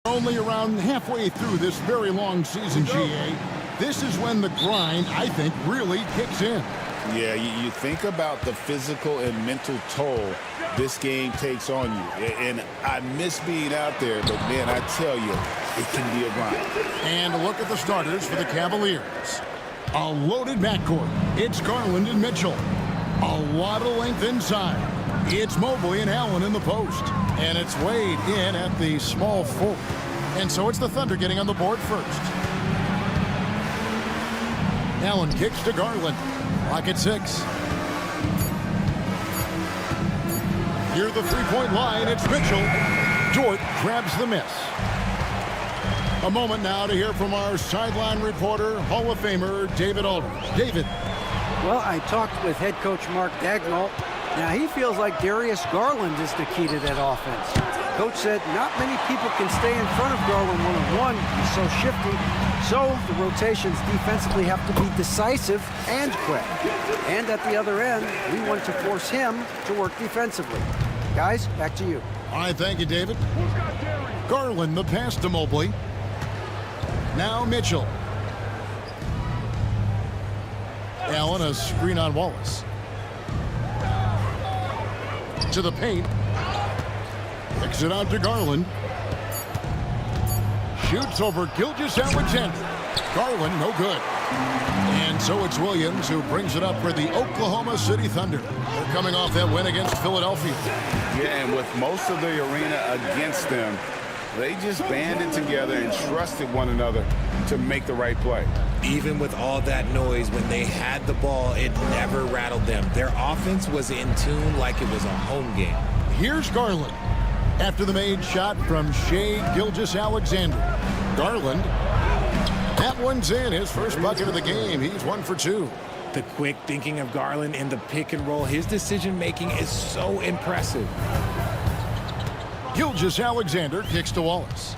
Only around halfway through this very long season, GA. This is when the grind, I think, really kicks in. Yeah, you think about the physical and mental toll this game takes on you. And I miss being out there, but, man, I tell you, it can be a grind. And look at the starters for the Cavaliers. A loaded backcourt. It's Garland and Mitchell. A lot of length inside. It's Mobley and Allen in the post. And it's Wade in at the small forward. And so it's the Thunder getting on the board first. Allen kicks to Garland. Clock at 6. Near the three-point line, it's Mitchell. Dort grabs the miss. A moment now to hear from our sideline reporter, Hall of Famer David Aldridge. David. Well, I talked with head coach Mark Dagnall. Now, he feels like Darius Garland is the key to that offense. Coach said not many people can stay in front of Garland one-on-one. He's so shifty. So the rotations defensively have to be decisive and quick. And at the other end, we want to force him to work defensively. Guys, back to you. All right, thank you, David. Garland, the pass to Mobley. Now Mitchell. Allen, a screen on Wallace. To the paint. Kicks it out to Garland. Shoots over Gilgeous-Alexander. Garland, no good. And so it's Williams who brings it up for the Oklahoma City Thunder. They're coming off that win against Philadelphia. Yeah, and with most of the arena against them, they just banded together and trusted one another to make the right play. Even with all that noise, when they had the ball, it never rattled them. Their offense was in tune like it was a home game. Here's Garland. After the made shot from Shai Gilgeous-Alexander. Garland. That one's in. His first bucket of the game. He's 1 for 2. The quick thinking of Garland in the pick and roll, his decision-making is so impressive. Gilgeous-Alexander kicks to Wallace.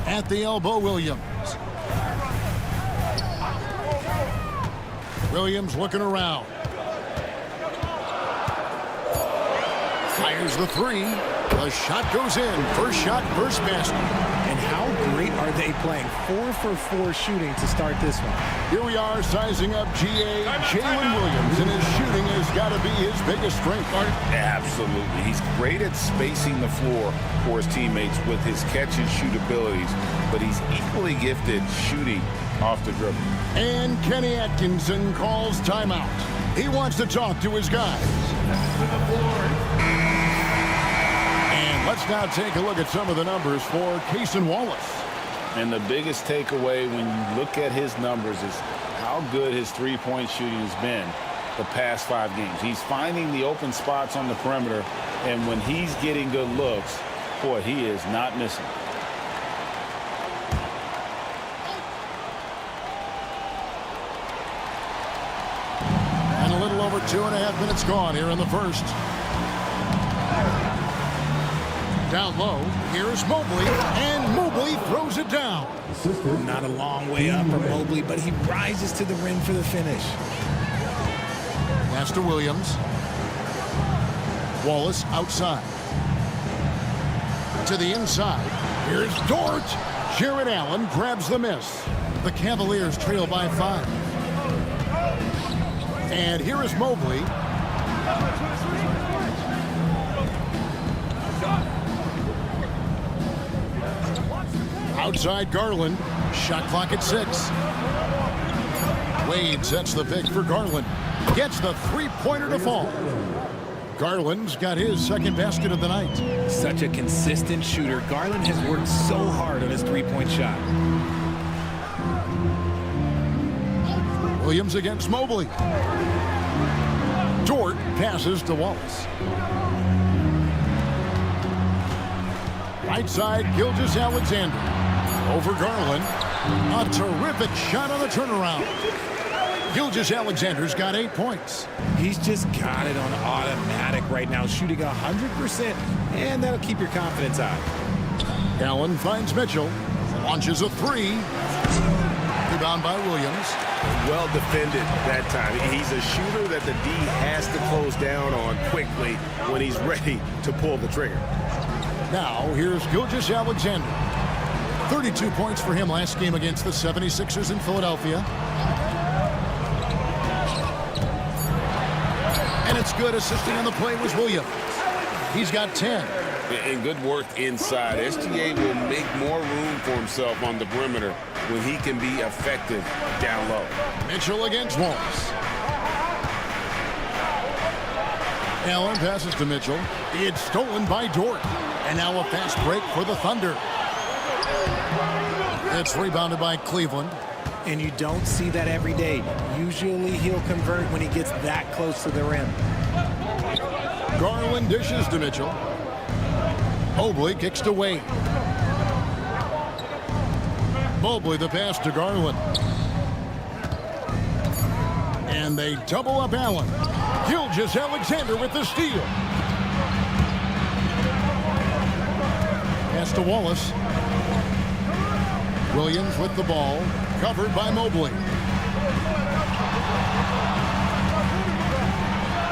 At the elbow, Williams. Williams looking around. Fires the three. The shot goes in. First shot, first basket. And how great are they playing? 4 for 4 shooting to start this one. Here we are sizing up GA Jalen Williams, and his shooting has got to be his biggest strength. Absolutely. He's great at spacing the floor for his teammates with his catch and shoot abilities, but he's equally gifted shooting off the dribble. And Kenny Atkinson calls timeout. He wants to talk to his guys. And let's now take a look at some of the numbers for Cason Wallace. And the biggest takeaway when you look at his numbers is how good his three-point shooting has been the past 5 games. He's finding the open spots on the perimeter, and when he's getting good looks, boy, he is not missing. And a little over 2.5 minutes gone here in the first. Down low, here's Mobley, and Mobley throws it down. Not a long way up for Mobley, but he rises to the rim for the finish. Pass to Williams. Wallace outside. To the inside. Here's Dort. Jared Allen grabs the miss. The Cavaliers trail by 5. And here is Mobley. Outside Garland. Shot clock at 6. Wade sets the pick for Garland. Gets the three-pointer to fall. Garland's got his second basket of the night. Such a consistent shooter. Garland has worked so hard on his three-point shot. Williams against Mobley. Dort passes to Wallace. Right side, Gilgeous-Alexander. Over Garland. A terrific shot on the turnaround. Gilgeous-Alexander's got 8 points. He's just got it on automatic right now, shooting 100%, and that'll keep your confidence high. Allen finds Mitchell. Launches a 3. Rebound by Williams. Well defended that time. He's a shooter that the D has to close down on quickly when he's ready to pull the trigger. Now, here's Gilgeous Alexander. 32 points for him last game against the 76ers in Philadelphia. And it's good. Assisting on the play was Williams. He's got 10. And good work inside. SGA will make more room for himself on the perimeter when he can be effective down low. Mitchell against Wallace. Allen passes to Mitchell. It's stolen by Dort. And now a fast break for the Thunder. It's rebounded by Cleveland. And you don't see that every day. Usually he'll convert when he gets that close to the rim. Garland dishes to Mitchell. Mobley kicks to Wade. Mobley the pass to Garland. And they double up Allen. Gilgeous Alexander with the steal. Pass to Wallace. Williams with the ball. Covered by Mobley.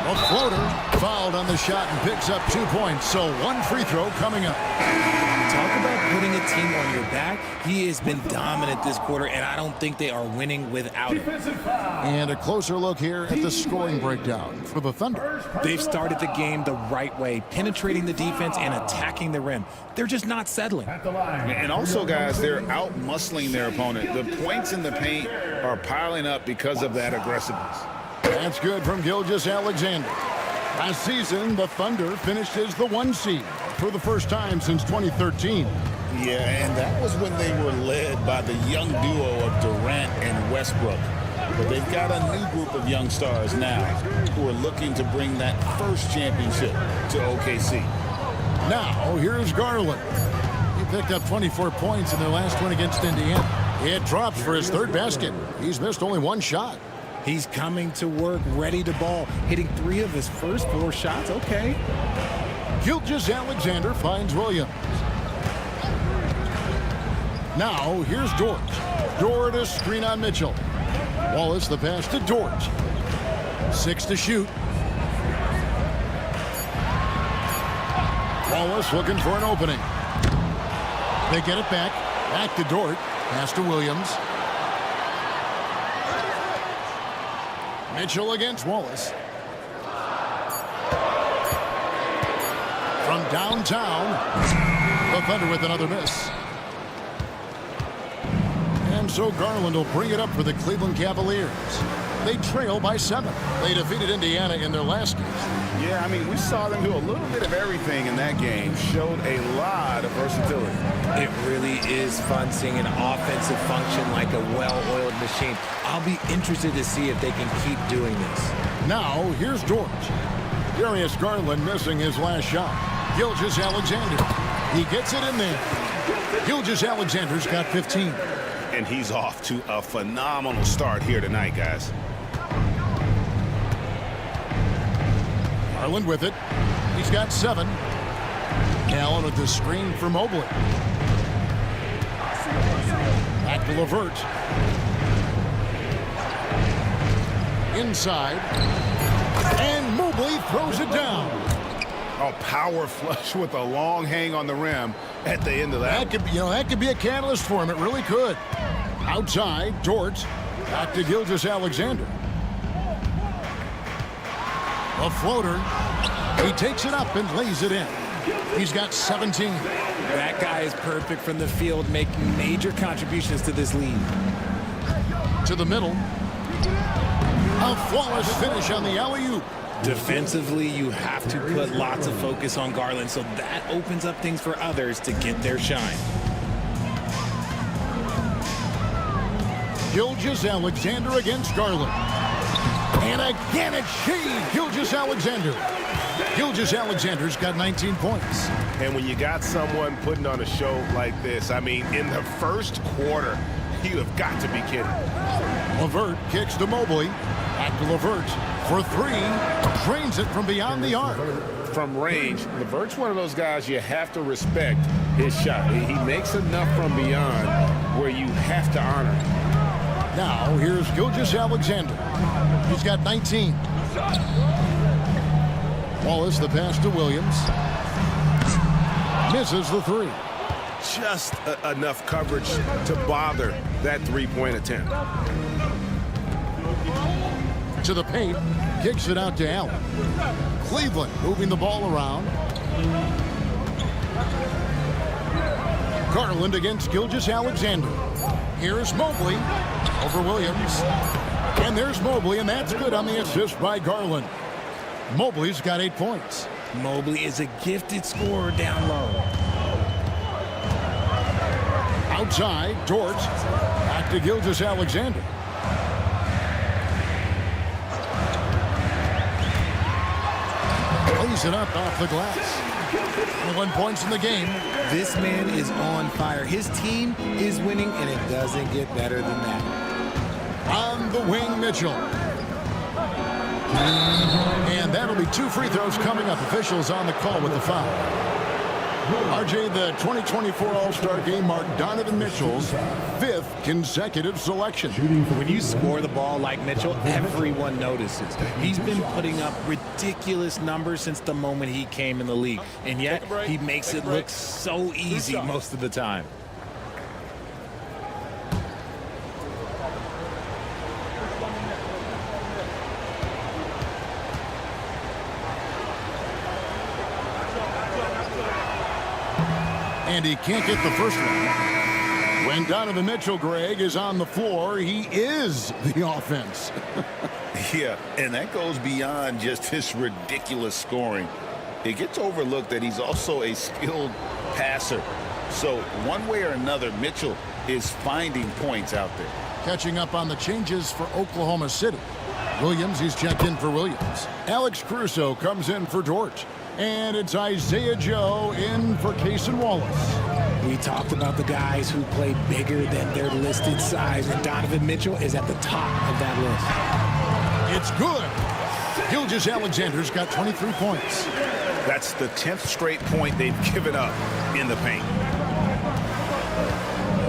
A floater. Fouled on the shot and picks up 2 points. So one free throw coming up. Talk about putting a team on your back. He has been dominant this quarter, and I don't think they are winning without him. And a closer look here at the scoring breakdown for the Thunder. They've started the game the right way, penetrating the defense and attacking the rim. They're just not settling. And also, guys, they're out-muscling their opponent. The points in the paint are piling up because of that aggressiveness. That's good from Gilgeous Alexander. Last season, the Thunder finished as the 1 seed for the first time since 2013. Yeah, and that was when they were led by the young duo of Durant and Westbrook. But they've got a new group of young stars now who are looking to bring that first championship to OKC. Now, here's Garland. He picked up 24 points in their last win against Indiana. It drops for his 3rd basket. He's missed only 1 shot. He's coming to work, ready to ball, hitting 3 of his first 4 shots. Okay. Gilgeous Alexander finds Williams. Now, here's Dort. Dort a screen on Mitchell. Wallace the pass to Dort. 6 to shoot. Wallace looking for an opening. They get it back. Back to Dort. Pass to Williams. Mitchell against Wallace. From downtown, the Thunder with another miss. And so Garland will bring it up for the Cleveland Cavaliers. They trail by 7. They defeated Indiana in their last game. Yeah, I mean, we saw them do a little bit of everything in that game. Showed a lot of versatility. It really is fun seeing an offensive function like a well-oiled machine. I'll be interested to see if they can keep doing this. Now, here's Dort. Darius Garland missing his last shot. Gilgeous Alexander. He gets it in there. Gilgeous Alexander's got 15. And he's off to a phenomenal start here tonight, guys. Garland with it. He's got 7. Allen with the screen for Mobley. Back to LeVert. Inside. And Mobley throws it down. A power flush with a long hang on the rim at the end of that. That could be a catalyst for him. It really could. Outside, Dort. Back to Gilgeous Alexander. A floater. He takes it up and lays it in. He's got 17. That guy is perfect from the field, making major contributions to this lead. To the middle. A flawless finish on the alley-oop. Defensively, you have to put lots of focus on Garland, so that opens up things for others to get their shine. Gilgeous Alexander against Garland. And again it's Shai. Gilgeous Alexander. Gilgeous Alexander's got 19 points. And when you got someone putting on a show like this, I mean, in the first quarter, you have got to be kidding. LeVert kicks to Mobley. Back to LeVert for 3. Drains it from beyond the arc. From range, LeVert's one of those guys you have to respect his shot. He makes enough from beyond where you have to honor him. Now, here's Gilgeous Alexander. He's got 19. Wallace the pass to Williams. Misses the three. Just enough coverage to bother that three-point attempt. To the paint. Kicks it out to Allen. Cleveland moving the ball around. Garland against Gilgeous-Alexander. Here's Mobley over Williams. And there's Mobley, and that's good on the assist by Garland. Mobley's got 8 points. Mobley is a gifted scorer down low. Outside, Dort. Back to Gilgeous-Alexander. Lays it up off the glass. 21 points in the game. This man is on fire. His team is winning, and it doesn't get better than that. On the wing, Mitchell. And that'll be 2 free throws coming up. Officials on the call with the foul. RJ, the 2024 All-Star Game marked Donovan Mitchell's 5th consecutive selection. When you score the ball like Mitchell, everyone notices. He's been putting up ridiculous numbers since the moment he came in the league, and yet he makes it look so easy most of the time. And he can't get the first one. When Donovan Mitchell, Greg, is on the floor, he is the offense. Yeah, and that goes beyond just his ridiculous scoring. It gets overlooked that he's also a skilled passer. So one way or another, Mitchell is finding points out there. Catching up on the changes for Oklahoma City. Williams, he's checked in for Williams. Alex Caruso comes in for Dort. And it's Isaiah Joe in for Cason Wallace. We talked about the guys who play bigger than their listed size, and Donovan Mitchell is at the top of that list. It's good. Gilgeous-Alexander's got 23 points. That's the 10th straight point they've given up in the paint.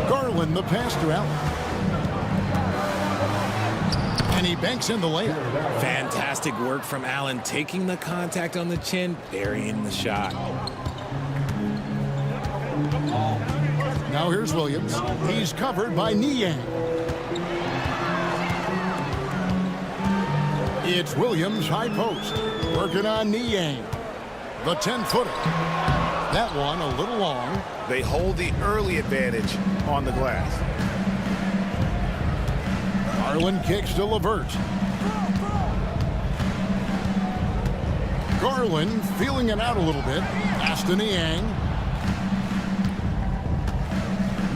Garland, the pass to Allen. And he banks in the layup. Fantastic work from Allen, taking the contact on the chin, burying the shot. Now here's Williams. He's covered by Niang. It's Williams, high post. Working on Niang. The 10-footer. That one a little long. They hold the early advantage on the glass. Garland kicks to LeVert. Garland feeling it out a little bit. Pass to Niang.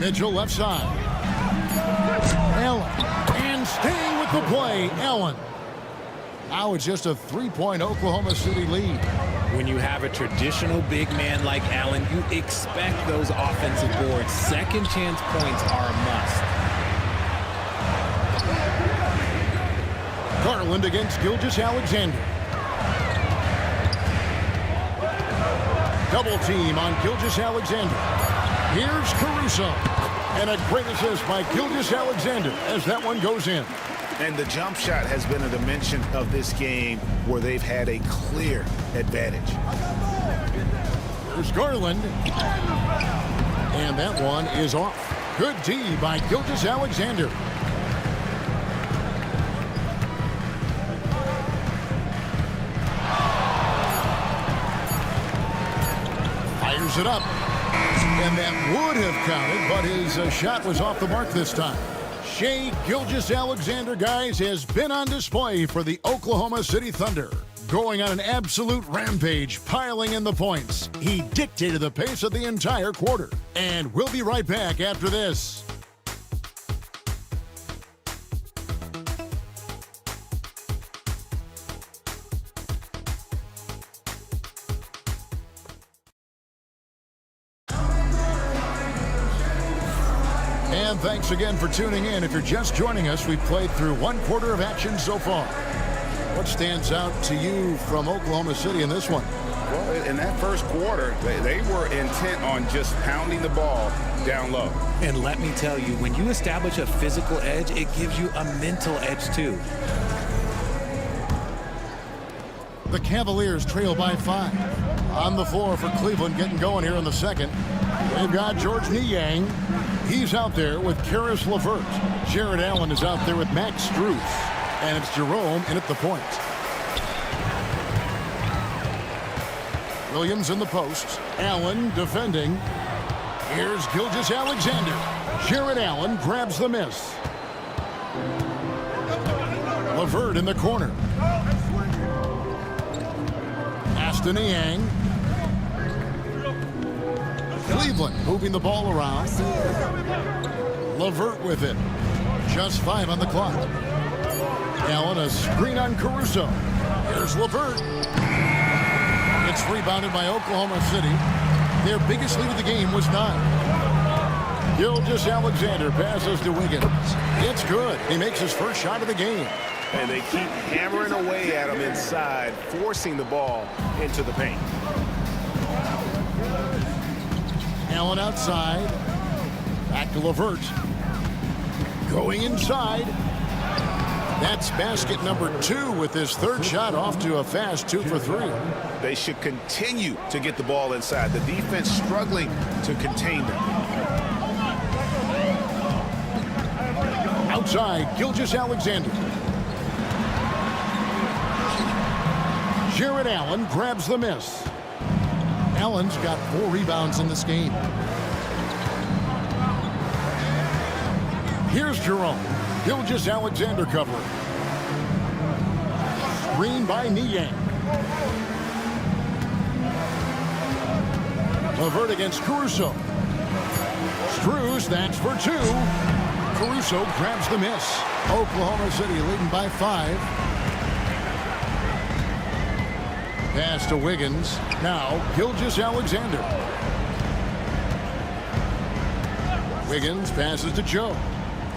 Mitchell left side. Allen. And staying with the play, Allen. Now it's just a 3-point Oklahoma City lead. When you have a traditional big man like Allen, you expect those offensive boards. Second chance points are a must. Garland against Gilgeous-Alexander. Double team on Gilgeous-Alexander. Here's Caruso. And a great assist by Gilgeous-Alexander as that one goes in. And the jump shot has been a dimension of this game where they've had a clear advantage. Here's Garland. And that one is off. Good D by Gilgeous-Alexander. Fires it up. And that would have counted, but his shot was off the mark this time. Shai Gilgeous-Alexander, guys, has been on display for the Oklahoma City Thunder. Going on an absolute rampage, piling in the points. He dictated the pace of the entire quarter. And we'll be right back after this. And thanks again for tuning in. If you're just joining us, we've played through 1 quarter of action so far. What stands out to you from Oklahoma City in this one? Well, in that first quarter, they were intent on just pounding the ball down low. And let me tell you, when you establish a physical edge, it gives you a mental edge too. The Cavaliers trail by 5. On the floor for Cleveland getting going here in the second. They've got George Niang. He's out there with Karis LeVert. Jared Allen is out there with Max Strus. And it's Jerome in at the point. Williams in the post. Allen defending. Here's Gilgeous-Alexander. Jared Allen grabs the miss. LeVert in the corner. Aston Niang. Cleveland moving the ball around. LeVert with it. Just 5 on the clock. Allen a screen on Caruso. Here's LeVert. It's rebounded by Oklahoma City. Their biggest lead of the game was 9. Gilgeous-Alexander passes to Wiggins. It's good. He makes his first shot of the game. And they keep hammering away at him inside, forcing the ball into the paint. Allen outside. Back to LeVert. Going inside. That's basket number 2 with his third shot off to a fast 2 for 3. They should continue to get the ball inside. The defense struggling to contain them. Outside, Gilgeous-Alexander. Jared Allen grabs the miss. Allen's got 4 rebounds in this game. Here's Jerome. Gilgeous-Alexander covering. Screen by Niang. LeVert against Caruso. Strus, that's for 2. Caruso grabs the miss. Oklahoma City leading by 5. Pass to Wiggins. Now Gilgeous-Alexander. Wiggins passes to Joe.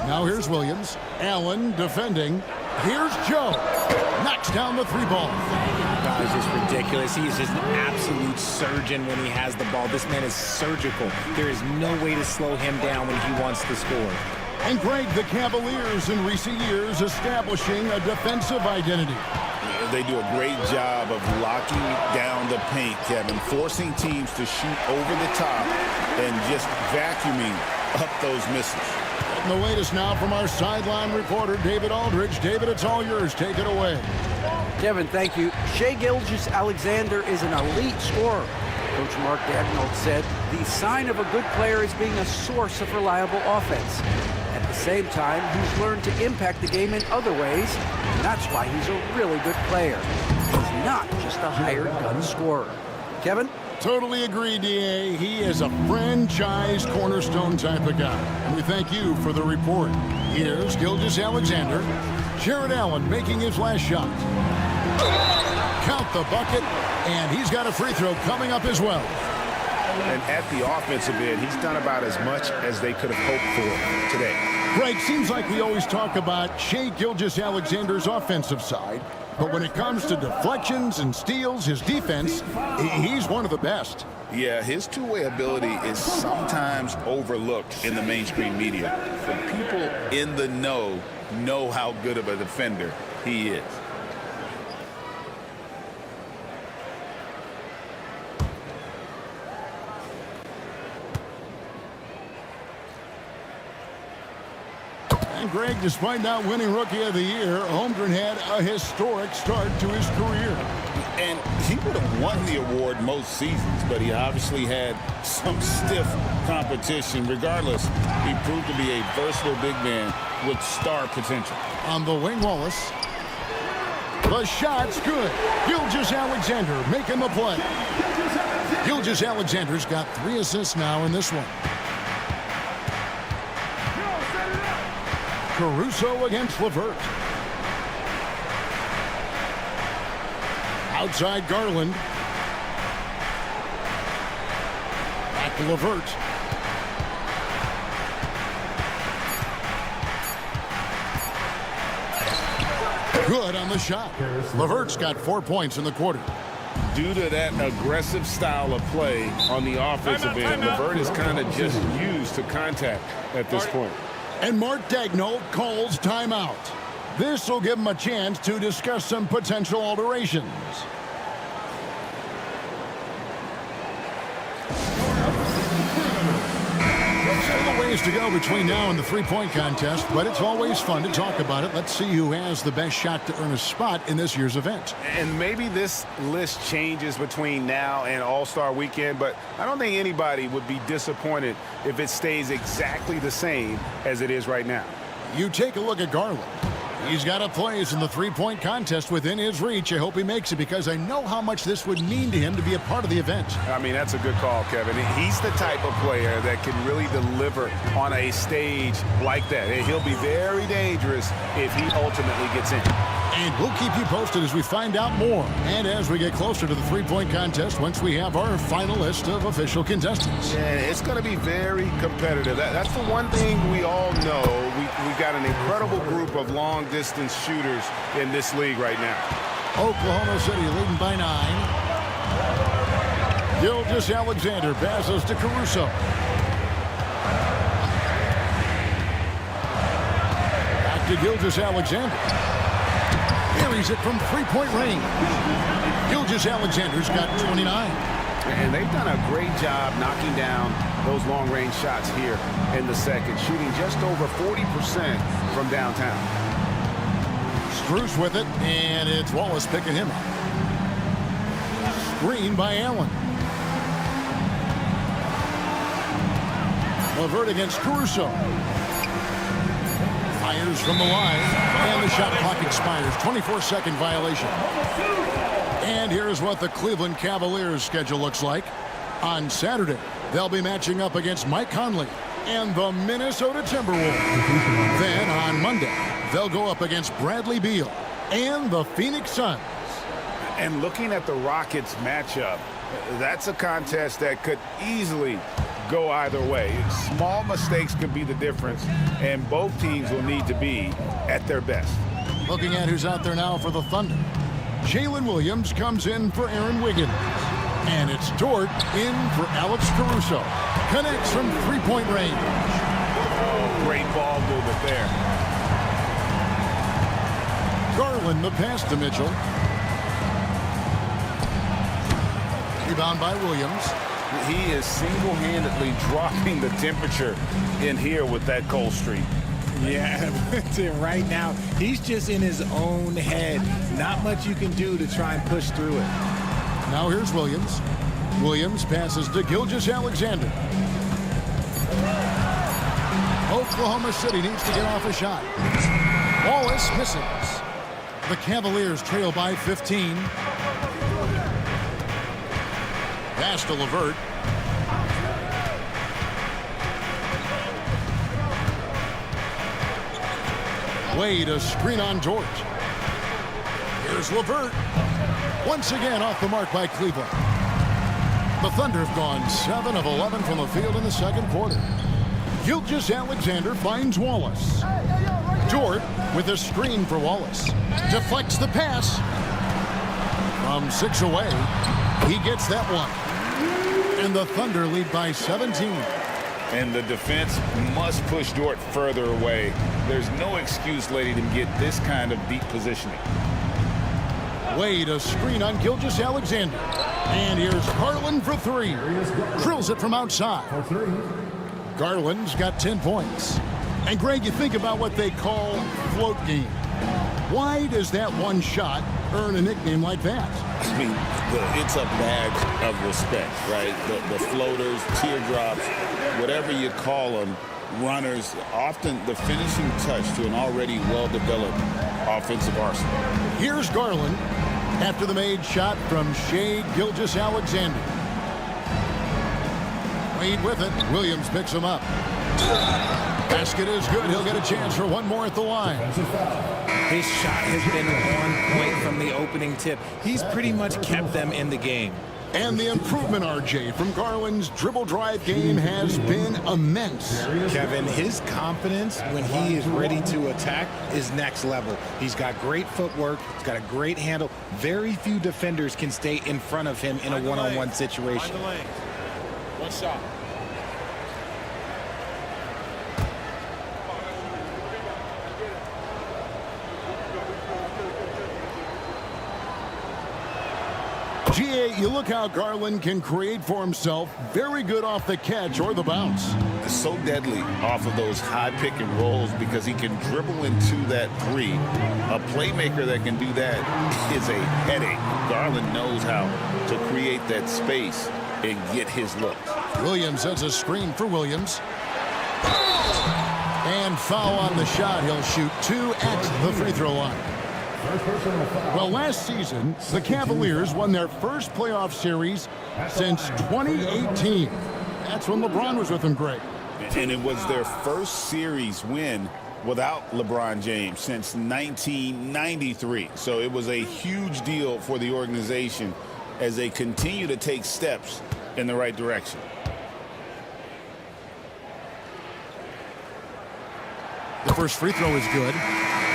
Now here's Williams. Allen defending. Here's Joe. Knocks down the 3 ball. That is just ridiculous. He is just an absolute surgeon when he has the ball. This man is surgical. There is no way to slow him down when he wants to score. And Greg, the Cavaliers in recent years establishing a defensive identity. They do a great job of locking down the paint, Kevin, forcing teams to shoot over the top and just vacuuming up those misses. And the latest now from our sideline reporter, David Aldridge. David, it's all yours. Take it away. Kevin, thank you. Shai Gilgeous-Alexander is an elite scorer. Coach Mark Daigneault said the sign of a good player is being a source of reliable offense. At the same time, he's learned to impact the game in other ways, and that's why he's a really good player. He's not just a hired gun scorer. Kevin? Totally agree, D.A. He is a franchise cornerstone type of guy. And we thank you for the report. Here's Gilgeous-Alexander. Jared Allen making his last shot. Count the bucket, and he's got a free throw coming up as well. And at the offensive end, he's done about as much as they could have hoped for today. Greg, seems like we always talk about Shai Gilgeous-Alexander's offensive side, but when it comes to deflections and steals, his defense, he's one of the best. Yeah, his two-way ability is sometimes overlooked in the mainstream media. But people in the know how good of a defender he is. And Greg, despite not winning Rookie of the Year, Holmgren had a historic start to his career. And he would have won the award most seasons, but he obviously had some stiff competition. Regardless, he proved to be a versatile big man with star potential. On the wing, Wallace. The shot's good. Gilgeous-Alexander making the play. Gilgeous-Alexander's got 3 assists now in this one. Caruso against LeVert. Outside Garland. Back to LeVert. Good on the shot. LeVert's got 4 points in the quarter. Due to that aggressive style of play on the offensive end, LeVert is kind of just used to contact at this point. And Mark Daigneault calls timeout. This will give him a chance to discuss some potential alterations. ways to go between now and the three-point contest, but it's always fun to talk about it. Let's see who has the best shot to earn a spot in this year's event. And maybe this list changes between now and All-Star Weekend, but I don't think anybody would be disappointed if it stays exactly the same as it is right now. You take a look at Garland. He's got a place in the three-point contest within his reach. I hope he makes it because I know how much this would mean to him to be a part of the event. I mean, that's a good call, Kevin. He's the type of player that can really deliver on a stage like that. He'll be very dangerous if he ultimately gets in. And we'll keep you posted as we find out more and as we get closer to the three-point contest once we have our final list of official contestants. Yeah, it's going to be very competitive. That's the one thing we all know. We've got an incredible group of long-distance shooters in this league right now. Oklahoma City leading by 9. Gilgeous-Alexander passes to Caruso. Back to Gilgeous-Alexander. Carries it from three-point range. Gilgeous-Alexander's got 29. And they've done a great job knocking down those long-range shots here in the second, shooting just over 40% from downtown. Strus with it, and it's Wallace picking him up. Screen by Allen. LeVert against Caruso. Fires from the line, and the shot clock expires. 24-second violation. And here's what the Cleveland Cavaliers schedule looks like. On Saturday, they'll be matching up against Mike Conley and the Minnesota Timberwolves. Then on Monday, they'll go up against Bradley Beal and the Phoenix Suns. And looking at the Rockets matchup, that's a contest that could easily go either way. Small mistakes could be the difference, and both teams will need to be at their best. Looking at who's out there now for the Thunder. Jalen Williams comes in for Aaron Wiggins. And it's Dort in for Alex Caruso. Connects from three-point range. Oh, great ball movement there. Garland the pass to Mitchell. Rebound by Williams. He is single-handedly dropping the temperature in here with that cold streak. Yeah, right now, he's just in his own head. Not much you can do to try and push through it. Now here's Williams. Williams passes to Gilgeous-Alexander. Oklahoma City needs to get off a shot. Wallace misses. The Cavaliers trail by 15. Pass to LeVert. Wade a screen on George. Here's LeVert. Once again off the mark by Cleveland. The Thunder have gone 7 of 11 from the field in the second quarter. Gilgeous-Alexander finds Wallace. Dort with a screen for Wallace. Deflects the pass. From 6 away, he gets that one. And the Thunder lead by 17. And the defense must push Dort further away. There's no excuse letting him get this kind of deep positioning. Wade a screen on Gilgeous-Alexander. And here's Garland for 3. Drills it from outside. Garland's got 10 points. And Greg, you think about what they call float game. Why does that one shot earn a nickname like that? I mean, it's a badge of respect, right? The floaters, teardrops, whatever you call them, runners, often the finishing touch to an already well-developed offensive arsenal. Here's Garland after the made shot from Shai Gilgeous-Alexander. Wade with it. Williams picks him up. Basket is good. He'll get a chance for one more at the line. His shot has been on point from the opening tip. He's pretty much kept them in the game. And the improvement, RJ, from Garland's dribble drive game has been immense. Kevin, his confidence when he is ready to attack is next level. He's got great footwork. He's got a great handle. Very few defenders can stay in front of him in a one-on-one situation. One shot. GA, you look how Garland can create for himself. Very good off the catch or the bounce. It's so deadly off of those high pick and rolls because he can dribble into that three. A playmaker that can do that is a headache. Garland knows how to create that space and get his look. Williams has a screen for Williams. And foul on the shot. He'll shoot 2 at the free throw line. Well, last season, the Cavaliers won their first playoff series since 2018. That's when LeBron was with them, Greg. And it was their first series win without LeBron James since 1993. So it was a huge deal for the organization as they continue to take steps in the right direction. The first free throw is good.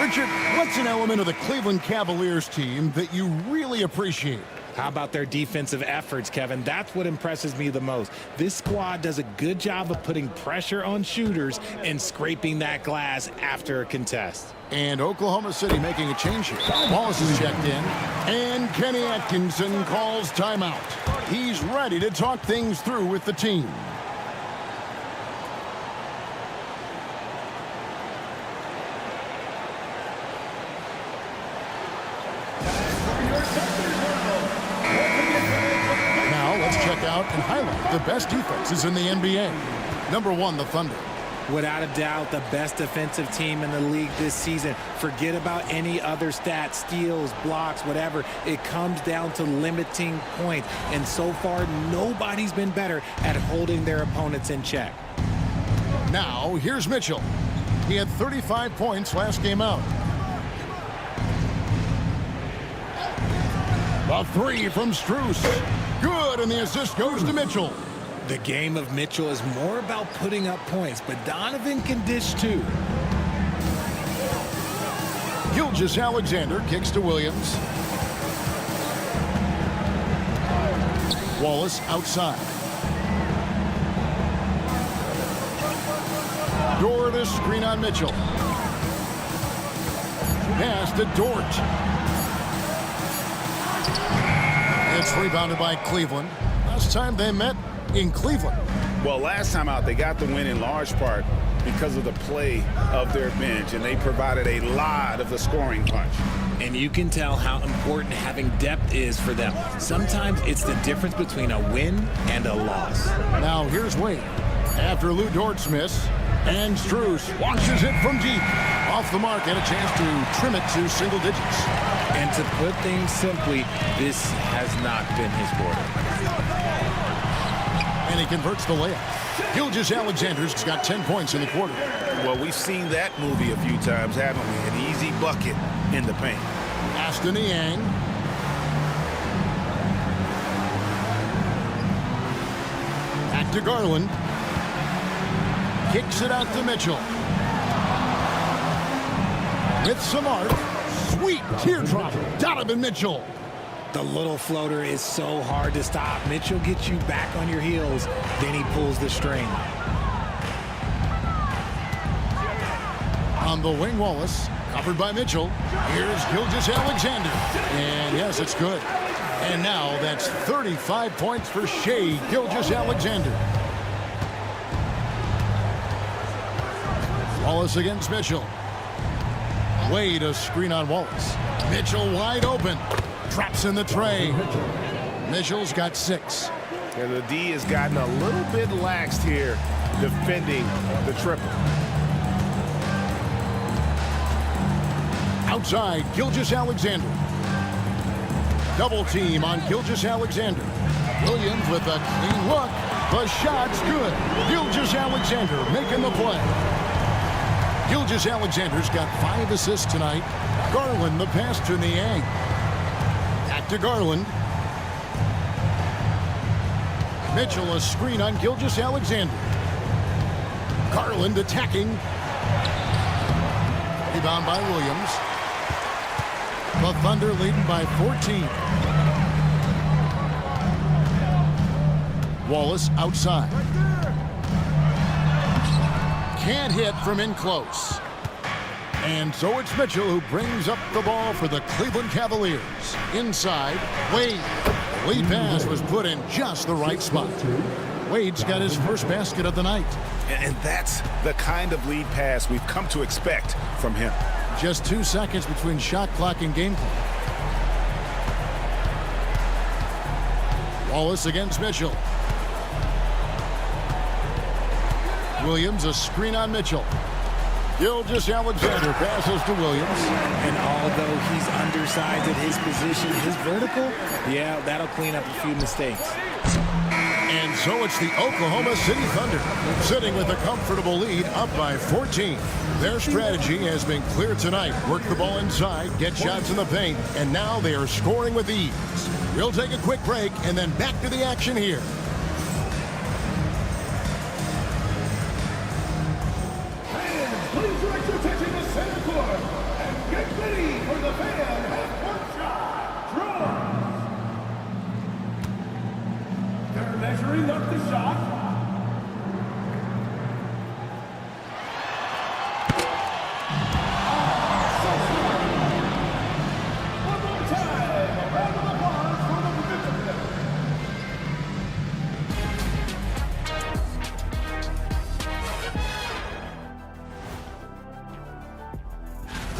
Richard, what's an element of the Cleveland Cavaliers team that you really appreciate? How about their defensive efforts, Kevin? That's what impresses me the most. This squad does a good job of putting pressure on shooters and scraping that glass after a contest. And Oklahoma City making a change here. Wallace is checked in. And Kenny Atkinson calls timeout. He's ready to talk things through with the team. Out and highlight the best defenses in the NBA. Number 1, the Thunder. Without a doubt, the best defensive team in the league this season. Forget about any other stats, steals, blocks, whatever. It comes down to limiting points. And so far, nobody's been better at holding their opponents in check. Now, here's Mitchell. He had 35 points last game out. A 3 from Strus. Good, and the assist goes to Mitchell. The game of Mitchell is more about putting up points, but Donovan can dish too. Gilgeous-Alexander kicks to Williams. Wallace outside. Dort to screen on Mitchell. Pass to Dort. It's rebounded by Cleveland. Last time they met in Cleveland. Well, last time out, they got the win in large part because of the play of their bench, and they provided a lot of the scoring punch. And you can tell how important having depth is for them. Sometimes it's the difference between a win and a loss. Now here's Wade. After Lou Dort's miss, and Strus launches it from deep. Off the mark and a chance to trim it to single digits. And to put things simply, this has not been his quarter. And he converts the layup. Gilgeous-Alexander's got 10 points in the quarter. Well, we've seen that movie a few times, haven't we? An easy bucket in the paint. Aston Yang. Back to Garland. Kicks it out to Mitchell. With some arc. Sweet teardrop. Donovan Mitchell. The little floater is so hard to stop. Mitchell gets you back on your heels. Then he pulls the string. On the wing, Wallace. Covered by Mitchell. Here's Gilgeous-Alexander. And yes, it's good. And now that's 35 points for Shai Gilgeous-Alexander. Wallace against Mitchell. Wade a screen on Wallace. Mitchell wide open. Drops in the tray. Mitchell's got 6. And the D has gotten a little bit laxed here defending the triple. Outside, Gilgeous-Alexander. Double team on Gilgeous-Alexander. Williams with a clean look. The shot's good. Gilgeous-Alexander making the play. Gilgeous-Alexander's got 5 assists tonight. Garland the pass to Niang. Back to Garland. Mitchell a screen on Gilgeous-Alexander. Garland attacking. Rebound by Williams. The Thunder leading by 14. Wallace outside. Can't hit from in close. And so it's Mitchell who brings up the ball for the Cleveland Cavaliers. Inside, Wade. Lead pass was put in just the right spot. Wade's got his first basket of the night. And that's the kind of lead pass we've come to expect from him. Just 2 seconds between shot clock and game clock. Wallace against Mitchell. Williams, a screen on Mitchell. Gilgeous-Alexander passes to Williams. And although he's undersized at his position, his vertical, yeah, that'll clean up a few mistakes. And so it's the Oklahoma City Thunder sitting with a comfortable lead up by 14. Their strategy has been clear tonight. Work the ball inside, get shots in the paint, and now they are scoring with ease. We'll take a quick break and then back to the action here. Please direct your attention to center court and get ready for the fan half-court shot. Draws. They're measuring up the shot. One more time, a round of applause for the participants.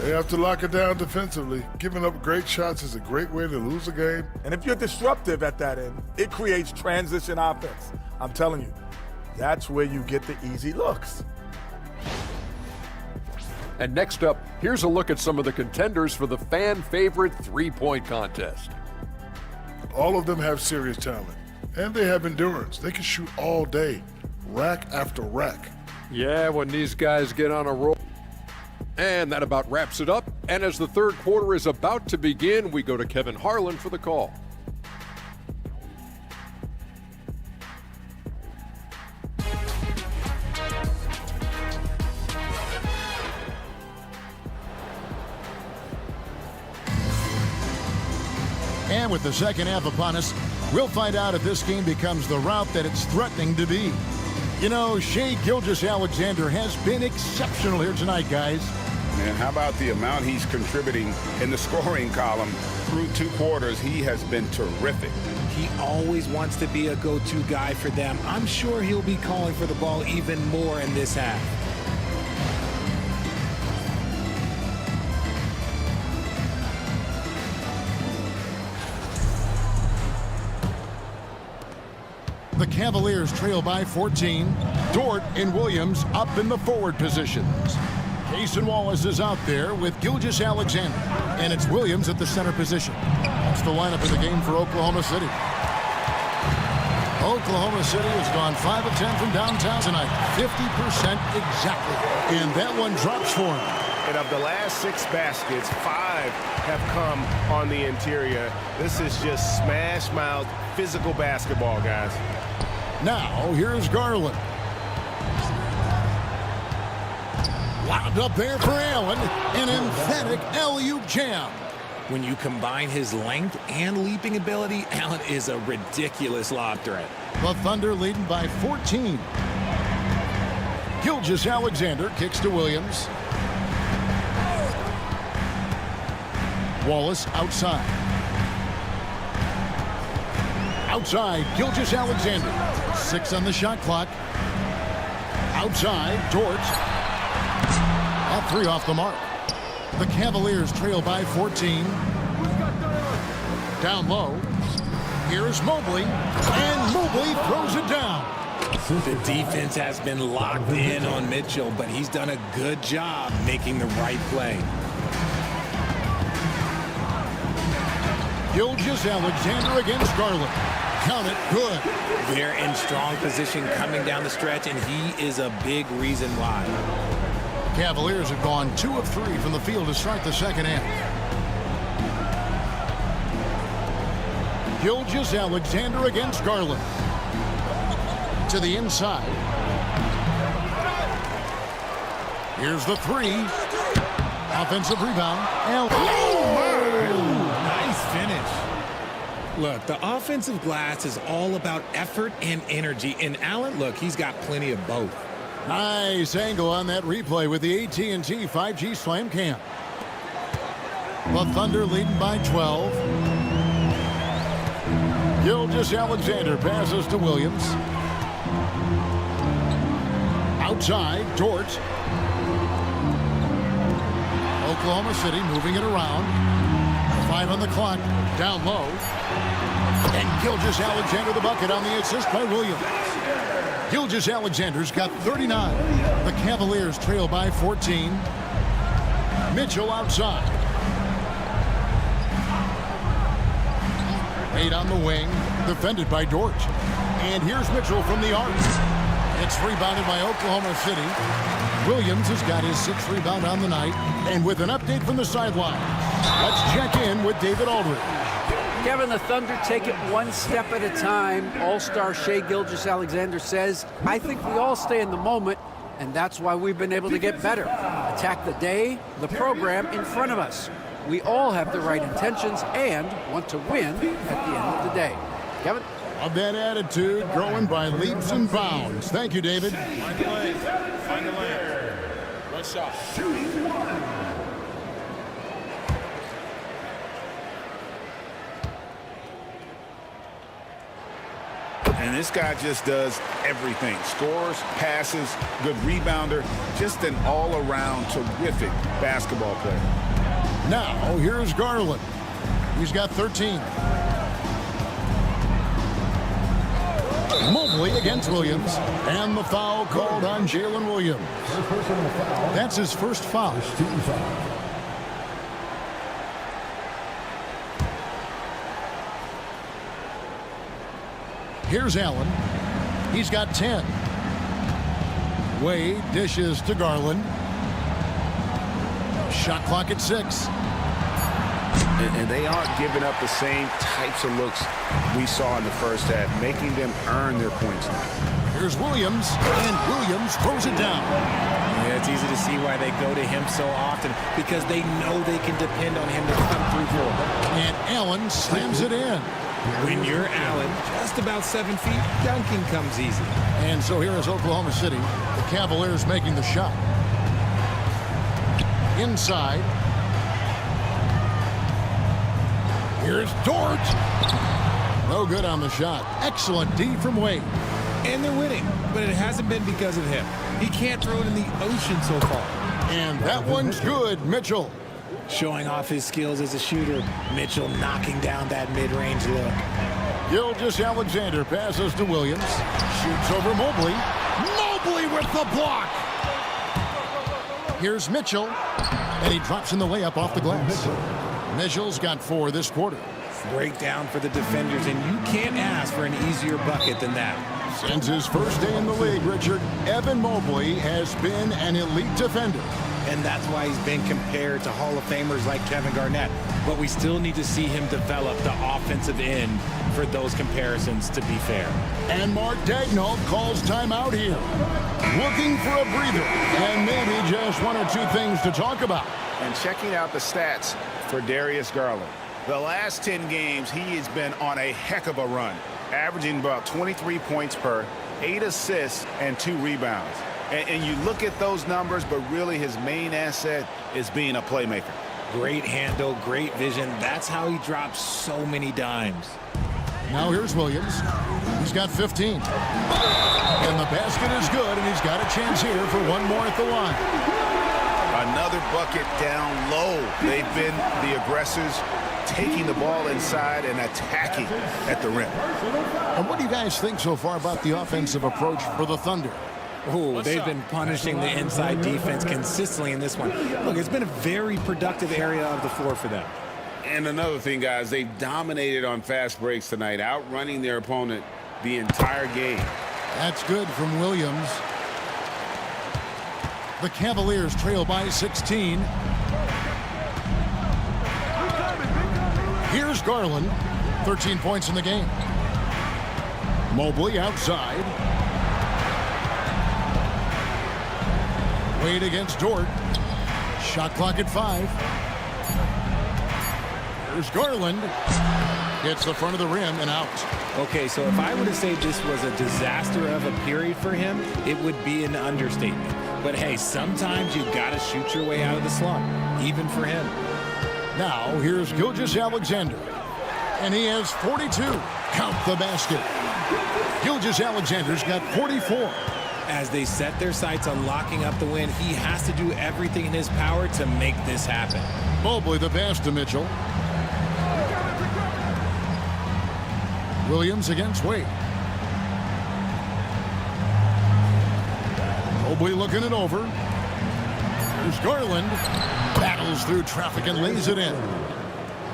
They have to lock it down defensively. Giving up great shots is a great way to lose a game. And if you're disruptive at that end, it creates transition offense. I'm telling you, that's where you get the easy looks. And next up, here's a look at some of the contenders for the fan-favorite three-point contest. All of them have serious talent, and they have endurance. They can shoot all day, rack after rack. Yeah, when these guys get on a roll. And that about wraps it up. And as the third quarter is about to begin, we go to Kevin Harlan for the call. And with the second half upon us, we'll find out if this game becomes the route that it's threatening to be. You know, Shai Gilgeous-Alexander has been exceptional here tonight, guys. Man, how about the amount he's contributing in the scoring column through 2 quarters? He has been terrific. He always wants to be a go-to guy for them. I'm sure he'll be calling for the ball even more in this half. The Cavaliers trail by 14. Dort and Williams up in the forward positions. Cason Wallace is out there with Gilgeous-Alexander. And it's Williams at the center position. That's the lineup of the game for Oklahoma City. Oklahoma City has gone 5 of 10 from downtown tonight. 50% exactly. And that one drops for him. And of the last 6 baskets, 5 have come on the interior. This is just smash-mouth, physical basketball, guys. Now, here's Garland. Lobbed up there for Allen. An emphatic alley-oop jam. When you combine his length and leaping ability, Allen is a ridiculous lob threat. The Thunder leading by 14. Gilgeous-Alexander kicks to Williams. Wallace outside. Outside, Gilgeous-Alexander. 6 on the shot clock. Outside, Dort. All 3 off the mark. The Cavaliers trail by 14. Down low. Here's Mobley. And Mobley throws it down. The defense has been locked in on Mitchell, but he's done a good job making the right play. Gilgeous-Alexander against Garland. Count it, good. They're in strong position coming down the stretch, and he is a big reason why. Cavaliers have gone 2 of 3 from the field to start the second half. Gilgeous-Alexander against Garland. To the inside. Here's the 3. Offensive rebound. Nice finish. Look, the offensive glass is all about effort and energy. And Allen, look, he's got plenty of both. Nice angle on that replay with the AT&T 5G Slam Cam. The Thunder leading by 12. Gilgeous-Alexander passes to Williams. Outside, Dort. Oklahoma City moving it around. 5 on the clock, down low. And Gilgeous-Alexander the bucket on the assist by Williams. Gilgeous-Alexander's got 39. The Cavaliers trail by 14. Mitchell outside. 8 on the wing, defended by Dort. And here's Mitchell from the arc. It's rebounded by Oklahoma City. Williams has got his 6th rebound on the night. And with an update from the sideline, let's check in with David Aldridge. Kevin, the Thunder take it one step at a time. All-star Shai Gilgeous-Alexander says, I think we all stay in the moment, and that's why we've been able to get better. Attack the day, the program in front of us. We all have the right intentions and want to win at the end of the day. Kevin? Of that attitude, growing by leaps and bounds. Thank you, David. Find the lane. Find the lane. One shot. And this guy just does everything. Scores, passes, good rebounder, just an all-around terrific basketball player. Now, here's Garland. He's got 13. Mobley against Williams. And the foul called on Jalen Williams. That's his first foul. Here's Allen. He's got 10. Wade dishes to Garland. Shot clock at 6. And they aren't giving up the same types of looks we saw in the first half, making them earn their points. Here's Williams, and Williams throws it down. Yeah, it's easy to see why they go to him so often, because they know they can depend on him to come through for them. And Allen slams it in. When you're Allen, just about 7 feet, dunking comes easy. And so here is Oklahoma City. The Cavaliers making the shot. Inside. Here's Dort. No good on the shot. Excellent D from Wade. And they're winning, but it hasn't been because of him. He can't throw it in the ocean so far. And that one's good, Mitchell. Showing off his skills as a shooter. Mitchell knocking down that mid-range look. Gilgeous-Alexander passes to Williams. Shoots over Mobley. Mobley with the block. Here's Mitchell. And he drops in the layup off the glass. Mitchell's got 4 this quarter. Breakdown for the defenders, and you can't ask for an easier bucket than that. Since his first day in the league, Richard, Evan Mobley has been an elite defender. And that's why he's been compared to Hall of Famers like Kevin Garnett. But we still need to see him develop the offensive end for those comparisons to be fair. And Mark Daigneault calls timeout here. Looking for a breather and maybe just 1 or 2 things to talk about. And checking out the stats for Darius Garland. The last 10 games, he has been on a heck of a run, averaging about 23 points per, 8 assists, and 2 rebounds. And you look at those numbers, but really his main asset is being a playmaker. Great handle, great vision. That's how he drops so many dimes. Now here's Williams. He's got 15. And the basket is good, and he's got a chance here for 1 more at the line. Another bucket down low. They've been the aggressors, taking the ball inside and attacking at the rim. And what do you guys think so far about the offensive approach for the Thunder? Oh, they've been punishing the inside defense consistently in this one. Look, it's been a very productive area of the floor for them. And another thing, guys, they've dominated on fast breaks tonight, outrunning their opponent the entire game. That's good from Williams. The Cavaliers trail by 16. Here's Garland, 13 points in the game. Mobley outside. Wade against Dort. Shot clock at 5. Here's Garland. Hits the front of the rim and out. Okay, so if I were to say this was a disaster of a period for him, it would be an understatement. But hey, sometimes you got to shoot your way out of the slump, even for him. Now, here's Gilgeous-Alexander. And he has 42. Count the basket. Gilgeous-Alexander's got 44. As they set their sights on locking up the win, he has to do everything in his power to make this happen. Mobley the pass to Mitchell. Williams against Wade. Mobley looking it over. Here's Garland. Battles through traffic and lays it in.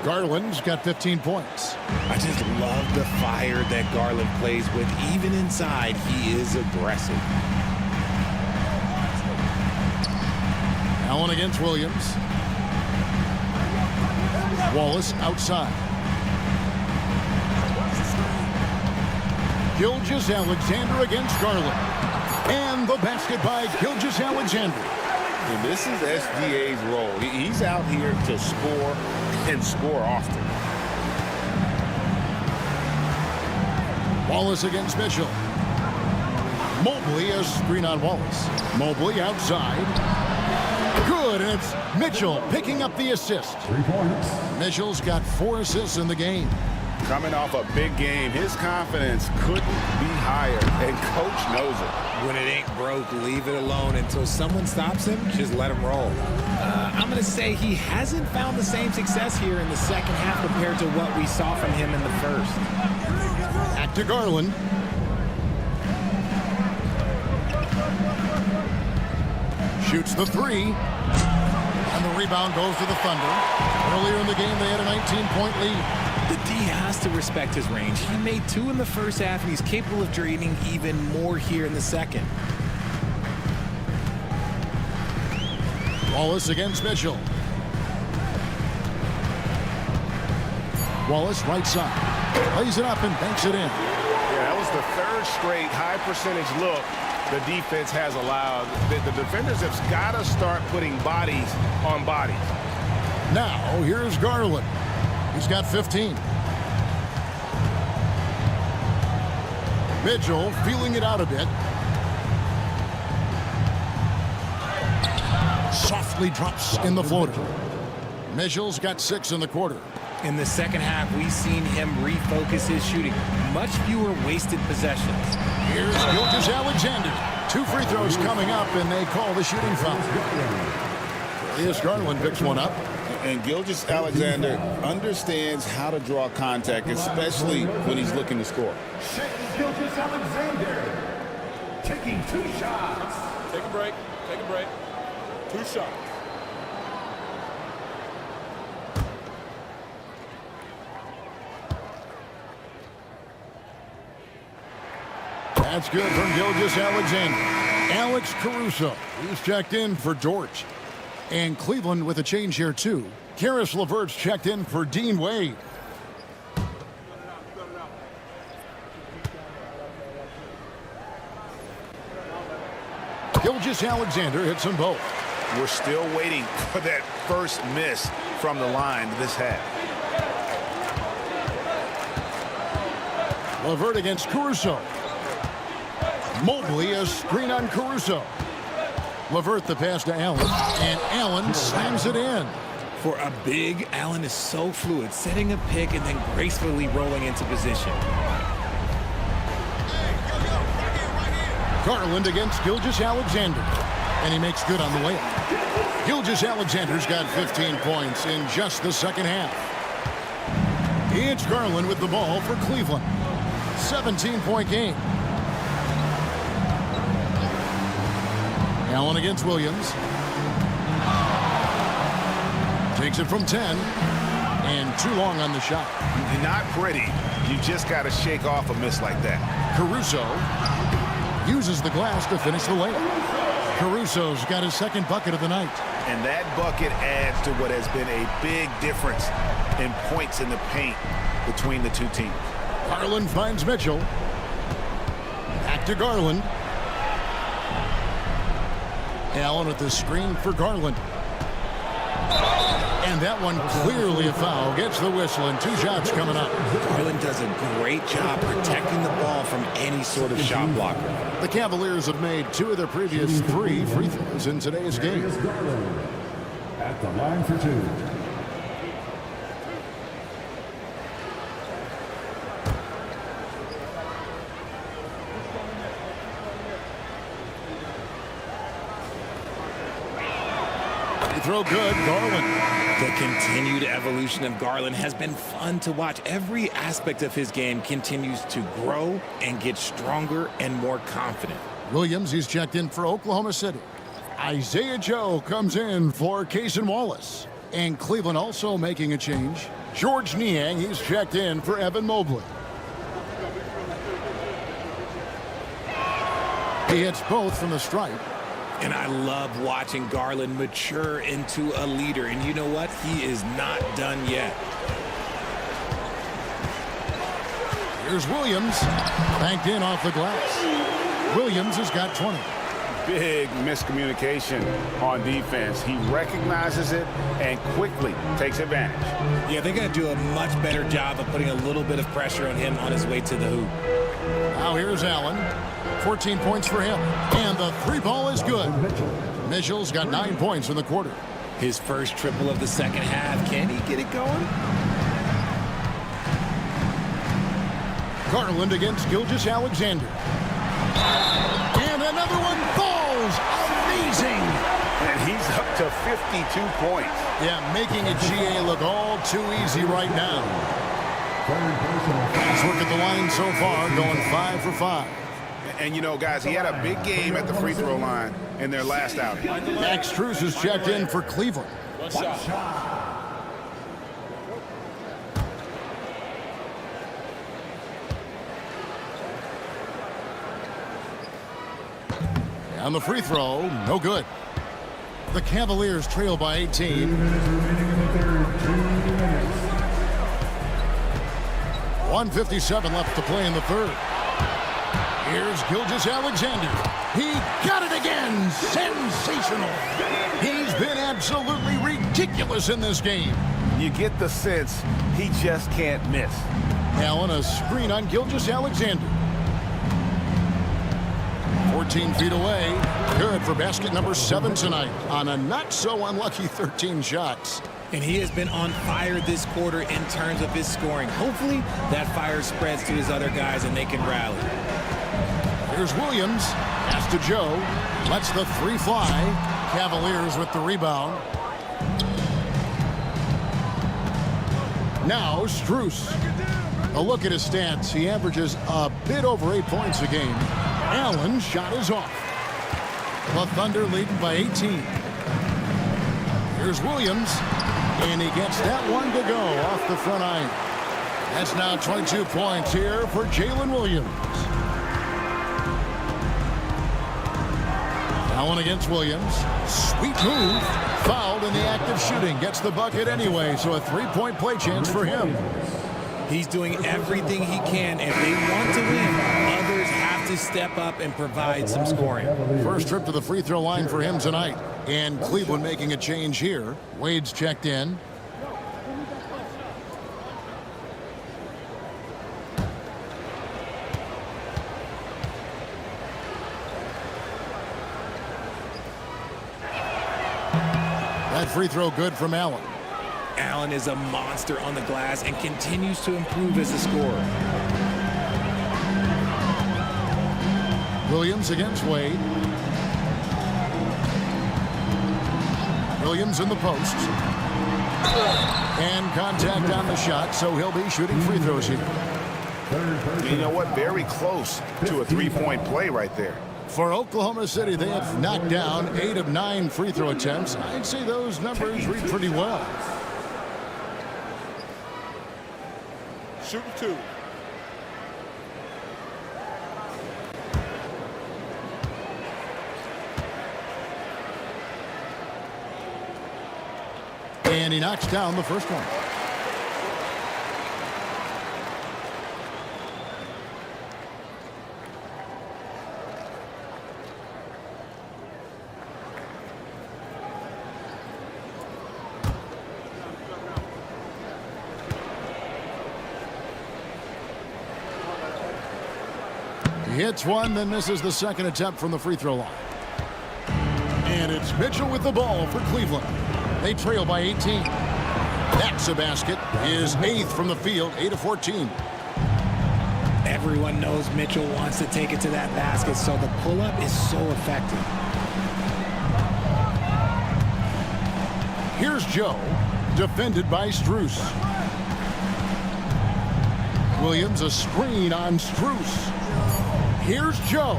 Garland's got 15 points. I just love the fire that Garland plays with. Even inside, he is aggressive. Allen against Williams. Wallace outside. Gilgeous-Alexander against Garland. And the basket by Gilgeous-Alexander. And this is SGA's role. He's out here to score and score often. Wallace against Mitchell. Mobley a screen on Wallace. Mobley outside. Good, and it's Mitchell picking up the assist. 3 points. Mitchell's got 4 assists in the game. Coming off a big game, his confidence couldn't be higher, and coach knows it. When it ain't broke, leave it alone until someone stops him. Just let him roll. I'm going to say he hasn't found the same success here in the second half compared to what we saw from him in the first. Back to Garland. Shoots the 3. And the rebound goes to the Thunder. Earlier in the game, they had a 19-point lead. The D has to respect his range. He made 2 in the first half, and he's capable of draining even more here in the second. Wallace against Mitchell. Wallace right side. Lays it up and banks it in. Yeah, that was the 3rd straight high percentage look the defense has allowed. The defenders have got to start putting bodies on bodies. Now, here's Garland. He's got 15. Mitchell feeling it out a bit. Softly drops in the floater. Mitchell's got 6 in the quarter. In the second half, we've seen him refocus his shooting. Much fewer wasted possessions. Here's Gilgeous-Alexander. 2 free throws coming up, and they call the shooting foul. Yes, Garland picks one up. And Gilgeous-Alexander understands how to draw contact, especially when he's looking to score. Gilgeous-Alexander taking 2 shots. Take a break. Take a break. 2 shots. That's good from Gilgeous-Alexander. Alex Caruso, he's checked in for George. And Cleveland with a change here, too. Karis LeVert's checked in for Dean Wade. Gilgeous-Alexander hits them both. We're still waiting for that first miss from the line this half. LeVert against Caruso. Mobley a screen on Caruso. LeVert the pass to Allen, and Allen slams it in. For a big, Allen is so fluid, setting a pick and then gracefully rolling into position. Garland against Gilgeous-Alexander, and he makes good on the layup. Gilgeous-Alexander's got 15 points in just the second half. It's Garland with the ball for Cleveland. 17-point game. Allen against Williams. Takes it from 10. And too long on the shot. Not pretty. You just got to shake off a miss like that. Caruso uses the glass to finish the layup. Caruso's got his 2nd bucket of the night. And that bucket adds to what has been a big difference in points in the paint between the 2 teams. Garland finds Mitchell. Back to Garland. Allen with the screen for Garland. And that one clearly a foul. Gets the whistle, and 2 shots coming up. Garland does a great job protecting the ball from any sort of shot blocker. The Cavaliers have made 2 of their previous 3 free throws in today's game. At the line for 2. throw good, Garland. The continued evolution of Garland has been fun to watch. Every aspect of his game continues to grow and get stronger and more confident. Williams, he's checked in for Oklahoma City. Isaiah Joe comes in for Cason Wallace. And Cleveland also making a change. George Niang, he's checked in for Evan Mobley. He hits both from the stripe. And I love watching Garland mature into a leader. And you know what? He is not done yet. Here's Williams, banked in off the glass. Williams has got 20. Big miscommunication on defense. He recognizes it and quickly takes advantage. Yeah, they got to do a much better job of putting a little bit of pressure on him on his way to the hoop. Now here's Allen. 14 points for him. And the three ball is good. Mitchell's got 9 points in the quarter. His first triple of the second half. Can he get it going? Garland against Gilgeous-Alexander. And another one falls. Amazing. And he's up to 52 points. Yeah, making a GA look all too easy right now. He's worked at the line so far, going 5 for 5. And you know, guys, he had a big game at the free throw line in their last outing. Max Strus is checked in for Cleveland. On the free throw, no good. The Cavaliers trail by 18. 1:57 left to play in the third. Here's Gilgeous-Alexander. He got it again. Sensational. He's been absolutely ridiculous in this game. You get the sense he just can't miss. Allen, a screen on Gilgeous-Alexander. 14 feet away. Good for basket number 7 tonight on a not-so-unlucky 13 shots. And he has been on fire this quarter in terms of his scoring. Hopefully, that fire spreads to his other guys and they can rally. Here's Williams. Pass to Joe. Lets the three fly. Cavaliers with the rebound. Now, Strus. A look at his stats. He averages a bit over 8 points a game. Allen's shot is off. The Thunder leading by 18. Here's Williams. And he gets that one to go off the front iron. That's now 22 points here for Jalen Williams. Allen against Williams. Sweet move. Fouled in the act of shooting. Gets the bucket anyway, so a three-point play chance for him. He's doing everything he can. If they want to win, others have to step up and provide some scoring. First trip to the free throw line for him tonight. And Cleveland making a change here. Wade's checked in. That free throw good from Allen. Allen is a monster on the glass and continues to improve as a scorer. Williams against Wade. Williams in the post. And contact on the shot, so he'll be shooting free throws here. You know what? Very close to a three-point play right there. For Oklahoma City, they have knocked down 8 of 9 free throw attempts. I'd say those numbers read pretty well. Shooting 2. And he knocks down the first one. He hits one, then misses the second attempt from the free throw line. And it's Mitchell with the ball for Cleveland. They trail by 18. That's a basket. His 8th from the field, 8 of 14. Everyone knows Mitchell wants to take it to that basket, so the pull-up is so effective. Here's Joe, defended by Strus. Williams, a screen on Strus. Here's Joe.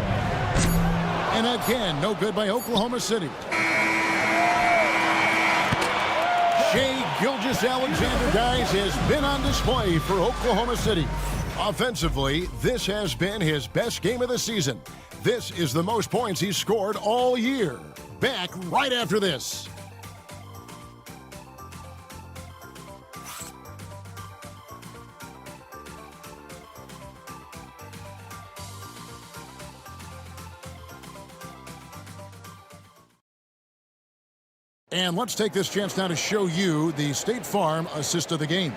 And again, no good by Oklahoma City. Shai Gilgeous-Alexander, guys, has been on display for Oklahoma City. Offensively, this has been his best game of the season. This is the most points he's scored all year. Back right after this. And let's take this chance now to show you the State Farm assist of the game.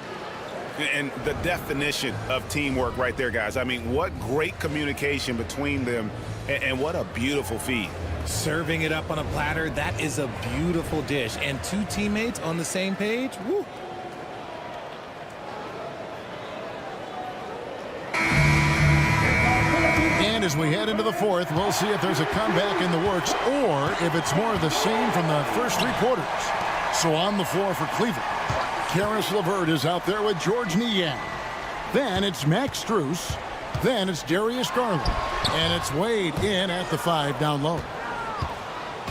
And the definition of teamwork right there, guys. I mean, what great communication between them, and what a beautiful feed. Serving it up on a platter, that is a beautiful dish. And two teammates on the same page, woo. And as we head into the fourth, we'll see if there's a comeback in the works or if it's more of the same from the first three quarters. So on the floor for Cleveland, Caris LeVert is out there with Georges Niang. Then it's Max Strus. Then it's Darius Garland. And it's Wade in at the 5 down low.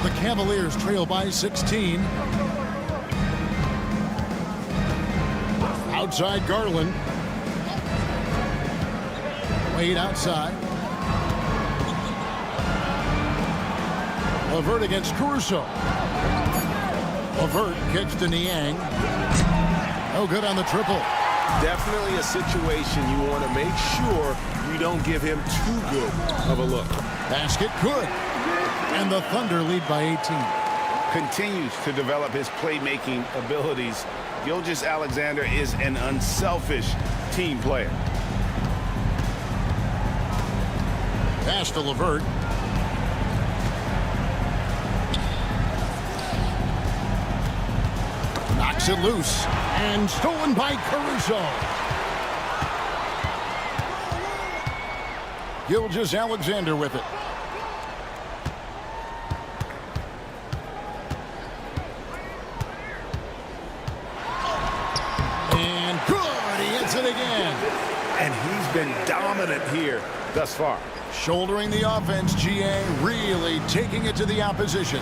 The Cavaliers trail by 16. Outside Garland. Wade outside. LeVert against Caruso. LeVert kicks to Niang. No good on the triple. Definitely a situation you want to make sure you don't give him too good of a look. Basket good. And the Thunder lead by 18. Continues to develop his playmaking abilities. Gilgeous-Alexander is an unselfish team player. Pass to LeVert. Knocks it loose. And stolen by Caruso. Gilgeous-Alexander with it. And good. He hits it again. And he's been dominant here thus far. Shouldering the offense, GA really taking it to the opposition.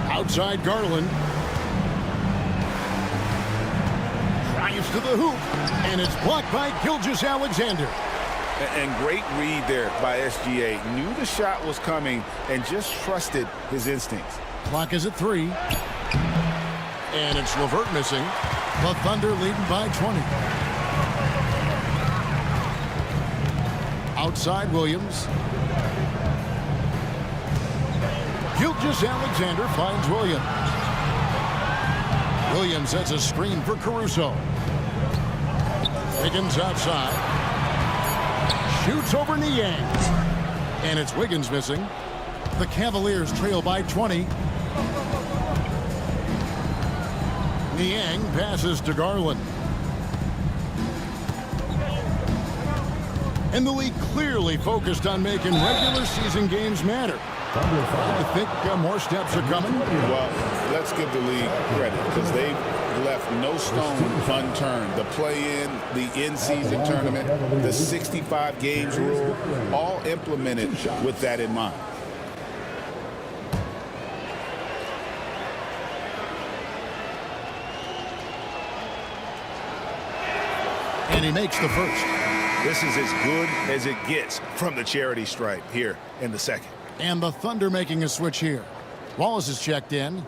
Outside Garland. Drives to the hoop, and it's blocked by Gilgeous-Alexander. And great read there by SGA. Knew the shot was coming and just trusted his instincts. Clock is at 3. And it's LeVert missing. The Thunder leading by 20. Outside Williams. Gilgeous-Alexander finds Williams. Williams sets a screen for Caruso. Wiggins outside. Shoots over Niang. And it's Wiggins missing. The Cavaliers trail by 20. Niang passes to Garland. And the league clearly focused on making regular season games matter. I think more steps are coming. Well, let's give the league credit because they've left no stone unturned. The play-in, the in-season tournament, the 65 games rule, all implemented with that in mind. And he makes the first. This is as good as it gets from the charity stripe here in the second. And the Thunder making a switch here. Wallace is checked in.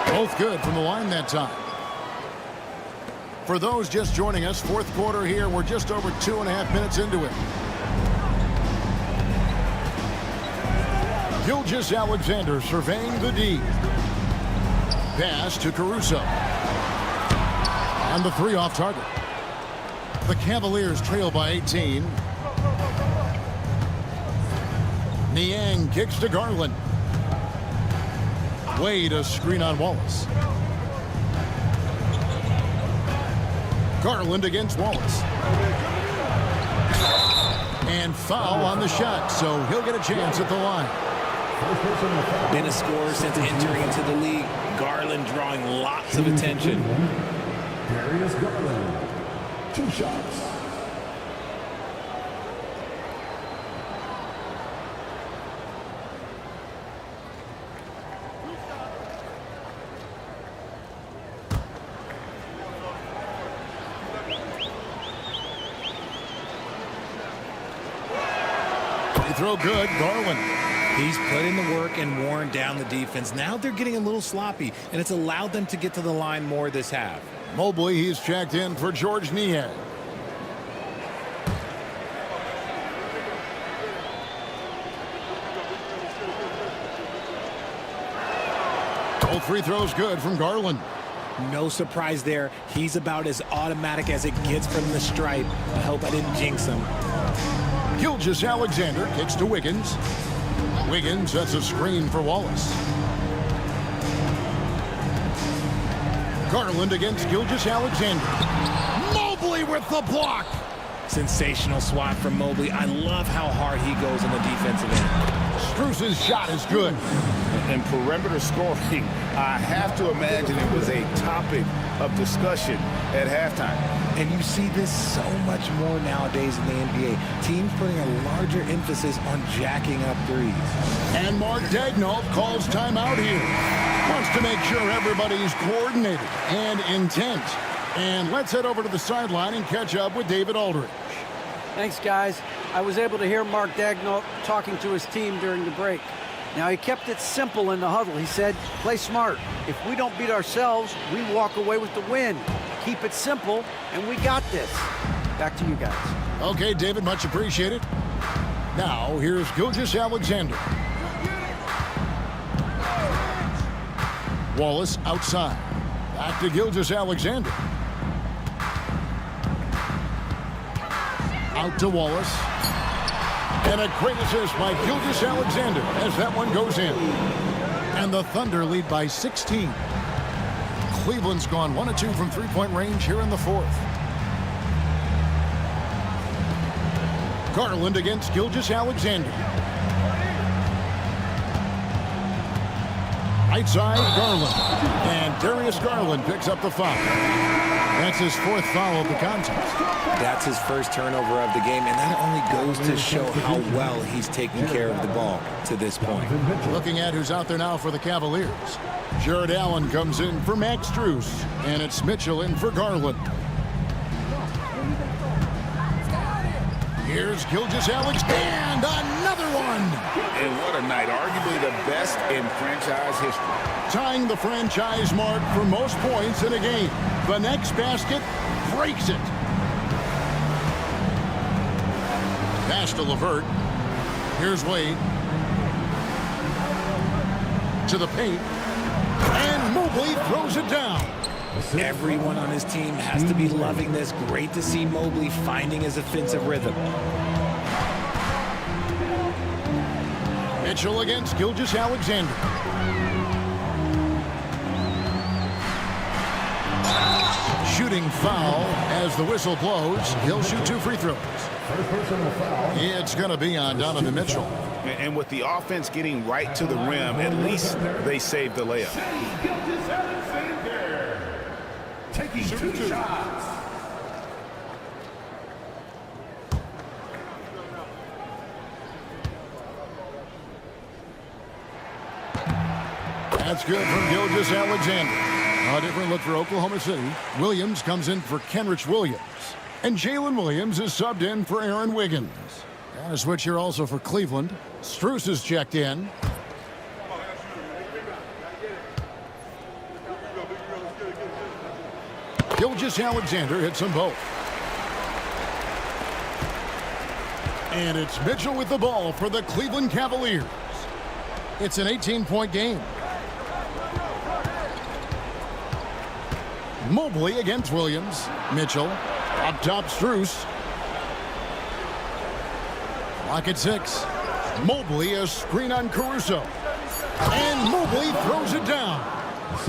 Both good from the line that time. For those just joining us, fourth quarter here. We're just over 2.5 minutes into it. Gilgeous-Alexander surveying the D. Pass to Caruso. On the 3 off target. The Cavaliers trail by 18. Niang kicks to Garland. Wade a screen on Wallace. Garland against Wallace. And foul on the shot, so he'll get a chance at the line. Been a scorer since entering into the league. Garland drawing lots of attention. Darius Garland, 2 shots. Free throw good, Garland. He's put in the work and worn down the defense. Now they're getting a little sloppy, and it's allowed them to get to the line more this half. Mobley, he's checked in for George Niang. Both free throws good from Garland. No surprise there. He's about as automatic as it gets from the stripe. I hope I didn't jinx him. Gilgeous-Alexander kicks to Wiggins. Wiggins sets a screen for Wallace. Garland against Gilgeous-Alexander. Mobley with the block. Sensational swat from Mobley. I love how hard he goes on the defensive end. Strus's shot is good. And perimeter scoring, I have to imagine it was a topic of discussion at halftime. And you see this so much more nowadays in the NBA. Teams putting a larger emphasis on jacking up threes. And Mark Daigneault calls timeout here. Wants to make sure everybody's coordinated and intent. And let's head over to the sideline and catch up with David Aldridge. Thanks, guys. I was able to hear Mark Daigneault talking to his team during the break. Now, he kept it simple in the huddle. He said, play smart. If we don't beat ourselves, we walk away with the win. Keep it simple, and we got this. Back to you guys. Okay, David, much appreciated. Now, here's Gilgeous-Alexander. Wallace outside. Back to Gilgeous-Alexander. Out to Wallace. And a great assist by Gilgeous-Alexander as that one goes in. And the Thunder lead by 16. Cleveland's gone 1 of 2 from three-point range here in the fourth. Garland against Gilgeous-Alexander. Right side, Garland. And Darius Garland picks up the foul. That's his 4th foul of the contest. That's his first turnover of the game, and that only goes to show how well he's taking care of the ball to this point. Looking at who's out there now for the Cavaliers. Jared Allen comes in for Max Strus, and it's Mitchell in for Garland. Here's Gilgeous-Alexander, and another one! And what a night, arguably the best in franchise history. Tying the franchise mark for most points in a game. The next basket breaks it. Pass to LeVert. Here's Wade. To the paint. And Mobley throws it down. Everyone on his team has to be loving this. Great to see Mobley finding his offensive rhythm. Mitchell against Gilgeous-Alexander. Shooting foul as the whistle blows. He'll shoot 2 free throws. It's going to be on Donovan Mitchell. And with the offense getting right to the rim, at least they saved the layup. Taking 2 shots. That's good from Gilgeous-Alexander. A different look for Oklahoma City. Williams comes in for Kenrich Williams. And Jalen Williams is subbed in for Aaron Wiggins. And a switch here also for Cleveland. Strus is checked in. Gilgeous-Alexander hits them both. And it's Mitchell with the ball for the Cleveland Cavaliers. It's an 18-point game. Mobley against Williams. Mitchell. Up top, Strus. Clock at 6. Mobley, a screen on Caruso. And Mobley throws it down.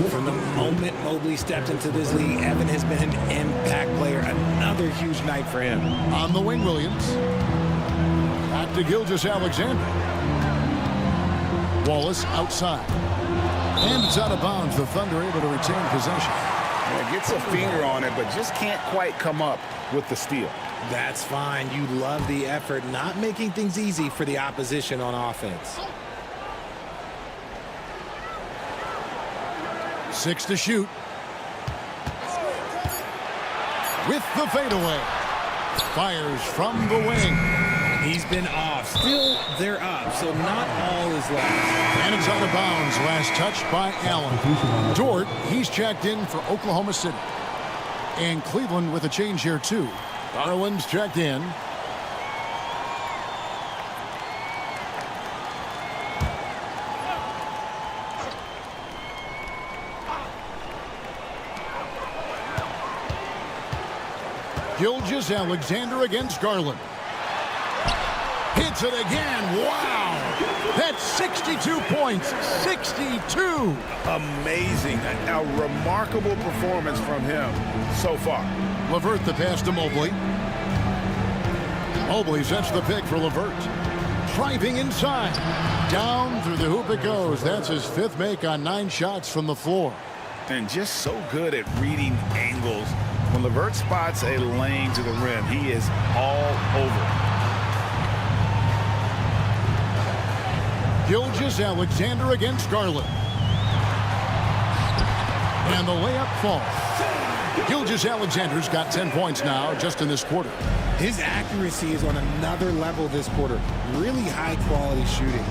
From the moment Mobley stepped into this league, Evan has been an impact player. Another huge night for him. On the wing, Williams. back to Gilgeous-Alexander. Wallace outside. And it's out of bounds. The Thunder able to retain possession. Yeah, gets a finger on it, but just can't quite come up with the steal. That's fine. You love the effort, not making things easy for the opposition on offense. 6 to shoot. With the fadeaway. Fires from the wing. He's been off. Still, they're up, so not all is lost. And it's out of bounds. Last touch by Allen. Dort, he's checked in for Oklahoma City. And Cleveland with a change here, too. Garland's checked in. Gilgeous-Alexander against Garland. Hits it again. Wow. That's 62 points. 62. Amazing. A remarkable performance from him so far. LeVert the pass to Mobley. Mobley sets the pick for LeVert. Driving inside. Down through the hoop it goes. That's his 5th make on 9 shots from the floor. And just so good at reading angles. When LeVert spots a lane to the rim, he is all over it. Gilgeous-Alexander against Garland. And the layup falls. Gilgeous-Alexander's got 10 points now just in this quarter. His accuracy is on another level this quarter. Really high-quality shooting.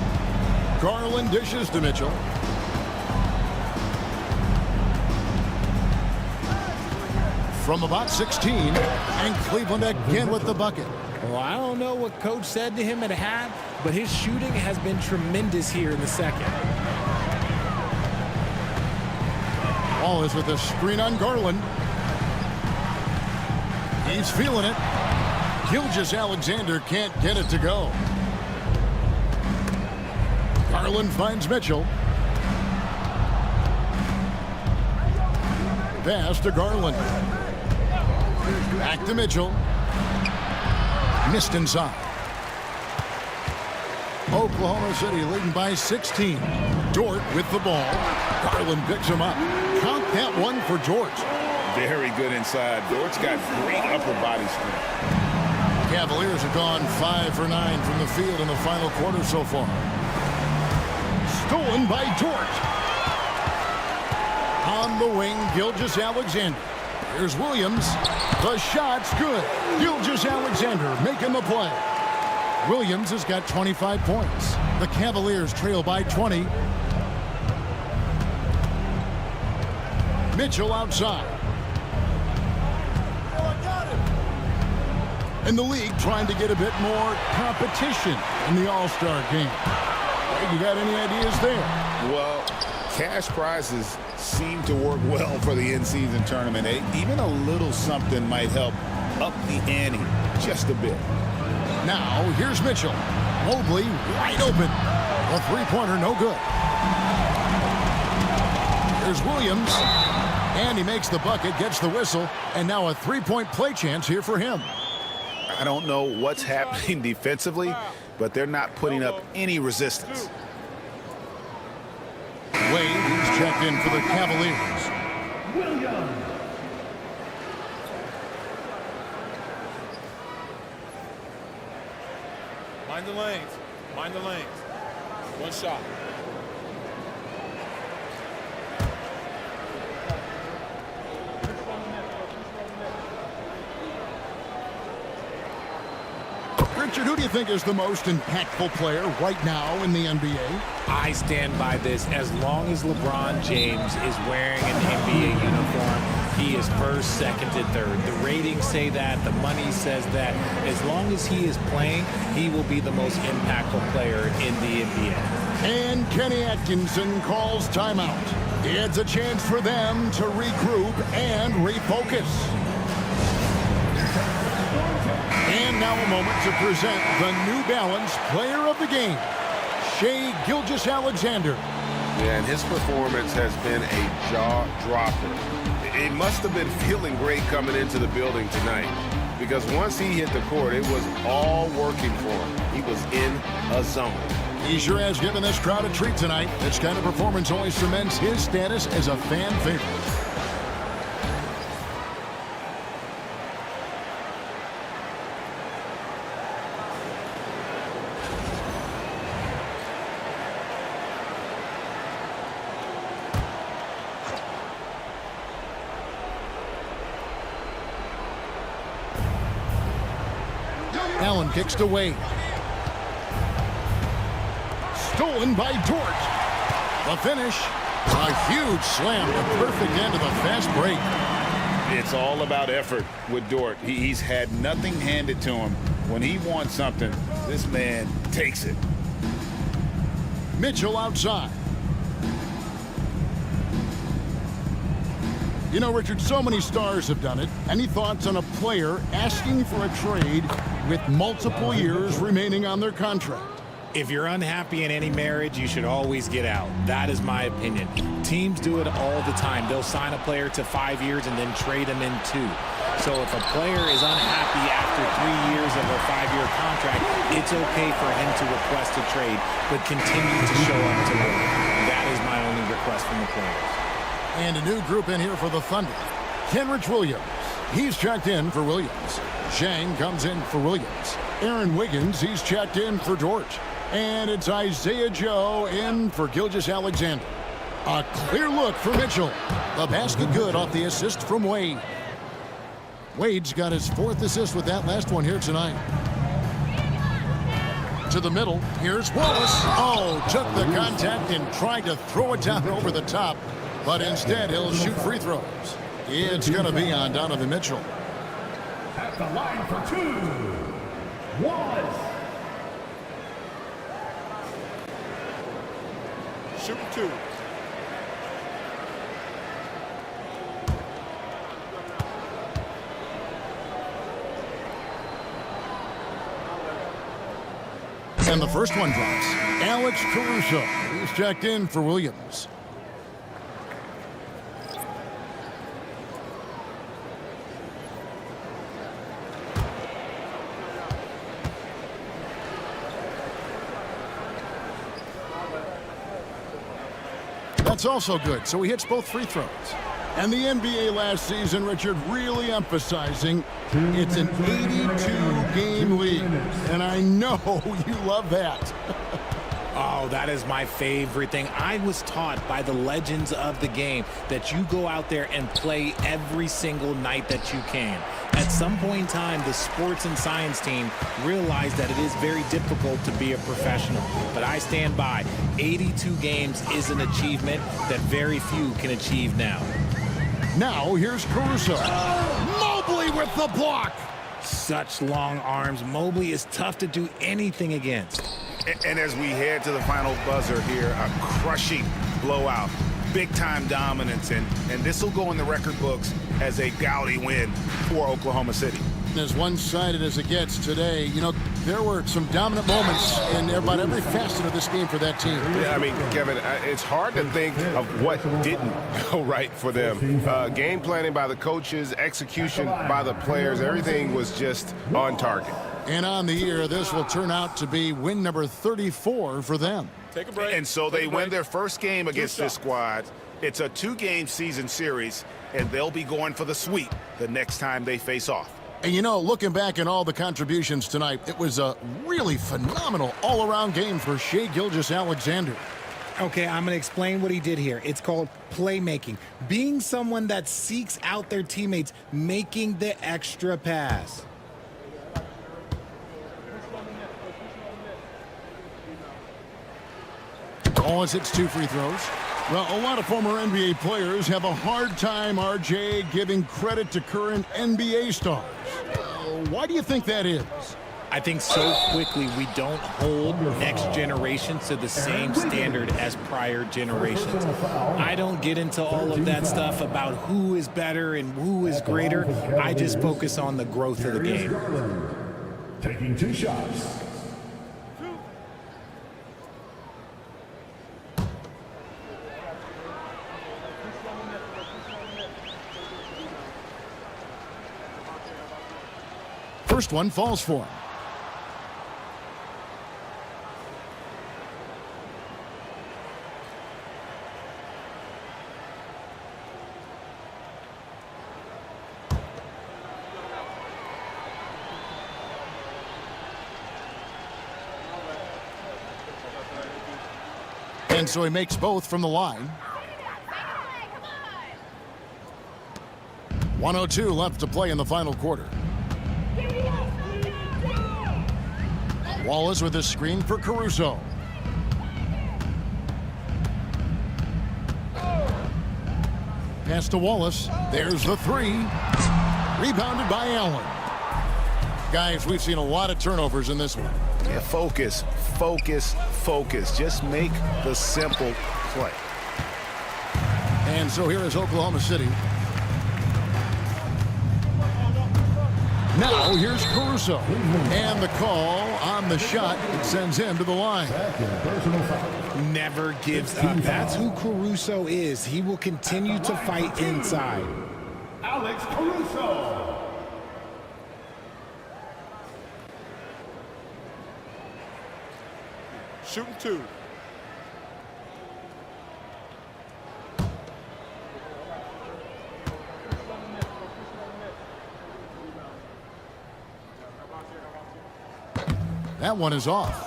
Garland dishes to Mitchell. From about 16, and Cleveland again with the bucket. Well, I don't know what Coach said to him at half, but his shooting has been tremendous here in the second. Wallace with the screen on Garland. He's feeling it. Gilgeous-Alexander can't get it to go. Garland finds Mitchell. Pass to Garland. Back to Mitchell. Missed inside. Oklahoma City leading by 16. Dort with the ball. Garland picks him up. Count that one for Dort. Very good inside. Dort's got great upper body strength. Cavaliers have gone 5 for 9 from the field in the final quarter so far. Stolen by Dort. On the wing, Gilgeous-Alexander. Here's Williams. The shot's good. Gilgeous-Alexander making the play. Williams has got 25 points. The Cavaliers trail by 20. Mitchell outside. And the league trying to get a bit more competition in the All-Star game. You got any ideas there? Well, cash prizes seem to work well for the in-season tournament. Even a little something might help up the ante just a bit. Now, here's Mitchell. Mobley wide open. A three-pointer, no good. Here's Williams. And he makes the bucket, gets the whistle, and now a three-point play chance here for him. I don't know what's happening defensively, but they're not putting up any resistance. Wade, he's checked in for the Cavaliers. Williams. Mind the lanes. Mind the lanes. One shot. Richard, who do you think is the most impactful player right now in the NBA? I stand by this. As long as LeBron James is wearing an NBA uniform, he is first, second, and third. The ratings say that. The money says that. As long as he is playing, he will be the most impactful player in the NBA. And Kenny Atkinson calls timeout. It's a chance for them to regroup and refocus. And now a moment to present the New Balance Player of the Game, Shai Gilgeous-Alexander. Yeah, and his performance has been a jaw-dropper. He must have been feeling great coming into the building tonight. because once he hit the court, it was all working for him. He was in a zone. He sure has given this crowd a treat tonight. This kind of performance always cements his status as a fan favorite. Allen kicks to Wade. Stolen by Dort. The finish. A huge slam. The perfect end of the fast break. It's all about effort with Dort. He's had nothing handed to him. When he wants something, this man takes it. Mitchell outside. You know, Richard, so many stars have done it. Any thoughts on a player asking for a trade with multiple years remaining on their contract? If you're unhappy in any marriage, you should always get out. That is my opinion. Teams do it all the time. They'll sign a player to 5 years and then trade him in 2. So if a player is unhappy after 3 years of a 5-year contract, it's okay for him to request a trade, but continue to show up to work. That is my only request from the players. And a new group in here for the Thunder. Kenrich Williams. He's checked in for Williams. Shang comes in for Williams. Aaron Wiggins, he's checked in for Dort. And it's Isaiah Joe in for Gilgeous-Alexander. A clear look for Mitchell. The basket good off the assist from Wade. Wade's got his 4th assist with that last one here tonight. To the middle, here's Wallace. Oh, took the contact and tried to throw it down over the top. But instead, he'll shoot free throws. It's going to be on Donovan Mitchell. At the line for 2, Wallace. Shoot 2. And the first one drops. Alex Caruso. He's checked in for Williams. That's also good, so he hits both free throws. And the NBA last season, Richard, really emphasizing it's an 82-game league. And I know you love that. Oh, that is my favorite thing. I was taught by the legends of the game that you go out there and play every single night that you can. At some point in time, the sports and science team realized that it is very difficult to be a professional. But I stand by. 82 games is an achievement that very few can achieve now. Now, here's Caruso. Mobley with the block. Such long arms. Mobley is tough to do anything against. And as we head to the final buzzer here, a crushing blowout, big-time dominance, and this will go in the record books as a gaudy win for Oklahoma City. As one-sided as it gets today, you know, there were some dominant moments in about every facet of this game for that team. Yeah, I mean, Kevin, it's hard to think of what didn't go right for them. Game planning by the coaches, execution by the players, everything was just on target. And on the year, this will turn out to be win number 34 for them. Take a break. And so they win their first game against this squad. It's a 2-game season series, and they'll be going for the sweep the next time they face off. And you know, looking back at all the contributions tonight, it was a really phenomenal all-around game for Shai Gilgeous-Alexander. Okay, I'm going to explain what he did here. It's called playmaking. Being someone that seeks out their teammates, making the extra pass. Wallace hits 2 free throws. Well, a lot of former NBA players have a hard time, RJ, giving credit to current NBA stars. Why do you think that is? I think so quickly we don't hold next generations to the same standard as prior generations. I don't get into all of that stuff about who is better and who is greater. I just focus on the growth of the game. Taking 2 shots. first one falls for him. And so he makes both from the line. 1:02 left to play in the final quarter. Wallace with a screen for Caruso. Pass to Wallace. There's the three. Rebounded by Allen. Guys, we've seen a lot of turnovers in this one. Yeah, focus, focus, focus. Just make the simple play. And so here is Oklahoma City. Now here's Caruso. And the call on the shot sends him to the line. Never gives up. That's who Caruso is. He will continue to fight inside. Alex Caruso. Shooting two. That one is off.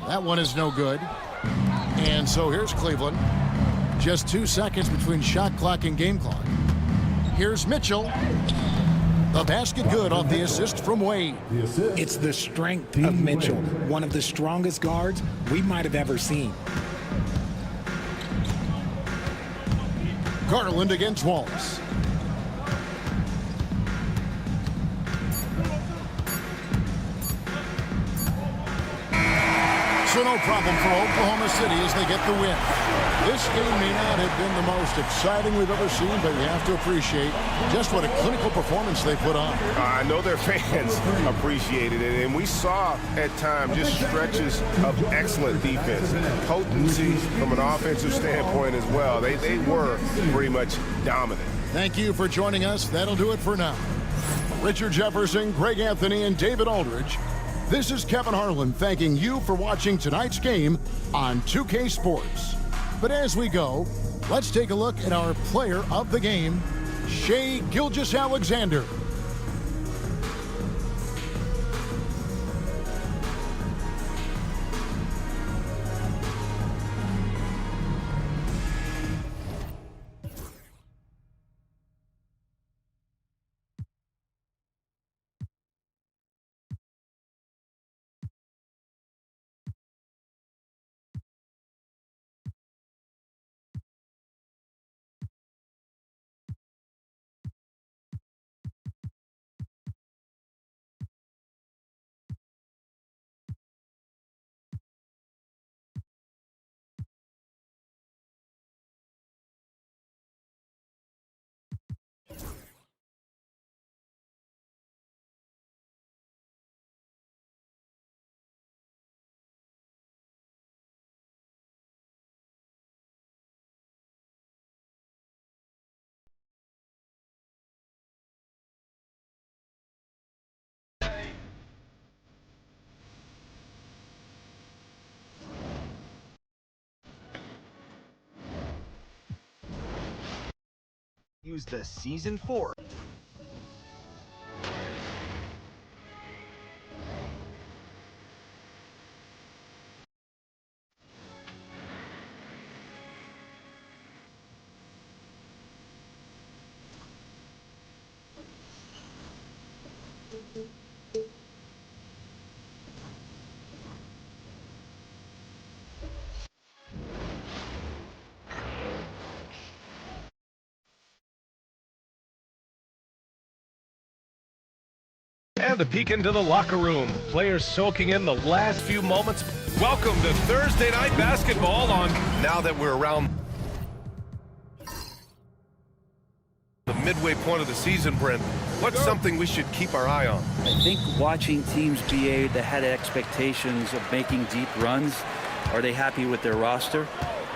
That one is no good. And so here's Cleveland. Just 2 seconds between shot clock and game clock. Here's Mitchell. The basket good off the assist from Wade. It's the strength of Mitchell, one of the strongest guards we might have ever seen. Garland against Wallace. So no problem for Oklahoma City as they get the win. This game may not have been the most exciting we've ever seen, but you have to appreciate just what a clinical performance they put on. I know their fans appreciated it, and we saw at times just stretches of excellent defense, potency from an offensive standpoint as well. They were pretty much dominant. Thank you for joining us. That'll do it for now. Richard Jefferson, Greg Anthony, and David Aldridge. This is Kevin Harlan thanking you for watching tonight's game on 2K Sports. But as we go, let's take a look at our player of the game, Shai Gilgeous-Alexander. Use the Season 4 to peek into the locker room. Players soaking in the last few moments. Welcome to Thursday Night Basketball on now that we're around the midway point of the season, Brent. What's something we should keep our eye on? I think watching teams BA that had expectations of making deep runs, are they happy with their roster?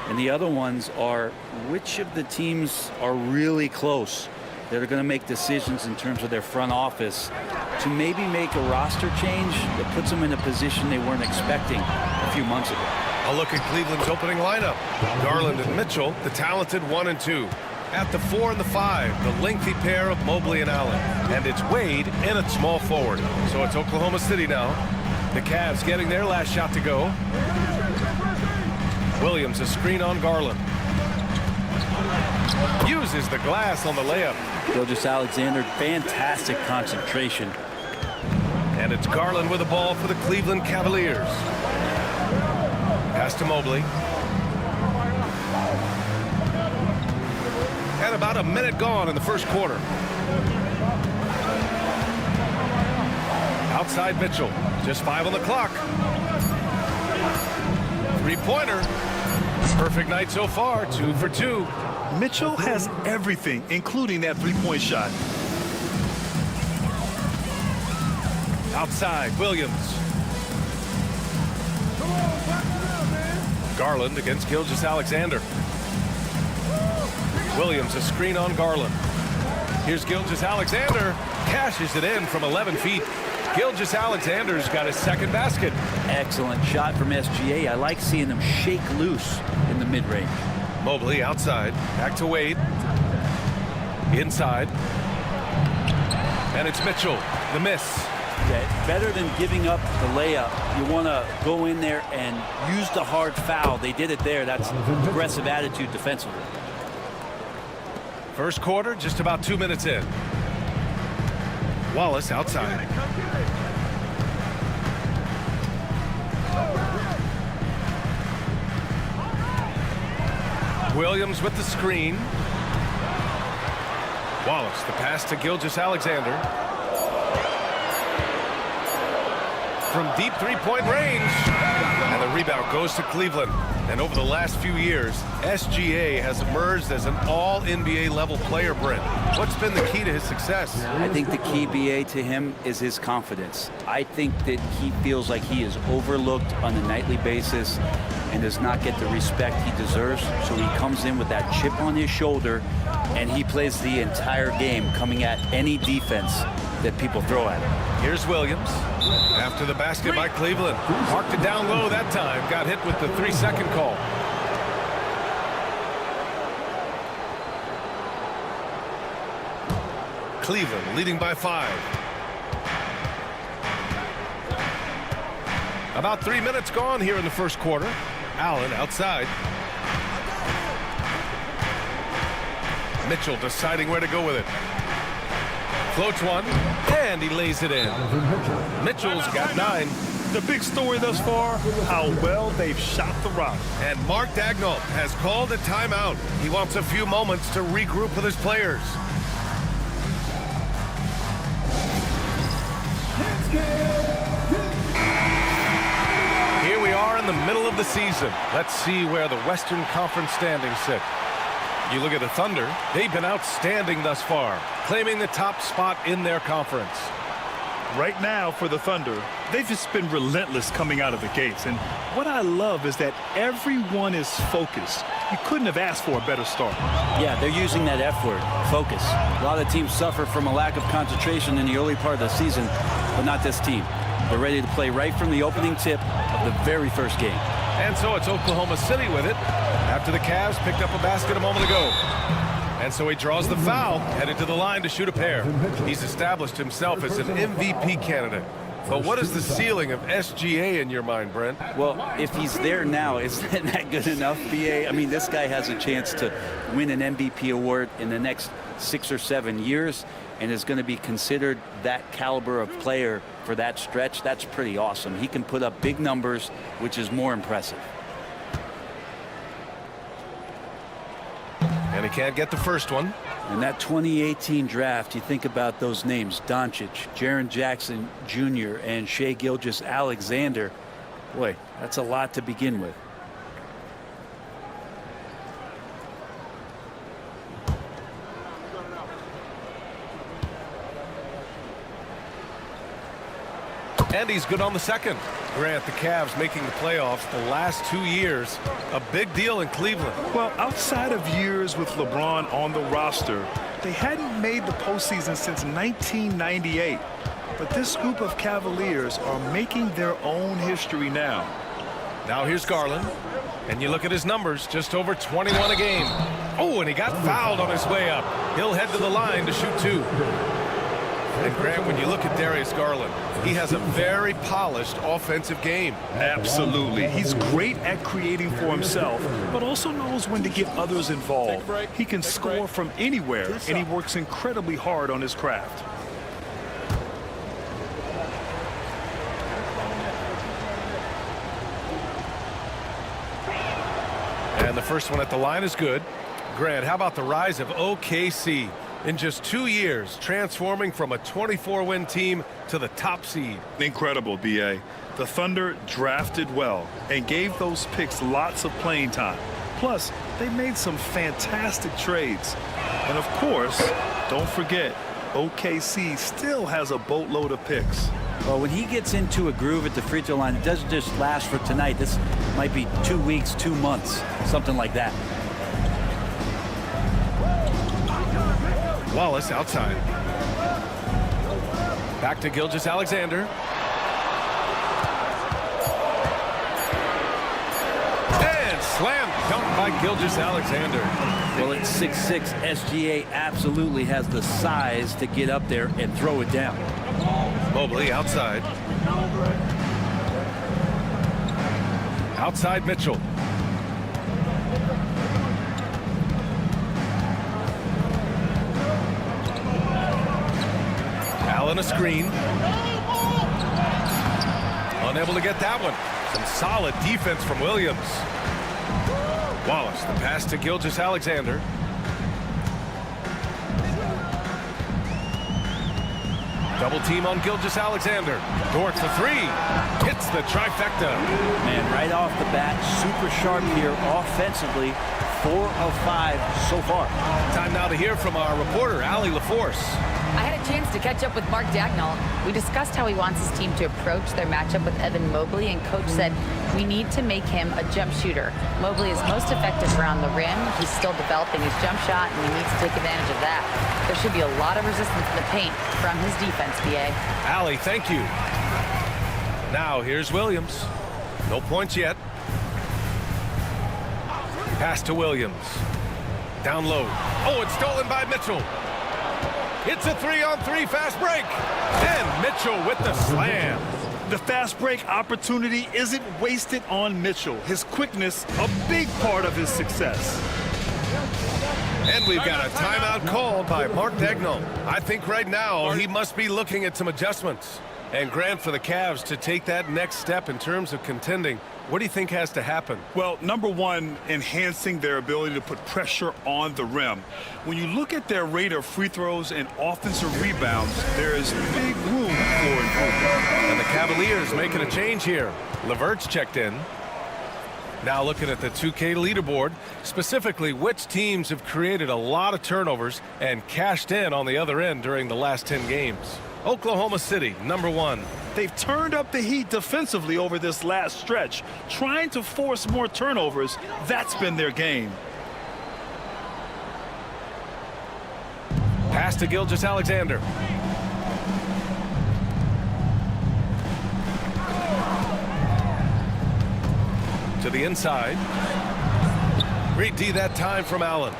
And the other ones are which of the teams are really close that are going to make decisions in terms of their front office to maybe make a roster change that puts them in a position they weren't expecting a few months ago. A look at Cleveland's opening lineup. Garland and Mitchell, the talented 1 and 2. At the 4 and the 5, the lengthy pair of Mobley and Allen. And it's Wade in at small forward. So it's Oklahoma City now. The Cavs getting their last shot to go. Williams, a screen on Garland. Uses the glass on the layup. Gilgeous-Alexander, fantastic concentration. And it's Garland with the ball for the Cleveland Cavaliers. Pass to Mobley. And about a minute gone in the first quarter. Outside Mitchell. Just 5 on the clock. Three-pointer. Perfect night so far. 2 for 2. Mitchell has everything, including that three-point shot. Outside, Williams. Garland against Gilgeous-Alexander. Williams, a screen on Garland. Here's Gilgeous-Alexander. Cashes it in from 11 feet. Gilgeous-Alexander's got his second basket. Excellent shot from SGA. I like seeing them shake loose in the mid-range. Mobley outside. Back to Wade. Inside. And it's Mitchell. The miss. Okay. Better than giving up the layup, you want to go in there and use the hard foul. They did it there. That's aggressive attitude defensively. First quarter, just about 2 minutes in. Wallace outside. Williams with the screen. Wallace, the pass to Gilgeous-Alexander. From deep three-point range. And the rebound goes to Cleveland. And over the last few years, SGA has emerged as an all-NBA level player, Brent. What's been the key to his success? I think the key, BA, to him is his confidence. I think that he feels like he is overlooked on a nightly basis and does not get the respect he deserves. So he comes in with that chip on his shoulder, and he plays the entire game coming at any defense that people throw at him. Here's Williams. After the basket by Cleveland. Marked it down low that time. Got hit with the 3-second call. Cleveland leading by 5. About 3 minutes gone here in the first quarter. Allen outside. Mitchell deciding where to go with it. Floats one, and he lays it in. Mitchell's got 9. The big story thus far, how well they've shot the rock. And Mark Daigneault has called a timeout. He wants a few moments to regroup with his players. Here we are in the middle of the season. Let's see where the Western Conference standings sit. You look at the Thunder, they've been outstanding thus far, claiming the top spot in their conference. Right now for the Thunder, they've just been relentless coming out of the gates. And what I love is that everyone is focused. You couldn't have asked for a better start. Yeah, they're using that F word, focus. A lot of teams suffer from a lack of concentration in the early part of the season, but not this team. They're ready to play right from the opening tip of the very first game. And so it's Oklahoma City with it after the Cavs picked up a basket a moment ago. And so he draws the foul, headed to the line to shoot a pair. He's established himself as an MVP candidate. But what is the ceiling of SGA in your mind, Brent? Well, if he's there now, isn't that good enough, BA? I mean, this guy has a chance to win an MVP award in the next 6 or 7 years and is going to be considered that caliber of player for that stretch. That's pretty awesome. He can put up big numbers, which is more impressive. And And he can't get the first one. In that 2018 draft, you think about those names, Doncic, Jaren Jackson Jr., and Shai Gilgeous-Alexander. Boy, that's a lot to begin with. And he's good on the second. Grant, the Cavs making the playoffs the last 2 years. A big deal in Cleveland. Well, outside of years with LeBron on the roster, they hadn't made the postseason since 1998. But this group of Cavaliers are making their own history now. Now here's Garland. And you look at his numbers, just over 21 a game. Oh, and he got fouled on his way up. He'll head to the line to shoot 2. And Grant, when you look at Darius Garland, he has a very polished offensive game. Absolutely. He's great at creating for himself, but also knows when to get others involved. He can score from anywhere, and he works incredibly hard on his craft. And the first one at the line is good. Grant, how about the rise of OKC? In just 2 years, transforming from a 24-win team to the top seed. Incredible, B.A. The Thunder drafted well and gave those picks lots of playing time. Plus, they made some fantastic trades. And of course, don't forget, OKC still has a boatload of picks. Well, when he gets into a groove at the free throw line, it doesn't just last for tonight. This might be 2 weeks, 2 months, something like that. Wallace outside. Back to Gilgeous-Alexander. And slam dunk by Gilgeous-Alexander. Well, at 6'6", SGA absolutely has the size to get up there and throw it down. Mobley outside. Outside Mitchell. Allen a screen. Unable to get that one. Some solid defense from Williams. Wallace, the pass to Gilgeous-Alexander. Double team on Gilgeous-Alexander. Dort for 3. Hits the trifecta. Man, right off the bat, super sharp here offensively. 4 of 5 so far. Time now to hear from our reporter, Allie LaForce. I had a chance to catch up with Mark Dagnall. We discussed how he wants his team to approach their matchup with Evan Mobley, and Coach said we need to make him a jump shooter. Mobley is most effective around the rim. He's still developing his jump shot, and he needs to take advantage of that. There should be a lot of resistance in the paint from his defense, B.A. Allie, thank you. Now here's Williams. No points yet. Pass to Williams. Down low. Oh, it's stolen by Mitchell. It's a 3-on-3 fast break. And Mitchell with the slam. The fast break opportunity isn't wasted on Mitchell. His quickness, a big part of his success. And we've got a timeout called by Mark Dagnall. I think right now he must be looking at some adjustments. And Grant, for the Cavs to take that next step in terms of contending, what do you think has to happen? Well, number one, enhancing their ability to put pressure on the rim. When you look at their rate of free throws and offensive rebounds, there is big room for improvement. And the Cavaliers making a change here. Levert's checked in. Now looking at the 2K leaderboard, specifically which teams have created a lot of turnovers and cashed in on the other end during the last 10 games. Oklahoma City, number 1. They've turned up the heat defensively over this last stretch, trying to force more turnovers. That's been their game. Pass to Gilgeous-Alexander. To the inside. Great D that time from Allen.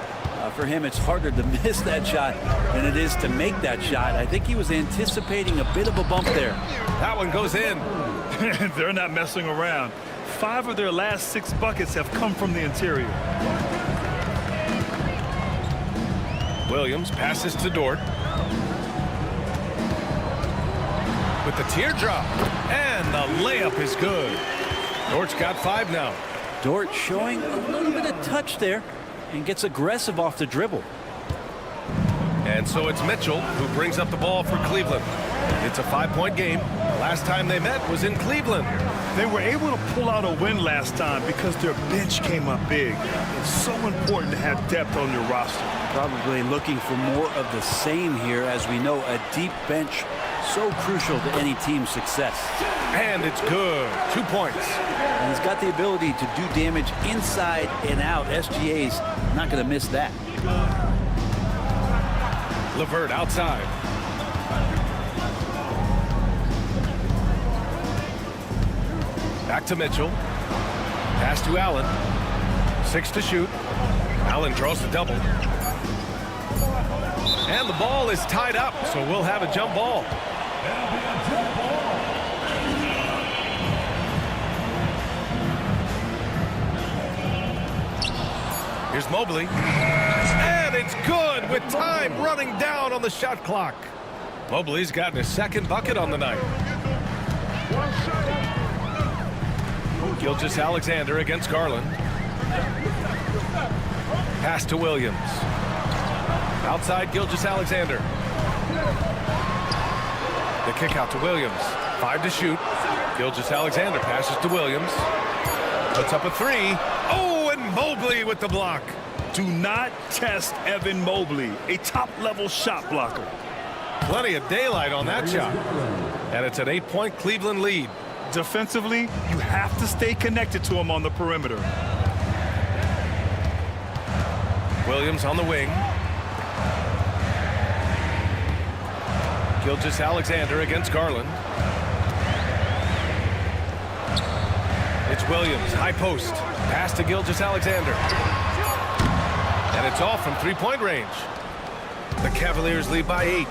For him, it's harder to miss that shot than it is to make that shot. I think he was anticipating a bit of a bump there. That one goes in. They're not messing around. 5 of their last 6 buckets have come from the interior. Williams passes to Dort. With the teardrop. And the layup is good. Dort's got 5 now. Dort showing a little bit of touch there. and gets aggressive off the dribble. And so it's Mitchell who brings up the ball for Cleveland. It's a 5-point game. Last time they met was in Cleveland. They were able to pull out a win last time because their bench came up big. It's so important to have depth on your roster. Probably looking for more of the same here, as we know a deep bench so crucial to any team's success. And it's good. 2 points. And he's got the ability to do damage inside and out. SGA's not going to miss that. LeVert outside. Back to Mitchell. Pass to Allen. 6 to shoot. Allen draws the double. And the ball is tied up, so we'll have a jump ball. Here's Mobley. And it's good with time running down on the shot clock. Mobley's gotten his second bucket on the night. Gilgeous-Alexander against Garland. Pass to Williams. Outside Gilgeous-Alexander. The kick out to Williams. 5 to shoot. Gilgeous-Alexander passes to Williams. Puts up a 3. Oh, and Mobley with the block. Do not test Evan Mobley, a top-level shot blocker. Plenty of daylight on that shot. And it's an 8-point Cleveland lead. Defensively, you have to stay connected to him on the perimeter. Williams on the wing. Gilgeous-Alexander against Garland. It's Williams, high post. Pass to Gilgeous-Alexander. And it's off from 3-point range. The Cavaliers lead by 8.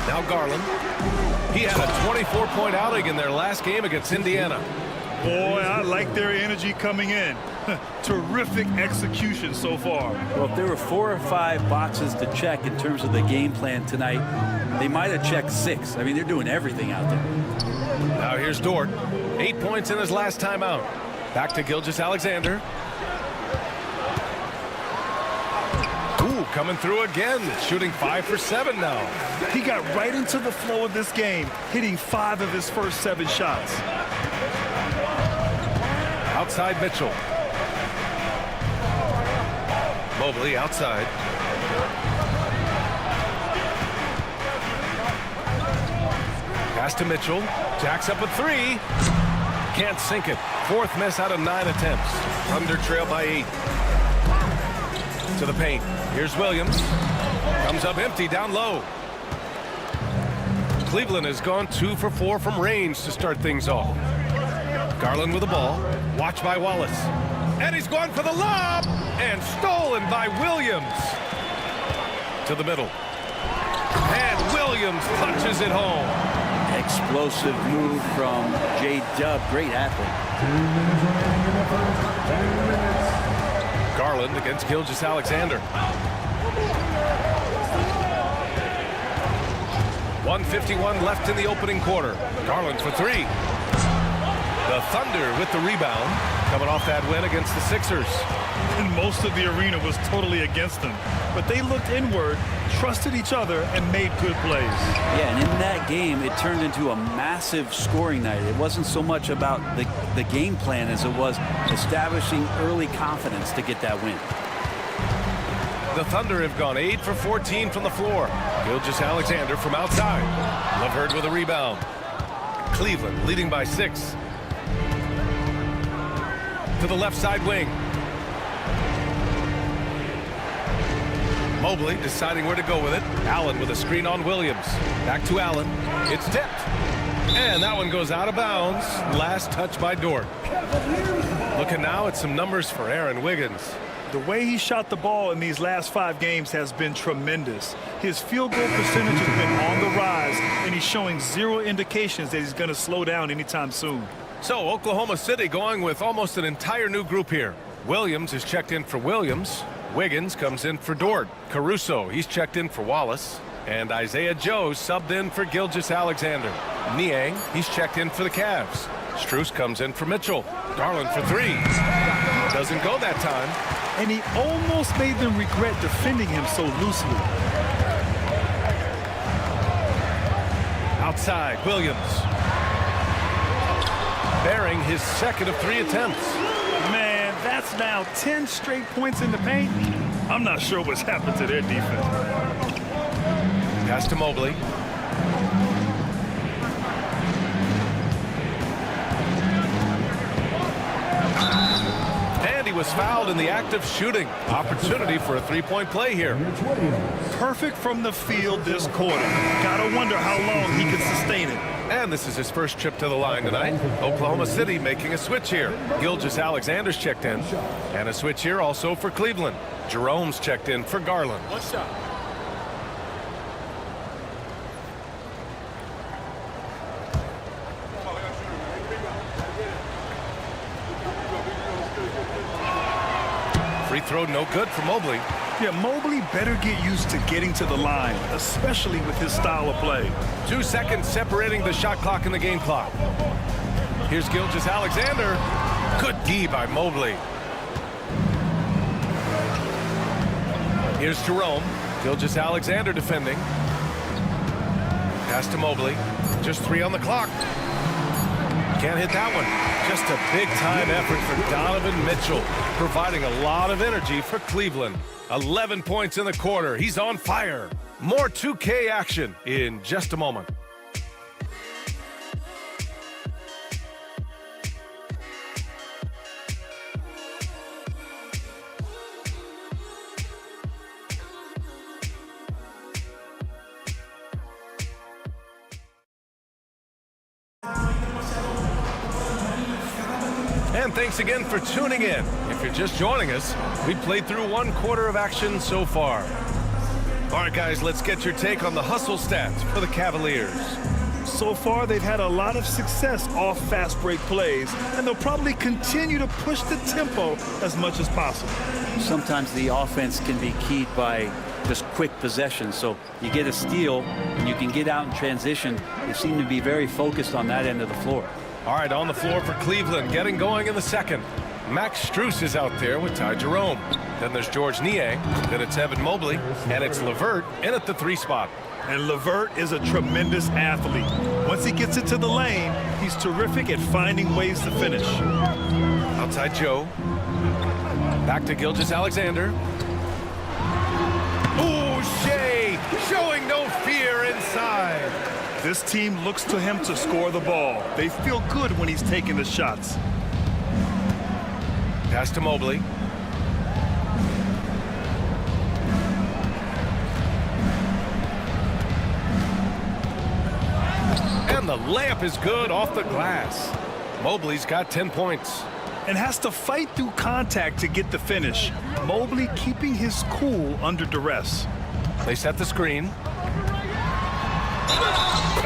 Now Garland. He had a 24-point outing in their last game against Indiana. Boy, I like their energy coming in. Terrific execution so far. Well, if there were 4 or 5 boxes to check in terms of the game plan tonight, they might have checked 6. I mean, they're doing everything out there. Now here's Dort. 8 points in his last time out. Back to Gilgeous-Alexander. Ooh, coming through again. Shooting 5 for 7 now. He got right into the flow of this game, hitting 5 of his first 7 shots. Outside Mitchell. Mobley outside. Pass to Mitchell. Jacks up a 3. Can't sink it. 4th miss out of 9 attempts. Thunder trail by 8. To the paint. Here's Williams. Comes up empty down low. Cleveland has gone 2 for 4 from range to start things off. Garland with the ball. Watched by Wallace. And he's going for the lob. And stolen by Williams. To the middle. And Williams punches it home. Explosive move from J-Dub. Great athlete. Garland against Gilgeous-Alexander. 1:51 left in the opening quarter. Garland for 3. The Thunder with the rebound, coming off that win against the Sixers. And most of the arena was totally against them. But they looked inward, trusted each other, and made good plays. Yeah, and in that game, it turned into a massive scoring night. It wasn't so much about the game plan as it was establishing early confidence to get that win. The Thunder have gone 8 for 14 from the floor. Gilgeous-Alexander from outside. LeVert with a rebound. Cleveland leading by 6. To the left side wing. Mobley deciding where to go with it. Allen with a screen on Williams. Back to Allen. It's tipped. And that one goes out of bounds. Last touch by Dort. Looking now at some numbers for Aaron Wiggins. The way he shot the ball in these last 5 games has been tremendous. His field goal percentage has been on the rise, and he's showing 0 indications that he's going to slow down anytime soon. So Oklahoma City going with almost an entire new group here. Williams is checked in for Williams. Wiggins comes in for Dort. Caruso, he's checked in for Wallace. And Isaiah Joe subbed in for Gilgeous-Alexander. Niang, he's checked in for the Cavs. Strus comes in for Mitchell. Garland for three. Doesn't go that time. And he almost made them regret defending him so loosely. Outside, Williams. Bearing his second of 3 attempts. Man, that's now 10 straight points in the paint. I'm not sure what's happened to their defense. Pass to Mobley. And he was fouled in the act of shooting. Opportunity for a three-point play here. Perfect from the field this quarter. Gotta wonder how long he can sustain it. And this is his first trip to the line tonight. Oklahoma City making a switch here. Gilgeous-Alexander's checked in. And a switch here also for Cleveland. Jerome's checked in for Garland. One shot. Free throw no good for Mobley. Yeah, Mobley better get used to getting to the line, especially with his style of play. 2 seconds separating the shot clock and the game clock. Here's Gilgeous-Alexander. Good D by Mobley. Here's Jerome. Gilgeous-Alexander defending. Pass to Mobley. Just 3 on the clock. Can't hit that one. Just a big-time effort for Donovan Mitchell, providing a lot of energy for Cleveland. 11 points in the quarter. He's on fire. More 2K action in just a moment. And thanks again for tuning in. If you're just joining us, we played through 1 quarter of action so far. All right, guys, let's get your take on the hustle stats for the Cavaliers. So far, they've had a lot of success off fast break plays, and they'll probably continue to push the tempo as much as possible. Sometimes the offense can be keyed by just quick possession. So you get a steal, and you can get out in transition. They seem to be very focused on that end of the floor. All right, on the floor for Cleveland, getting going in the second. Max Strus is out there with Ty Jerome. Then there's George Niang. Then it's Evan Mobley. And it's LeVert in at the 3 spot. And LeVert is a tremendous athlete. Once he gets into the lane, he's terrific at finding ways to finish. Outside Joe. Back to Gilgeous-Alexander. Ooh, Shai showing no fear inside. This team looks to him to score the ball. They feel good when he's taking the shots. Pass to Mobley. And the layup is good off the glass. Mobley's got 10 points. And has to fight through contact to get the finish. Mobley keeping his cool under duress. They set the screen.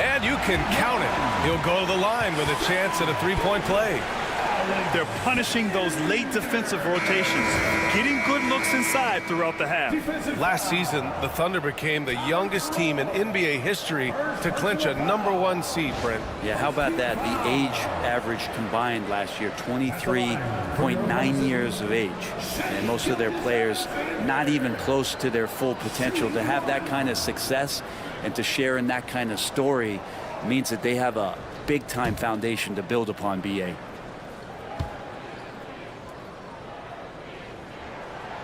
And you can count it. He'll go to the line with a chance at a 3-point play. They're punishing those late defensive rotations, getting good looks inside throughout the half. Last season, the Thunder became the youngest team in NBA history to clinch a #1 seed, Brent. Yeah, how about that? The age average combined last year, 23.9 years of age. And most of their players not even close to their full potential. To have that kind of success and to share in that kind of story means that they have a big-time foundation to build upon, BA.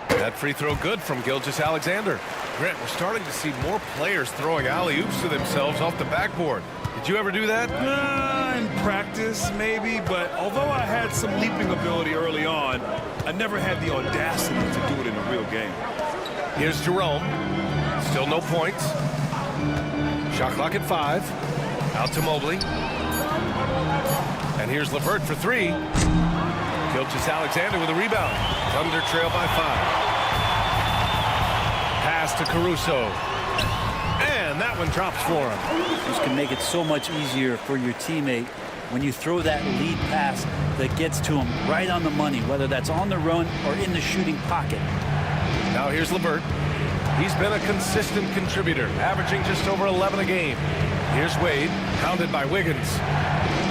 That free throw good from Gilgeous-Alexander. Grant, we're starting to see more players throwing alley-oops to themselves off the backboard. Did you ever do that? In practice, maybe, but although I had some leaping ability early on, I never had the audacity to do it in a real game. Here's Jerome. Still no points. Shot clock at 5. Out to Mobley. And here's LeVert for 3. Gilgeous-Alexander with a rebound. Thunder trail by 5. Pass to Caruso. And that one drops for him. This can make it so much easier for your teammate when you throw that lead pass that gets to him right on the money, whether that's on the run or in the shooting pocket. Now here's LeVert. He's been a consistent contributor, averaging just over 11 a game. Here's Wade, pounded by Wiggins.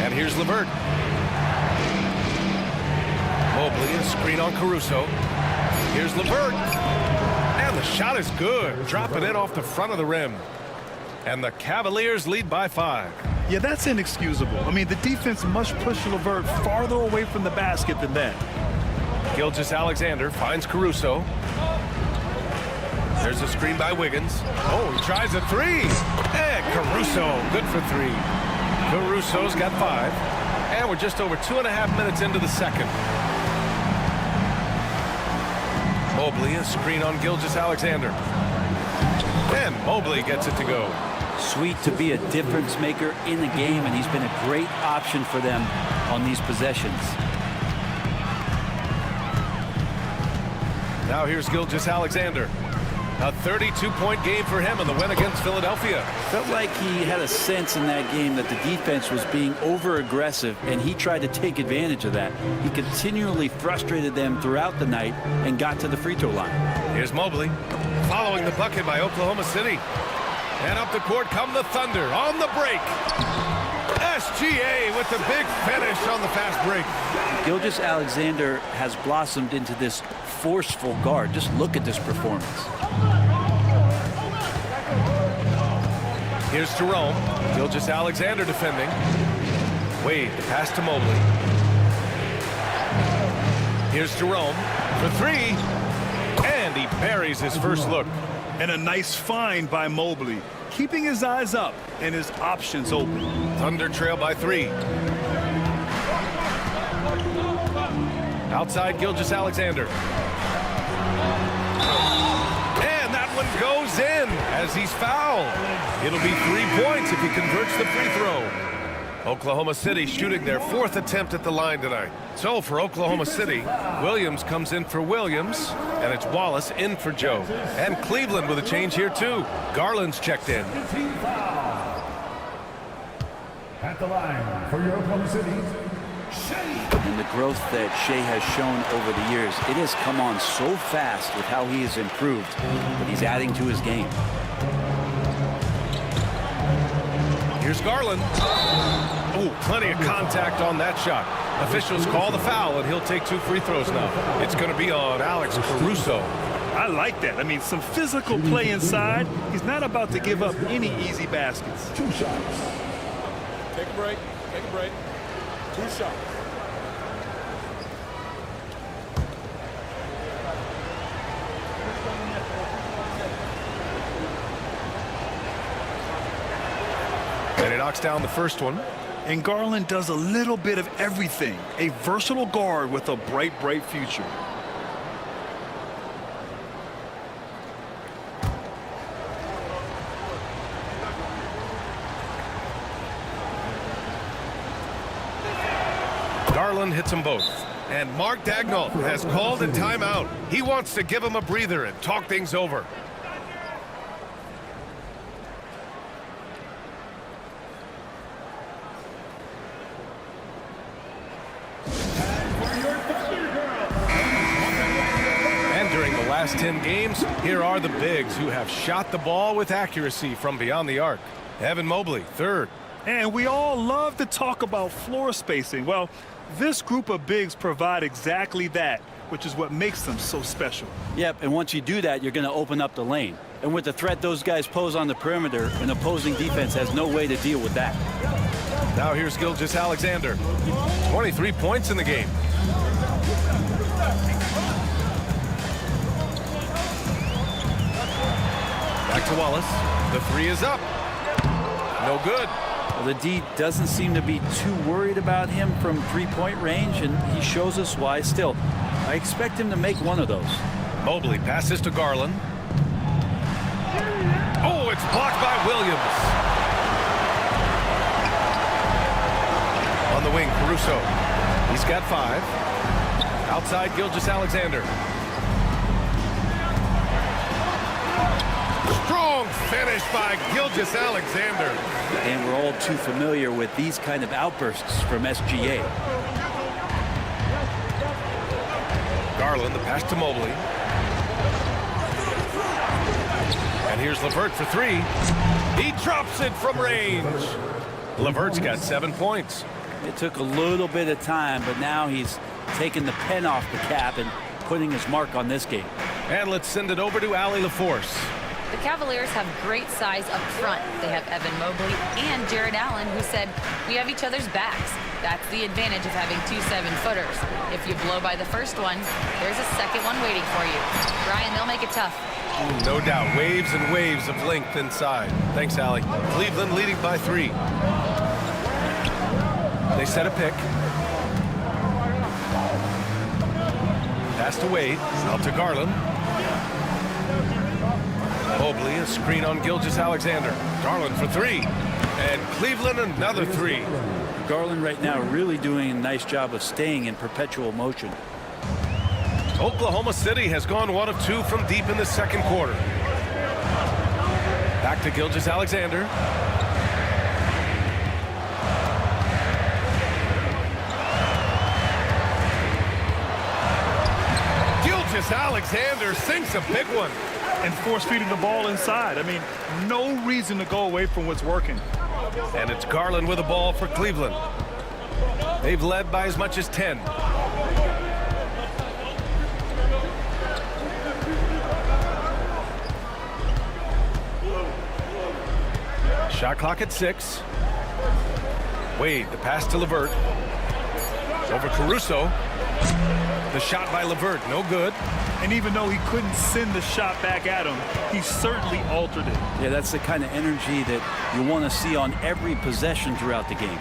And here's LeVert. Mobley, a screen on Caruso. Here's LeVert. And the shot is good. Dropping in off the front of the rim. And the Cavaliers lead by 5. Yeah, that's inexcusable. I mean, the defense must push LeVert farther away from the basket than that. Gilgeous-Alexander finds Caruso. There's a screen by Wiggins. Oh, he tries a 3. And Caruso, good for 3. Caruso's got 5. And we're just over 2.5 minutes into the second. Mobley, a screen on Gilgeous-Alexander. And Mobley gets it to go. Sweet to be a difference maker in the game, and he's been a great option for them on these possessions. Now here's Gilgeous-Alexander. A 32-point game for him in the win against Philadelphia. Felt like he had a sense in that game that the defense was being over-aggressive, and he tried to take advantage of that. He continually frustrated them throughout the night and got to the free throw line. Here's Mobley following the bucket by Oklahoma City. And up the court come the Thunder on the break. SGA with the big finish on the fast break. Gilgeous-Alexander has blossomed into this forceful guard. Just look at this performance. Here's Jerome. Gilgeous-Alexander defending. Wade, the pass to Mobley. Here's Jerome for 3. And he buries his first look. And a nice find by Mobley, keeping his eyes up and his options open. Thunder trail by 3. Outside Gilgeous-Alexander. And that one goes in as he's fouled. It'll be 3 points if he converts the free throw. Oklahoma City shooting their 4th attempt at the line tonight. So for Oklahoma City, Williams comes in for Williams, and it's Wallace in for Joe. And Cleveland with a change here too. Garland's checked in. At the line for your Oklahoma City, Shai. And the growth that Shai has shown over the years, it has come on so fast with how he has improved, but he's adding to his game. Here's Garland. Oh, plenty of contact on that shot. Officials call the foul, and he'll take 2 free throws now. It's going to be on Alex Caruso. I like that. I mean, some physical play inside. He's not about to give up any easy baskets. 2 shots. Take a break. Take a break. 2 shots. And he knocks down the first one. And Garland does a little bit of everything. A versatile guard with a bright, bright future. Garland hits them both. And Mark Daigneault has called a timeout. He wants to give him a breather and talk things over. Last 10 games, here are the bigs who have shot the ball with accuracy from beyond the arc. Evan Mobley, 3rd. And we all love to talk about floor spacing. Well, this group of bigs provide exactly that, which is what makes them so special. Yep, and once you do that, you're going to open up the lane. And with the threat those guys pose on the perimeter, an opposing defense has no way to deal with that. Now here's Gilgeous-Alexander. 23 points in the game. Back to Wallace. The 3 is up. No good. Well, the D doesn't seem to be too worried about him from 3-point range, and he shows us why. Still, I expect him to make one of those. Mobley passes to Garland. Oh, it's blocked by Williams. On the wing, Caruso. He's got 5. Outside Gilgeous-Alexander. Strong finish by Gilgeous-Alexander. And we're all too familiar with these kind of outbursts from SGA. Garland, the pass to Mobley. And here's LeVert for 3. He drops it from range. LeVert's got 7 points. It took a little bit of time, but now he's taking the pen off the cap and putting his mark on this game. And let's send it over to Allie LaForce. The Cavaliers have great size up front. They have Evan Mobley and Jared Allen, who said, "We have each other's backs." That's the advantage of having 2 7-footers. If you blow by the first one, there's a second one waiting for you. Ryan, they'll make it tough. No doubt, waves and waves of length inside. Thanks, Allie. Cleveland leading by 3. They set a pick. Pass to Wade, out to Garland. Mobley, a screen on Gilgeous-Alexander. Garland for 3. And Cleveland another 3. Garland right now really doing a nice job of staying in perpetual motion. Oklahoma City has gone 1 of 2 from deep in the second quarter. Back to Gilgeous-Alexander. Gilgeous-Alexander sinks a big one. And force-feeding the ball inside. I mean, no reason to go away from what's working. And it's Garland with the ball for Cleveland. They've led by as much as 10. Shot clock at 6. Wade, the pass to LeVert. Over Caruso. The shot by LeVert, no good. And even though he couldn't send the shot back at him, he certainly altered it. Yeah, that's the kind of energy that you want to see on every possession throughout the game.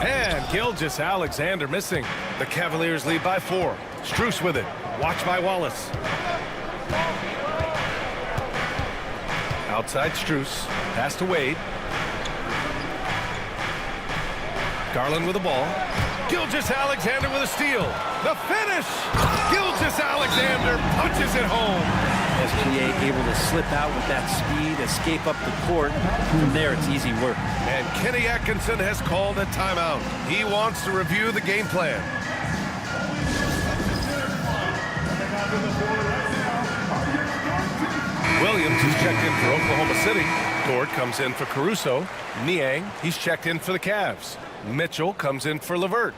And Gilgeous-Alexander missing. The Cavaliers lead by 4. Strus with it. Watched by Wallace. Outside Strus. Pass to Wade. Garland with the ball. Gilgeous-Alexander with a steal. The finish! Gilgeous-Alexander punches it home. SGA able to slip out with that speed, escape up the court. From there, it's easy work. And Kenny Atkinson has called a timeout. He wants to review the game plan. Williams is checked in for Oklahoma City. Dort comes in for Caruso. Niang, he's checked in for the Cavs. Mitchell comes in for LeVert.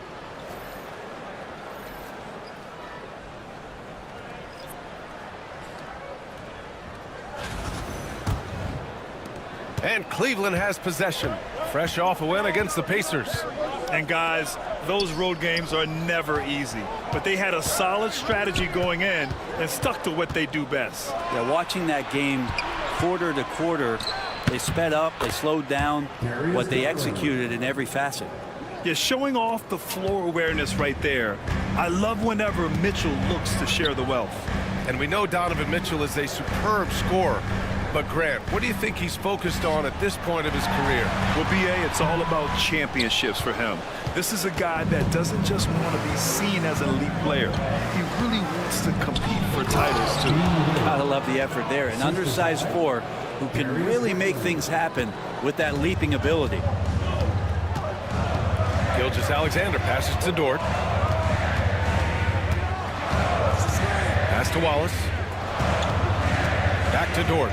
And Cleveland has possession, fresh off a win against the Pacers. And guys, those road games are never easy, but they had a solid strategy going in and stuck to what they do best. Yeah, watching that game quarter to quarter, they sped up, they slowed down, what they executed in every facet. Yeah, showing off the floor awareness right there. I love whenever Mitchell looks to share the wealth. And we know Donovan Mitchell is a superb scorer. But Grant, what do you think he's focused on at this point of his career? Well, BA, it's all about championships for him. This is a guy that doesn't just want to be seen as an elite player. He really wants to compete for titles, too. Gotta love the effort there. An undersized 4 who can really make things happen with that leaping ability. Gilgeous-Alexander passes to Dort. Pass to Wallace. Back to Dort.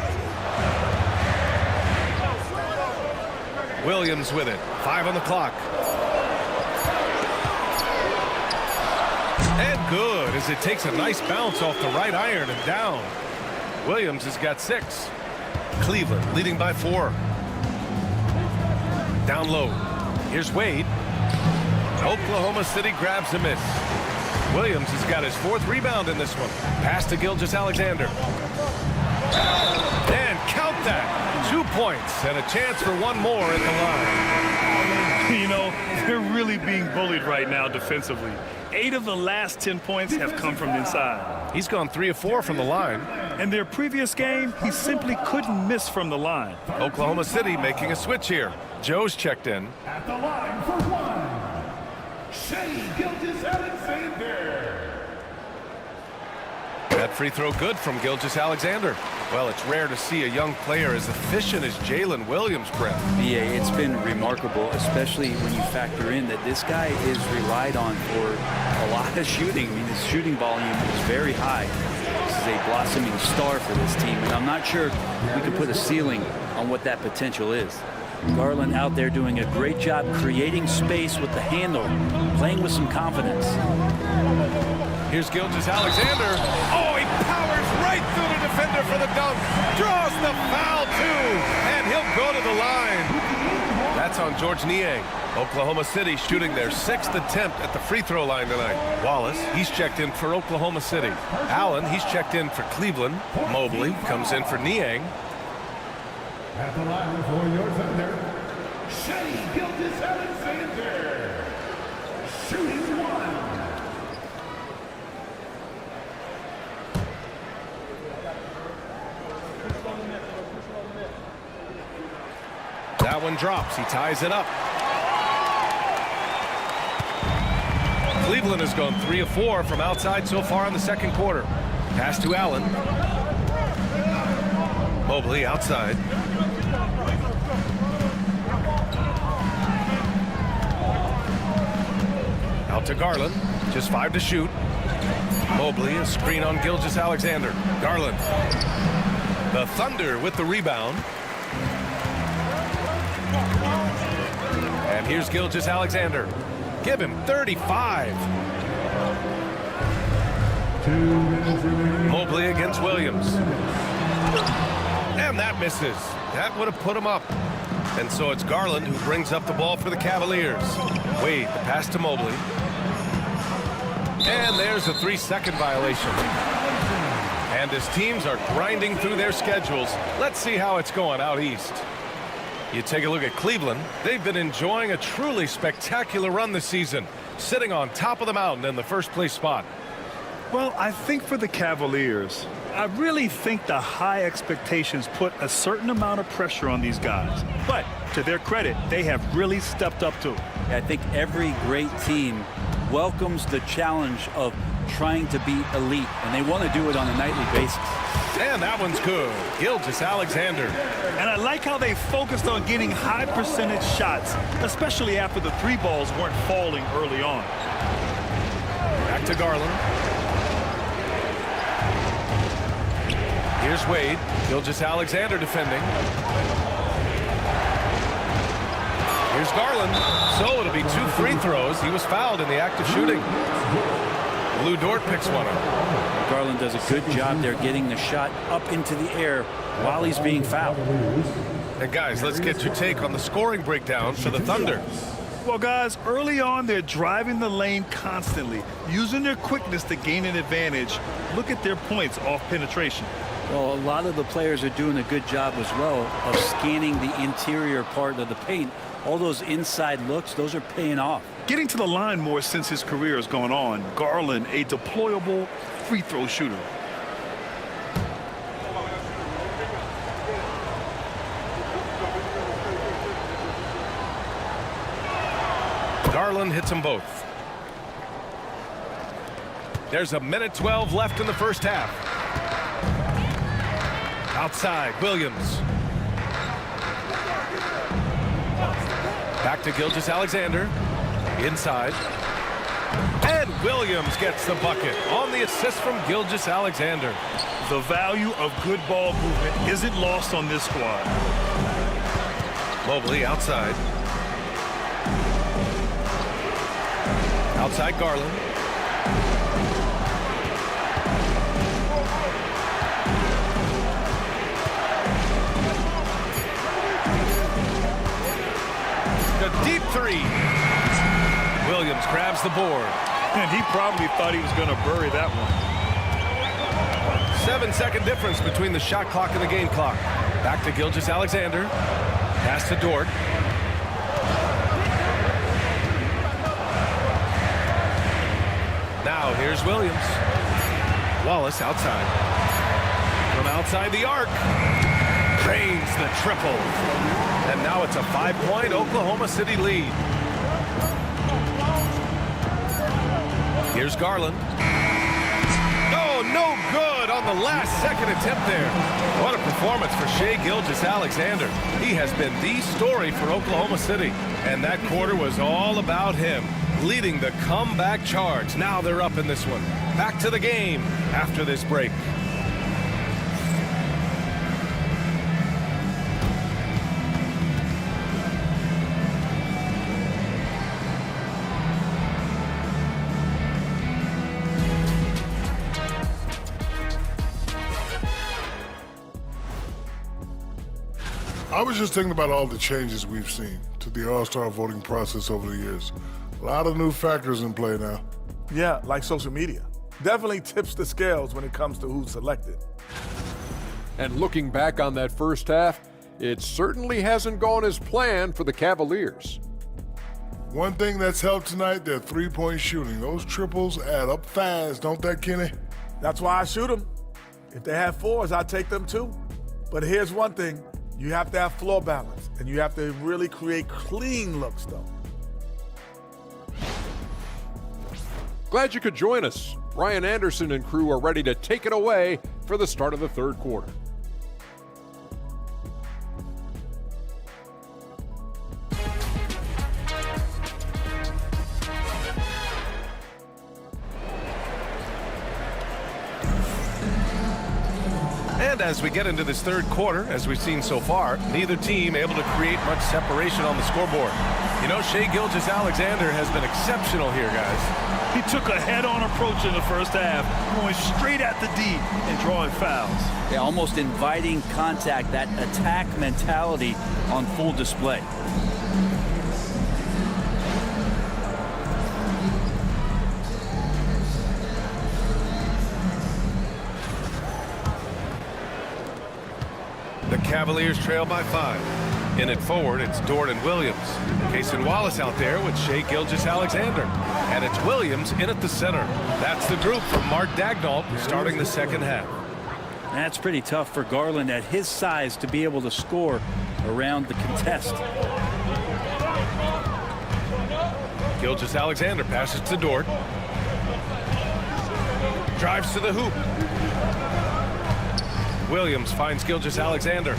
Williams with it. 5 on the clock. And good as it takes a nice bounce off the right iron and down. Williams has got 6. Cleveland leading by 4. Down low. Here's Wade. Oklahoma City grabs a miss. Williams has got his 4th rebound in this one. Pass to Gilgeous-Alexander. And count that. 2 points and a chance for 1 more at the line. You know, they're really being bullied right now defensively. 8 of the last 10 points have come from inside. He's gone 3 of 4 from the line. In their previous game, he simply couldn't miss from the line. Oklahoma City making a switch here. Joe's checked in. At the line for 1, Shai Gilgeous-Alexander. That free throw good from Gilgeous-Alexander. Well, it's rare to see a young player as efficient as Jalen Williams, Brett. BA, it's been remarkable, especially when you factor in that this guy is relied on for a lot of shooting. I mean, his shooting volume is very high. This is a blossoming star for this team, and I'm not sure we can put a ceiling on what that potential is. Garland out there doing a great job creating space with the handle, playing with some confidence. Here's Gilgeous-Alexander. Oh, he powers right through the defender for the dunk. Draws the foul, too. And he'll go to the line. That's on George Niang. Oklahoma City shooting their 6th attempt at the free throw line tonight. Wallace, he's checked in for Oklahoma City. Allen, he's checked in for Cleveland. Mobley comes in for Niang. At the line for your thunder, Shai Gilgeous-Alexander, shooting 1. That one drops. He ties it up. Cleveland has gone 3 of 4 from outside so far in the second quarter. Pass to Allen. Mobley outside. Out to Garland. Just 5 to shoot. Mobley, a screen on Gilgeous-Alexander. Garland. The Thunder with the rebound. And here's Gilgeous-Alexander. Give him 35. Mobley against Williams. And that misses. That would have put him up. And so it's Garland who brings up the ball for the Cavaliers. Wade, the pass to Mobley. And there's a 3-second violation. And as teams are grinding through their schedules, let's see how it's going out east. You take a look at Cleveland. They've been enjoying a truly spectacular run this season, sitting on top of the mountain in the first place spot. Well, I think for the Cavaliers, I really think the high expectations put a certain amount of pressure on these guys. But to their credit, they have really stepped up to it. I think every great team welcomes the challenge of trying to be elite, and they want to do it on a nightly basis. And that one's good. Gilgeous-Alexander. And I like how they focused on getting high percentage shots, especially after the 3 balls weren't falling early on. Back to Garland. Here's Wade. Gilgeous-Alexander defending. Here's Garland. So it'll be 2 free throws. He was fouled in the act of shooting. Lou Dort picks one up. Garland does a good job there getting the shot up into the air while he's being fouled. And guys, let's get your take on the scoring breakdown for the Thunder. Well, guys, early on, they're driving the lane constantly, using their quickness to gain an advantage. Look at their points off penetration. Well, a lot of the players are doing a good job as well of scanning the interior part of the paint. All those inside looks, those are paying off. Getting to the line more since his career has gone on. Garland, a deployable free throw shooter. Garland hits them both. There's a minute 12 left in the first half. Outside, Williams. Back to Gilgeous-Alexander. Inside. And Williams gets the bucket on the assist from Gilgeous-Alexander. The value of good ball movement isn't lost on this squad. Mobley outside. Outside Garland. The deep 3. Williams grabs the board. And he probably thought he was going to bury that one. 7-second difference between the shot clock and the game clock. Back to Gilgeous-Alexander. Pass to Dort. Now here's Williams. Wallace outside. From outside the arc. Drains the triple. And now it's a 5-point Oklahoma City lead. Here's Garland. Oh, no good on the last second attempt there. What a performance for Shai Gilgeous-Alexander. He has been the story for Oklahoma City. And that quarter was all about him, leading the comeback charge. Now they're up in this one. Back to the game after this break. I was just thinking about all the changes we've seen to the All-Star voting process over the years. A lot of new factors in play now. Yeah, like social media. Definitely tips the scales when it comes to who's selected. And looking back on that first half, it certainly hasn't gone as planned for the Cavaliers. One thing that's helped tonight, their three-point shooting. Those triples add up fast, don't that, Kenny? That's why I shoot them. If they have fours, I take them too. But here's one thing. You have to have floor balance, and you have to really create clean looks, though. Glad you could join us. Ryan Anderson and crew are ready to take it away for the start of the third quarter. And as we get into this third quarter, as we've seen so far, neither team able to create much separation on the scoreboard. You know, Shai Gilgeous-Alexander has been exceptional here, guys. He took a head-on approach in the first half, going straight at the D and drawing fouls. Yeah, almost inviting contact, that attack mentality on full display. The Cavaliers trail by 5. In it forward, it's Dort and Williams. Cason Wallace out there with Shai Gilgeous-Alexander. And it's Williams in at the center. That's the group from Mark Daigneault starting the second half. That's pretty tough for Garland at his size to be able to score around the contest. Gilgeous-Alexander passes to Dort. Drives to the hoop. Williams finds Gilgeous-Alexander.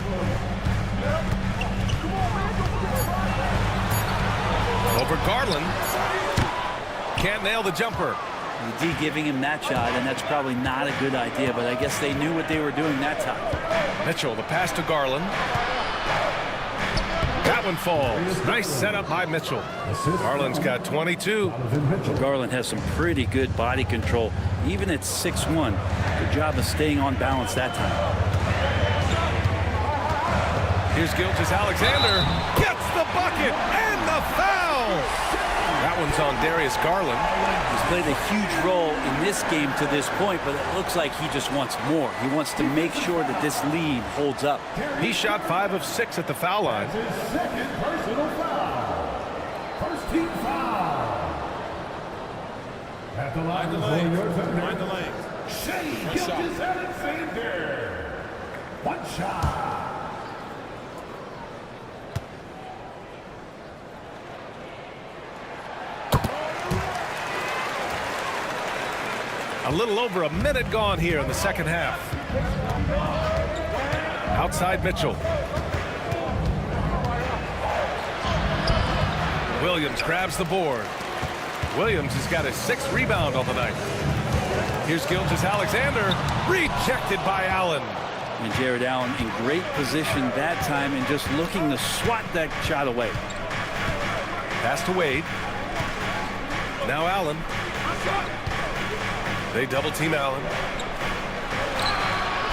Over Garland. Can't nail the jumper. The D giving him that shot, and that's probably not a good idea, but I guess they knew what they were doing that time. Mitchell, the pass to Garland. That one falls. Nice setup by Mitchell. Garland's got 22. Garland has some pretty good body control, even at 6'1". Good job of staying on balance that time. Here's Gilgeous-Alexander. Gets the bucket and the foul. That one's on Darius Garland. He's played a huge role in this game to this point, but it looks like he just wants more. He wants to make sure that this lead holds up. He shot 5 of 6 at the foul line. Second personal foul. First team foul. At the line Mind the lane. Shai Gilgeous-Alexander. One shot. A little over a minute gone here in the second half. Outside Mitchell. Williams grabs the board. Williams has got his 6th rebound on the night. Here's Gilgeous-Alexander. Rejected by Allen. And Jared Allen in great position that time and just looking to swat that shot away. Pass to Wade. Now Allen. They double team Allen.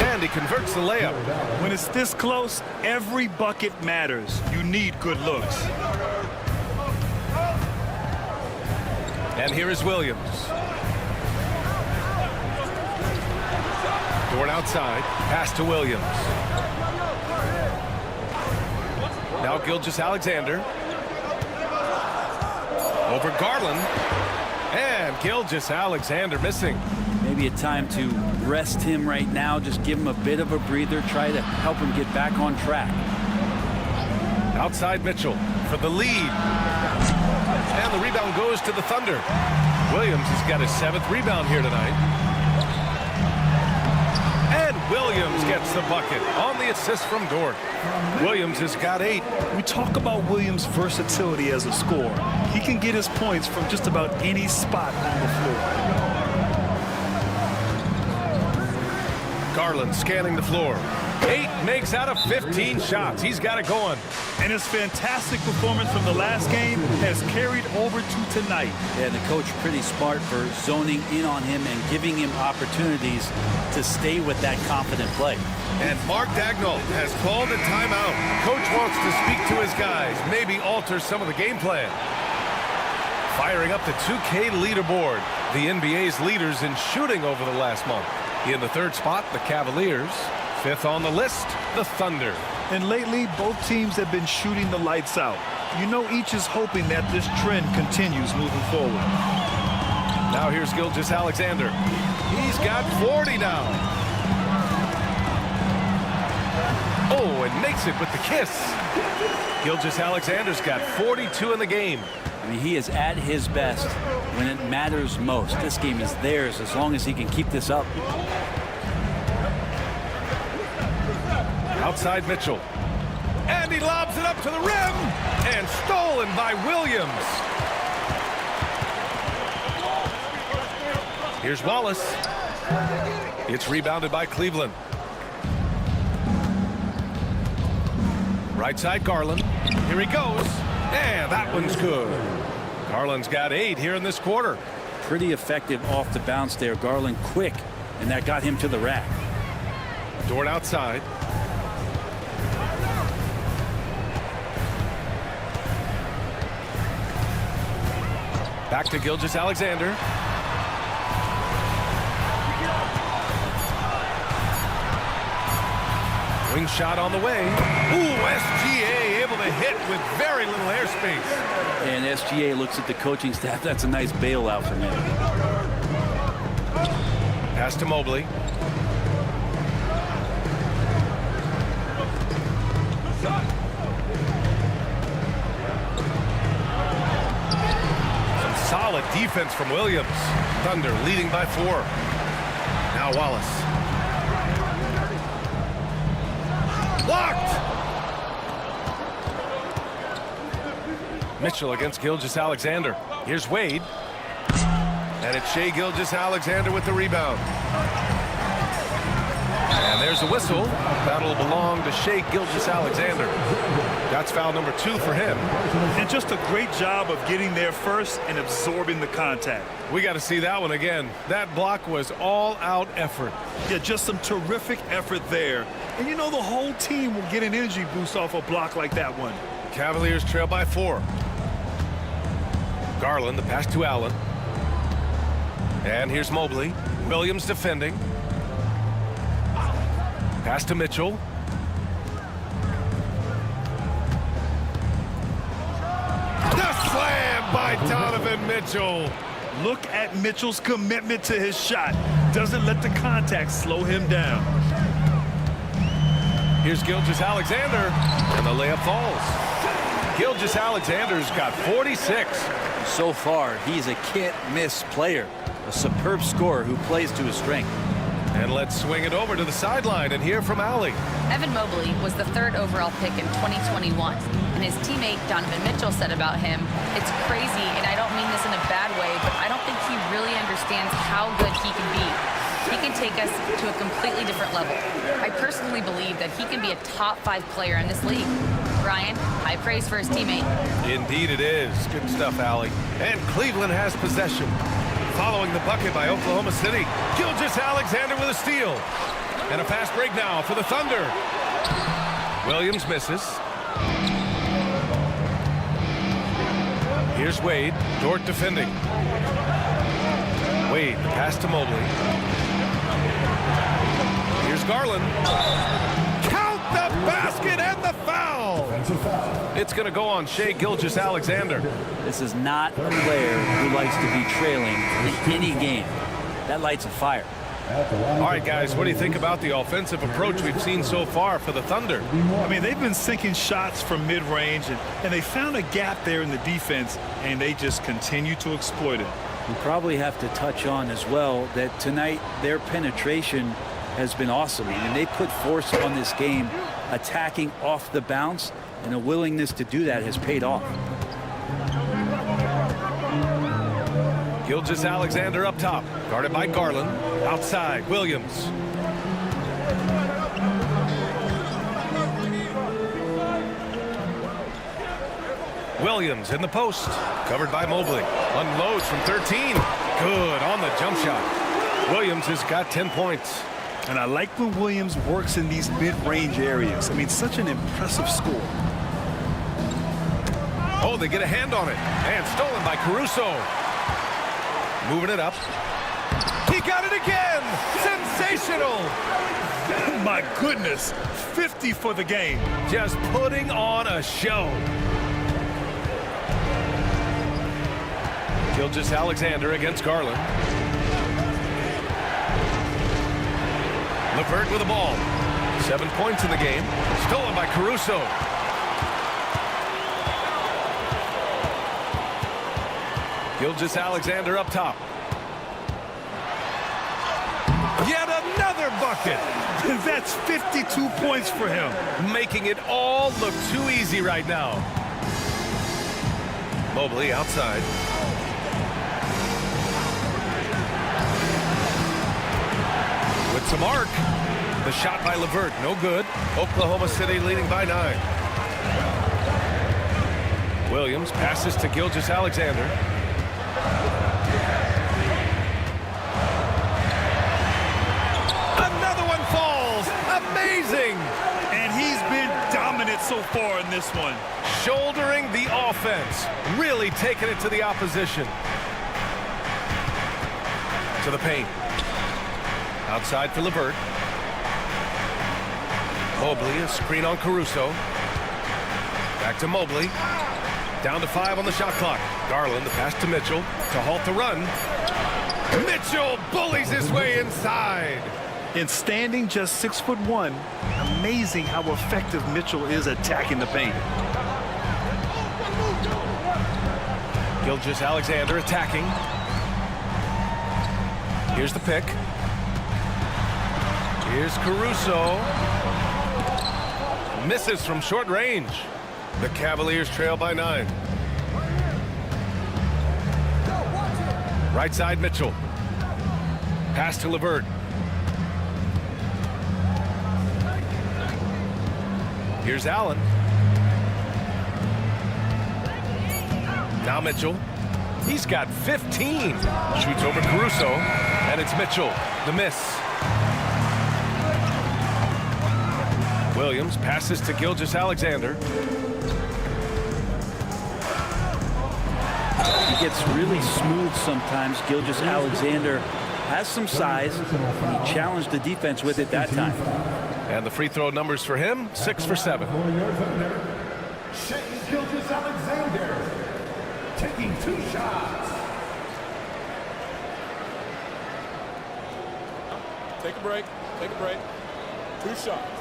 And he converts the layup. When it's this close, every bucket matters. You need good looks. And here is Williams. Dort outside. Pass to Williams. Now Gilgeous-Alexander. Over Garland. And Gilgeous-Alexander missing. Maybe a time to rest him right now. Just give him a bit of a breather. Try to help him get back on track. Outside Mitchell for the lead. And the rebound goes to the Thunder. Williams has got his 7th rebound here tonight. And Williams gets the bucket on the assist from Dort. Williams has got 8. We talk about Williams' versatility as a scorer. He can get his points from just about any spot on the floor. Garland scanning the floor. 8 makes out of 15 shots. He's got it going. And his fantastic performance from the last game has carried over to tonight. Yeah, and the coach pretty smart for zoning in on him and giving him opportunities to stay with that confident play. And Mark Dagnall has called a timeout. Coach wants to speak to his guys, maybe alter some of the game plan. Firing up the 2K leaderboard. The NBA's leaders in shooting over the last month. In the 3rd spot, the Cavaliers. 5th on the list, the Thunder. And lately, both teams have been shooting the lights out. You know, each is hoping that this trend continues moving forward. Now here's Gilgeous-Alexander. He's got 40 now. Oh, and makes it with the kiss. Gilgeous-Alexander's got 42 in the game. I mean, he is at his best when it matters most. This game is theirs as long as he can keep this up. Outside Mitchell. And he lobs it up to the rim. And stolen by Williams. Here's Wallace. It's rebounded by Cleveland. Right side Garland. Here he goes. And that one's good. Garland's got 8 here in this quarter. Pretty effective off the bounce there. Garland quick, and that got him to the rack. Dort outside. Back to Gilgeous-Alexander. Wing shot on the way. Ooh, SGA able to hit with very little airspace. And SGA looks at the coaching staff. That's a nice bailout for him. Pass to Mobley. Some solid defense from Williams. Thunder leading by 4. Now Wallace. Blocked! Mitchell against Gilgeous-Alexander. Here's Wade. And it's Shai Gilgeous-Alexander with the rebound. And there's a whistle. That'll belong to Shai Gilgeous-Alexander. That's foul number 2 for him. And just a great job of getting there first and absorbing the contact. We got to see that one again. That block was all-out effort. Yeah, just some terrific effort there. And you know the whole team will get an energy boost off a block like that one. Cavaliers trail by 4. Garland, the pass to Allen. And here's Mobley. Williams defending. Pass to Mitchell. The slam by Donovan Mitchell. Look at Mitchell's commitment to his shot. Doesn't let the contact slow him down. Here's Gilgeous-Alexander, and the layup falls. Gilgeous-Alexander's got 46. So far, he's a can't-miss player. A superb scorer who plays to his strength. And let's swing it over to the sideline and hear from Allie. Evan Mobley was the 3rd overall pick in 2021. And his teammate Donovan Mitchell said about him, "It's crazy, and I don't mean this in a bad way, but I don't think he really understands how good he can be. He can take us to a completely different level. I personally believe that he can be a top 5 player in this league." Ryan, high praise for his teammate. Indeed it is. Good stuff, Allie. And Cleveland has possession. Following the bucket by Oklahoma City. Gilgeous-Alexander with a steal. And a fast break now for the Thunder. Williams misses. Here's Wade. Dort defending. Wade, the pass to Mobley. Here's Garland. Count the basket and the foul. It's going to go on Shai Gilgeous-Alexander. This is not a player who likes to be trailing in any game. That lights a fire. All right, guys, what do you think about the offensive approach we've seen so far for the Thunder? I mean, they've been sinking shots from mid-range, and they found a gap there in the defense, and they just continue to exploit it. We probably have to touch on as well that tonight their penetration has been awesome. I mean, they put force on this game, attacking off the bounce, and a willingness to do that has paid off. Gilgeous-Alexander up top, guarded by Garland. Outside, Williams. Williams in the post. Covered by Mobley. Unloads from 13. Good on the jump shot. Williams has got 10 points. And I like when Williams works in these mid-range areas. I mean, such an impressive score. Oh, they get a hand on it. And stolen by Caruso. Moving it up. He got it again. Sensational. Oh my goodness. 50 for the game. Just putting on a show. Gilgeous-Alexander against Garland. LeVert with the ball. 7 points in the game. Stolen by Caruso. Gilgeous-Alexander up top. Yet another bucket. That's 52 points for him. Making it all look too easy right now. Mobley outside. With some arc. The shot by LeVert, no good. Oklahoma City leading by 9. Williams passes to Gilgeous-Alexander. Another one falls. Amazing. And he's been dominant so far in this one. Shouldering the offense. Really taking it to the opposition. To the paint. Outside for LeVert. Mobley, a screen on Caruso. Back to Mobley. Down to 5 on the shot clock. Garland, the pass to Mitchell to halt the run. Mitchell bullies his way inside. And standing just 6'1", amazing how effective Mitchell is attacking the paint. Gilgeous-Alexander attacking. Here's the pick. Here's Caruso. Misses from short range. The Cavaliers trail by 9. Right side Mitchell. Pass to LeVert. Here's Allen. Now Mitchell. He's got 15. Shoots over Caruso. And it's Mitchell. The miss. Williams passes to Gilgeous-Alexander. He gets really smooth sometimes. Gilgeous-Alexander has some size. He challenged the defense with it that time. And the free throw numbers for him, 6 for 7. Shai Gilgeous-Alexander taking 2 shots. Take a break. Take a break. 2 shots.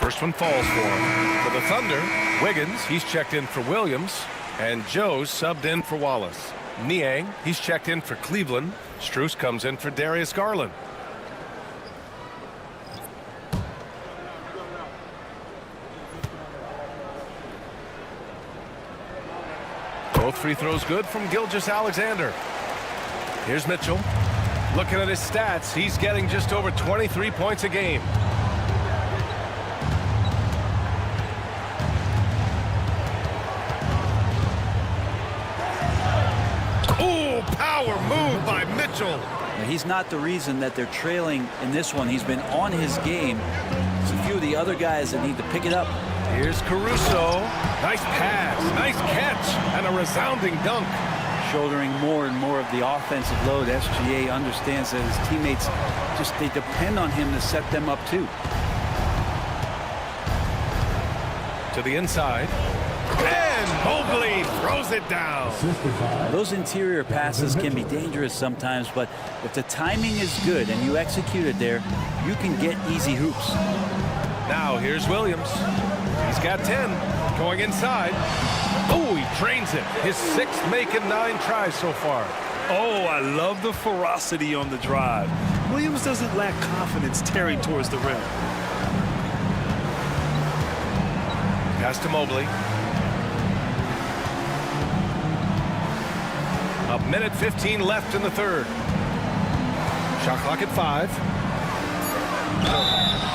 First one falls for him. For the Thunder, Wiggins, he's checked in for Williams. And Joe's subbed in for Wallace. Niang, he's checked in for Cleveland. Strus comes in for Darius Garland. Both free throws good from Gilgeous-Alexander. Here's Mitchell. Looking at his stats, he's getting just over 23 points a game. Power move by Mitchell. He's not the reason that they're trailing in this one. He's been on his game. There's a few of the other guys that need to pick it up. Here's Caruso. Nice pass, nice catch, and a resounding dunk. Shouldering more and more of the offensive load. SGA understands that his teammates they depend on him to set them up too. To the inside. And Mobley throws it down. Those interior passes can be dangerous sometimes, but if the timing is good and you execute it there, you can get easy hoops. Now here's Williams. He's got 10. Going inside. Oh, he drains it. His 6th make and 9 tries so far. Oh, I love the ferocity on the drive. Williams doesn't lack confidence tearing towards the rim. Pass to Mobley. A minute 15 left in the third. Shot clock at 5.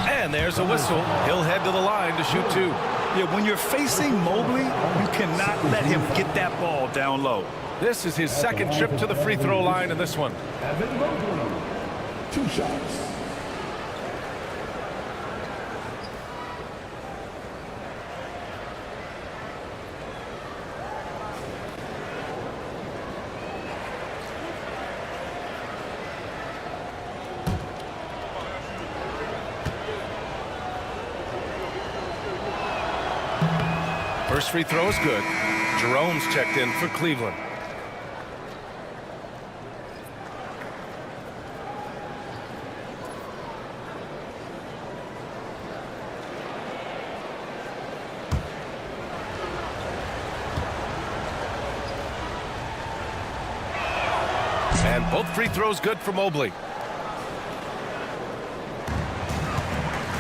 And there's a whistle. He'll head to the line to shoot 2. Yeah, when you're facing Mobley, you cannot let him get that ball down low. This is his second trip to the free throw line in this one. Evan Mobley, 2 shots. First free throw is good. Jerome's checked in for Cleveland. And both free throws good for Mobley.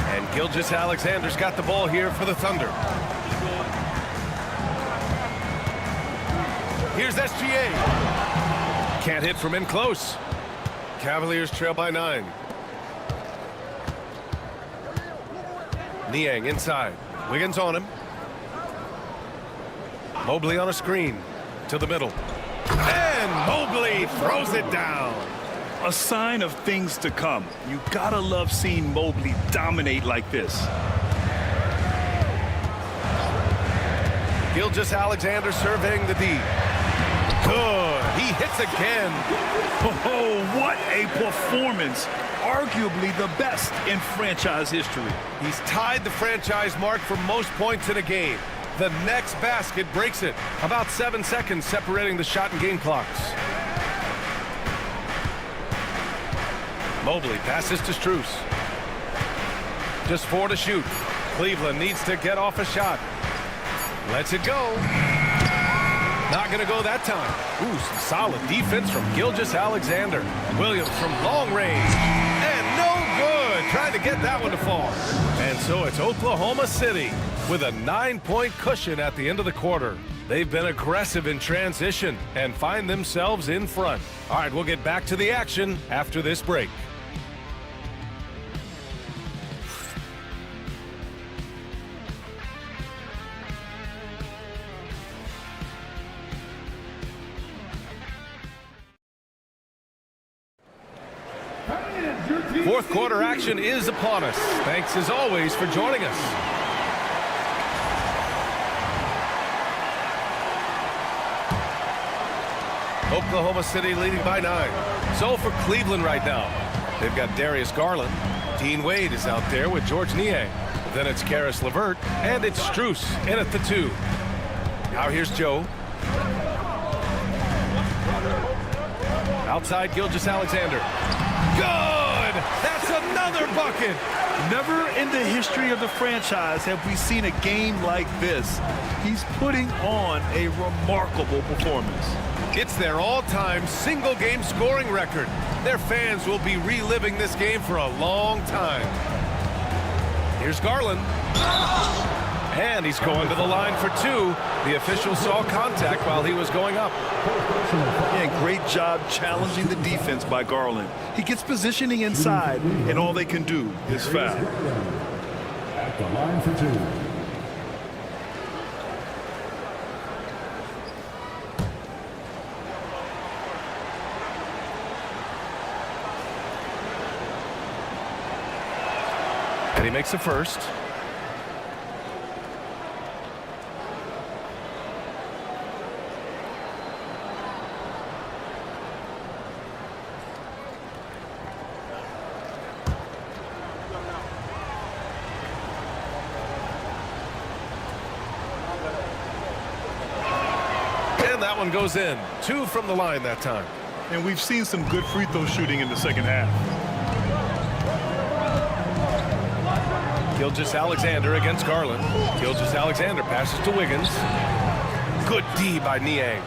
And Gilgeous-Alexander's got the ball here for the Thunder. Here's SGA. Can't hit from in close. Cavaliers trail by 9. Niang inside. Wiggins on him. Mobley on a screen. To the middle. And Mobley throws it down. A sign of things to come. You gotta love seeing Mobley dominate like this. Gilgeous-Alexander surveying the D. Good. He hits again. Oh, what a performance. Arguably the best in franchise history. He's tied the franchise mark for most points in a game. The next basket breaks it. About 7 seconds separating the shot and game clocks. Mobley passes to Strus. Just 4 to shoot. Cleveland needs to get off a shot. Lets it go. Not going to go that time. Ooh, some solid defense from Gilgeous-Alexander. Williams from long range. And no good. Trying to get that one to fall. And so it's Oklahoma City with a 9-point cushion at the end of the quarter. They've been aggressive in transition and find themselves in front. All right, we'll get back to the action after this break. Fourth quarter action is upon us. Thanks as always for joining us. Oklahoma City leading by 9. So for Cleveland right now, they've got Darius Garland. Dean Wade is out there with George Niang. Then it's Karis LeVert, and it's Strus in at the 2. Now here's Joe. Outside Gilgeous-Alexander. Good! That's another bucket! Never in the history of the franchise have we seen a game like this. He's putting on a remarkable performance. It's their all-time single-game scoring record. Their fans will be reliving this game for a long time. Here's Garland. And he's going to the line for 2. The official saw contact while he was going up. Yeah, great job challenging the defense by Garland. He gets positioning inside, and all they can do is foul. At the line for 2. And he makes the first. And that one goes in. 2 from the line that time. And we've seen some good free throw shooting in the second half. Gilgeous-Alexander against Garland. Gilgeous-Alexander passes to Wiggins. Good D by Niang.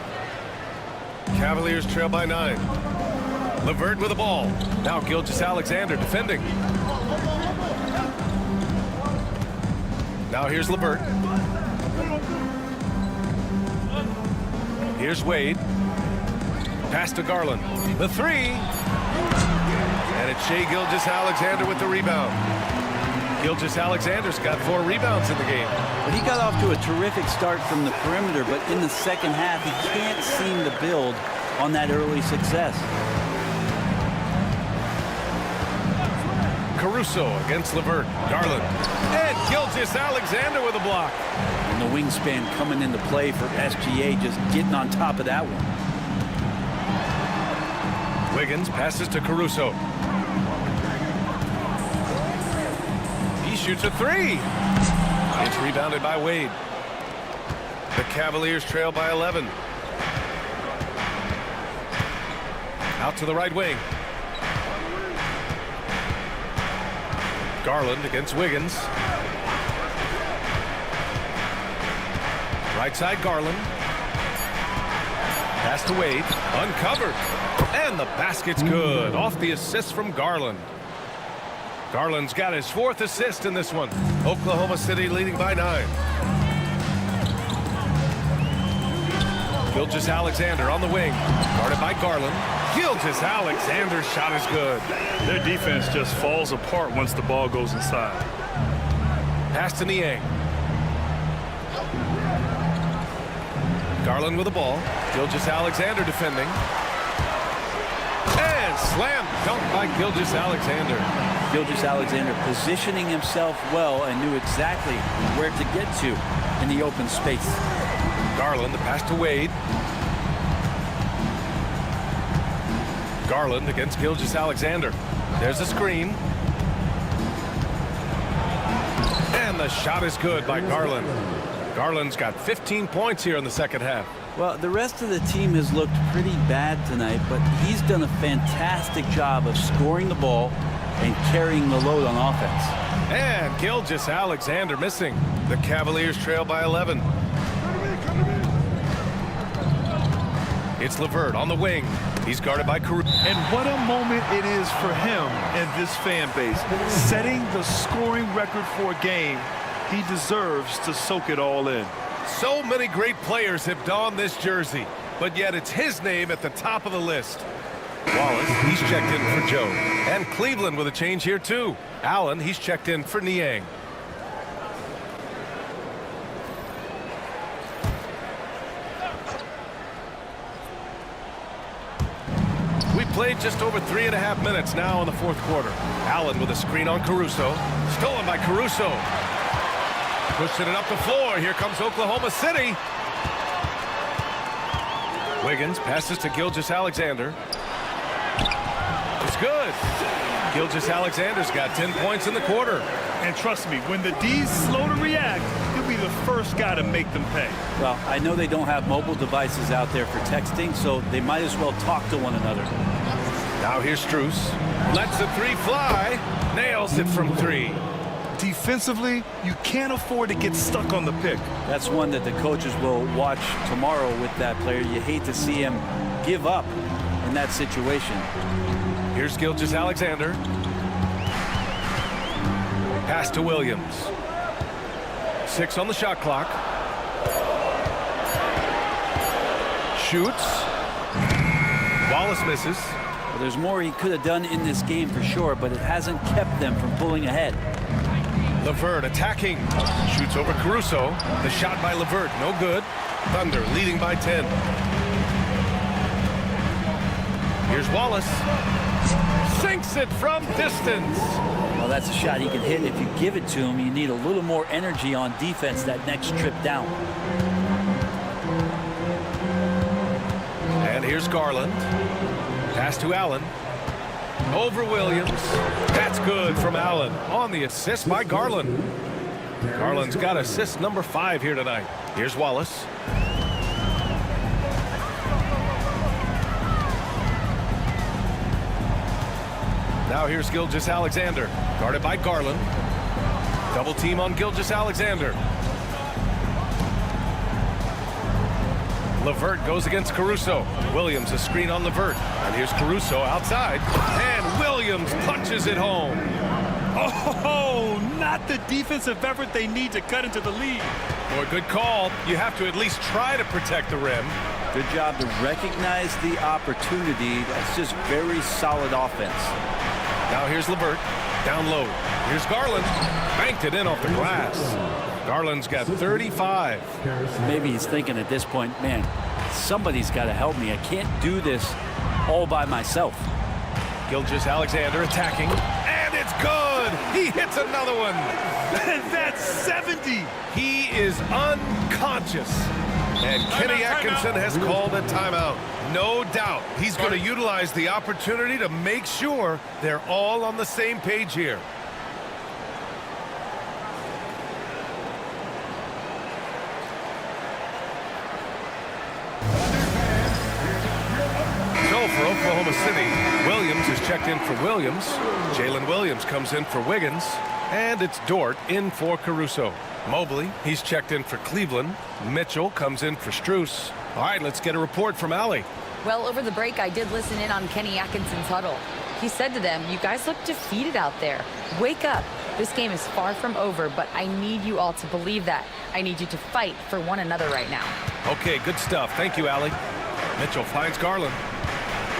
Cavaliers trail by 9. LeVert with the ball. Now Gilgeous-Alexander defending. Now here's LeVert. Here's Wade. Pass to Garland. The 3. And it's Shai Gilgeous-Alexander with the rebound. Gilgeous-Alexander's got 4 rebounds in the game. But he got off to a terrific start from the perimeter, but in the second half, he can't seem to build on that early success. Caruso against LeVert. Garland. And Gilgeous-Alexander with a block. And the wingspan coming into play for SGA, just getting on top of that one. Wiggins passes to Caruso. He shoots a 3. It's rebounded by Wade. The Cavaliers trail by 11. Out to the right wing. Garland against Wiggins. Right side Garland. Pass to Wade. Uncovered. And the basket's good. Off the assist from Garland. Garland's got his 4th assist in this one. Oklahoma City leading by 9. Gilgeous-Alexander on the wing. Guarded by Garland. Gilgeous-Alexander's shot is good. Their defense just falls apart once the ball goes inside. Pass to Niang. Garland with the ball. Gilgeous-Alexander defending. And slam dunk by Gilgeous-Alexander. Gilgeous-Alexander positioning himself well and knew exactly where to get to in the open space. Garland, the pass to Wade. Garland against Gilgeous-Alexander. There's a screen. And the shot is good by Garland. Garland's got 15 points here in the second half. Well, the rest of the team has looked pretty bad tonight, but he's done a fantastic job of scoring the ball and carrying the load on offense. And Gilgeous-Alexander missing. The Cavaliers trail by 11. It's LeVert on the wing. He's guarded by Caruso. And what a moment it is for him and this fan base. Setting the scoring record for a game, he deserves to soak it all in. So many great players have donned this jersey, but yet it's his name at the top of the list. Wallace, he's checked in for Joe. And Cleveland with a change here too. Allen, he's checked in for Niang. We played just over 3.5 minutes now in the 4th quarter. Allen with a screen on Caruso. Stolen by Caruso. Pushing it up the floor. Here comes Oklahoma City. Wiggins passes to Gilgeous-Alexander. It's good. Gilgeous-Alexander's got 10 points in the quarter. And trust me, when the D's slow to react, he'll be the first guy to make them pay. Well, I know they don't have mobile devices out there for texting, so they might as well talk to one another. Now here's Strus. Lets the 3 fly. Nails it from 3. Defensively, you can't afford to get stuck on the pick. That's one that the coaches will watch tomorrow with that player. You hate to see him give up in that situation. Here's Gilgeous-Alexander. Pass to Williams. 6 on the shot clock. Shoots. Wallace misses. Well, there's more he could have done in this game for sure, but it hasn't kept them from pulling ahead. LeVert attacking. Shoots over Caruso. The shot by LeVert, no good. Thunder leading by 10. Here's Wallace. Sinks it from distance. Well, that's a shot he can hit. If you give it to him, you need a little more energy on defense that next trip down. And here's Garland. Pass to Allen. Over Williams. That's good from Allen. On the assist by Garland. Garland's got assist number 5 here tonight. Here's Wallace. Now here's Gilgeous-Alexander. Guarded by Garland. Double team on Gilgeous-Alexander. LeVert goes against Caruso. Williams a screen on LeVert. And here's Caruso outside. And Williams punches it home. Oh, not the defensive effort they need to cut into the lead. Boy, good call. You have to at least try to protect the rim. Good job to recognize the opportunity. That's just very solid offense. Now here's LeVert. Down low. Here's Garland. Banked it in off the glass. Garland's got 35. Maybe he's thinking at this point, man, somebody's got to help me. I can't do this all by myself. Gilgeous-Alexander attacking. And it's good. He hits another one. That's 70. He is unconscious. And Kenny Atkinson has called a timeout. No doubt he's going to utilize the opportunity to make sure they're all on the same page here. So for Oklahoma City, Williams is checked in for Williams. Jalen Williams comes in for Wiggins. And it's Dort in for Caruso. Mobley, he's checked in for Cleveland. Mitchell comes in for Strus. All right, let's get a report from Allie. Well, over the break, I did listen in on Kenny Atkinson's huddle. He said to them, you guys look defeated out there. Wake up. This game is far from over, but I need you all to believe that. I need you to fight for one another right now. Okay, good stuff. Thank you, Allie. Mitchell finds Garland.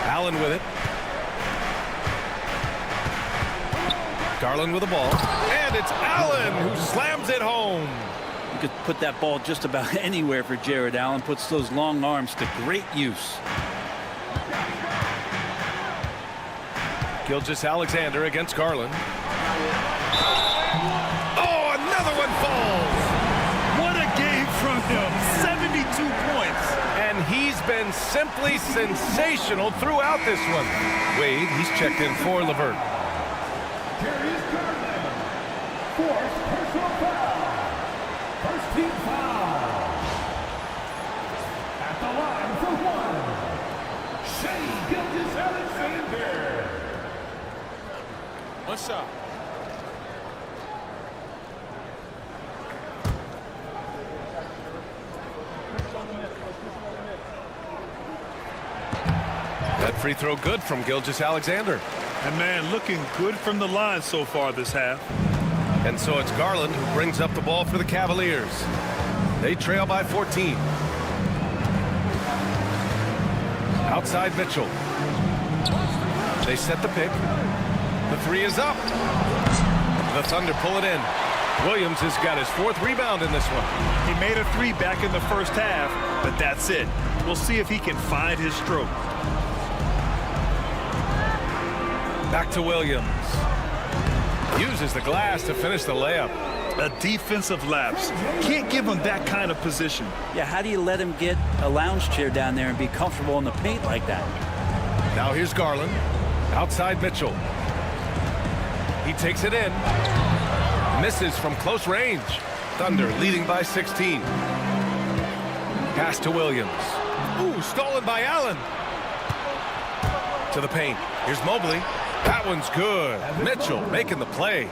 Allen with it. Garland with the ball. And it's Allen who slams it home. You could put that ball just about anywhere for Jared Allen. Puts those long arms to great use. Gilgeous-Alexander against Garland. Oh, another one falls. What a game from him. 72 points. And he's been simply sensational throughout this one. Wade, he's checked in for LeVert. Darius Garland, forced personal foul. First team foul. At the line for one, Shai Gilgeous-Alexander. One shot. That free throw good from Gilgeous-Alexander. And man, looking good from the line so far this half. And so it's Garland who brings up the ball for the Cavaliers. They trail by 14. Outside Mitchell. They set the pick. The three is up. The Thunder pull it in. Williams has got his fourth rebound in this one. He made a three back in the first half, but that's it. We'll see if he can find his stroke. Back to Williams. Uses the glass to finish the layup. A defensive lapse. Can't give him that kind of position. Yeah, how do you let him get a lounge chair down there and be comfortable in the paint like that? Now here's Garland. Outside Mitchell. He takes it in. Misses from close range. Thunder leading by 16. Pass to Williams. Ooh, stolen by Allen. To the paint. Here's Mobley. That one's good. Mitchell making the play.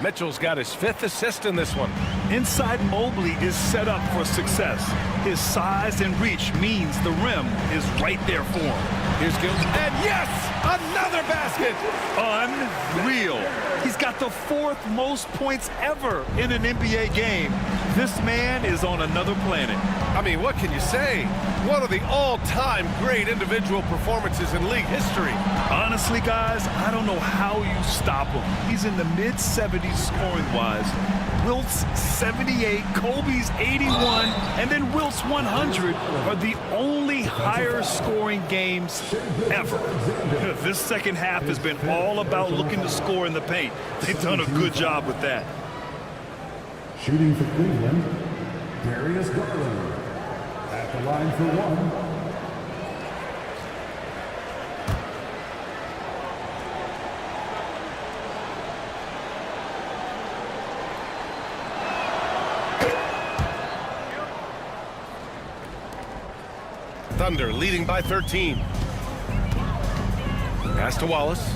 Mitchell's got his fifth assist in this one. Inside Mobley is set up for success. His size and reach means the rim is right there for him. Here's Gill. And yes, another basket. Unreal. He's got the fourth most points ever in an NBA game. This man is on another planet. I mean, what can you say? One of the all-time great individual performances in league history. Honestly, guys, I don't know how you stop him. He's in the mid-70s scoring-wise. Wilt's 78, Kobe's 81, and then Wilt's 100 are the only higher-scoring games ever. This second half has been all about looking to score in the paint. They've done a good job with that. Shooting for Cleveland, Darius Garland. At the line for one, Thunder leading by 13. Pass to Wallace.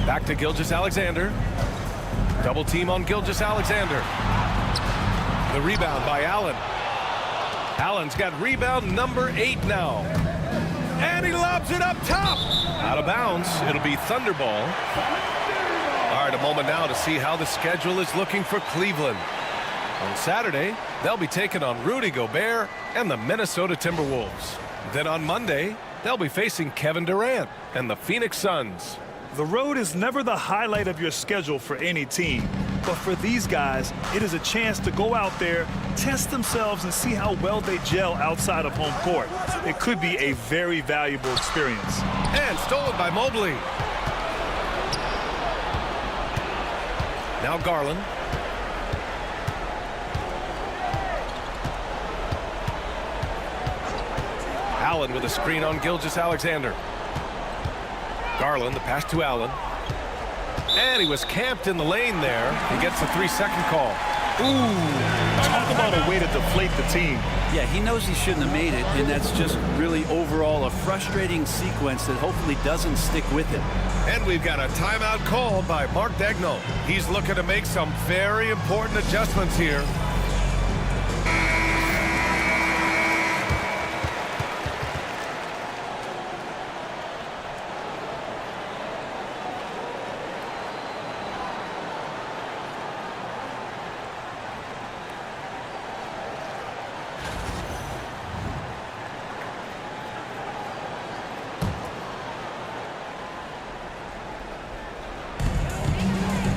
Back to Gilgeous-Alexander. Double team on Gilgeous-Alexander. The rebound by Allen. Allen's got rebound number 8 now. And he lobs it up top. Out of bounds. It'll be Thunder ball. All right, a moment now to see how the schedule is looking for Cleveland. On Saturday, they'll be taking on Rudy Gobert and the Minnesota Timberwolves. Then on Monday, they'll be facing Kevin Durant and the Phoenix Suns. The road is never the highlight of your schedule for any team. But for these guys, it is a chance to go out there, test themselves, and see how well they gel outside of home court. It could be a very valuable experience. And stolen by Mobley. Now Garland. Allen with a screen on Gilgeous-Alexander. Garland, the pass to Allen. And he was camped in the lane there. He gets a 3-second call. Ooh, talk about a way to deflate the team. Yeah, he knows he shouldn't have made it, and that's just really overall a frustrating sequence that hopefully doesn't stick with him. And we've got a timeout called by Mark Daigneault. He's looking to make some very important adjustments here.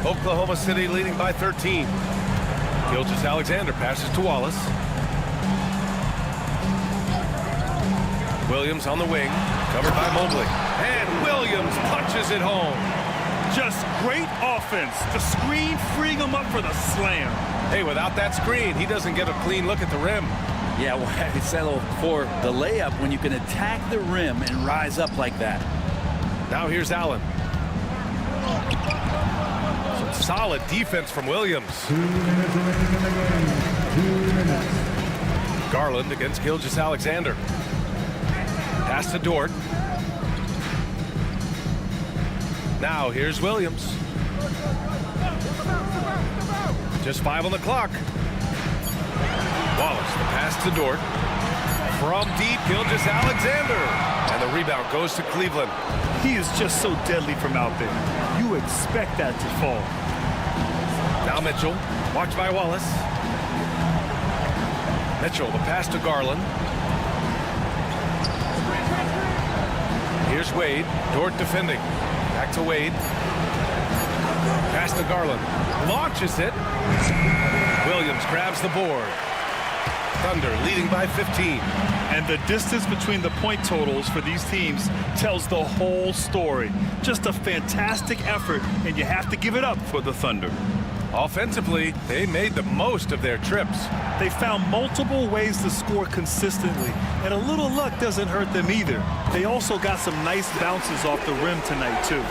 Oklahoma City leading by 13. Gilgeous-Alexander passes to Wallace. Williams on the wing, covered by Mobley. And Williams punches it home. Just great offense. The screen freeing him up for the slam. Hey, without that screen, he doesn't get a clean look at the rim. Yeah, well, I settle for the layup when you can attack the rim and rise up like that. Now here's Allen. Solid defense from Williams. 2 minutes remaining in the game. 2 minutes. Garland against Gilgeous-Alexander. Pass to Dort. Now here's Williams. Just 5 on the clock. Wallace, the pass to Dort. From deep, Gilgeous-Alexander. And the rebound goes to Cleveland. He is just so deadly from out there. You expect that to fall. Now Mitchell, watched by Wallace. Mitchell, the pass to Garland. Here's Wade, Dort defending. Back to Wade. Pass to Garland. Launches it. Williams grabs the board. Thunder leading by 15. And the distance between the point totals for these teams tells the whole story. Just a fantastic effort, and you have to give it up for the Thunder. Offensively, they made the most of their trips. They found multiple ways to score consistently, and a little luck doesn't hurt them either. They also got some nice bounces off the rim tonight, too.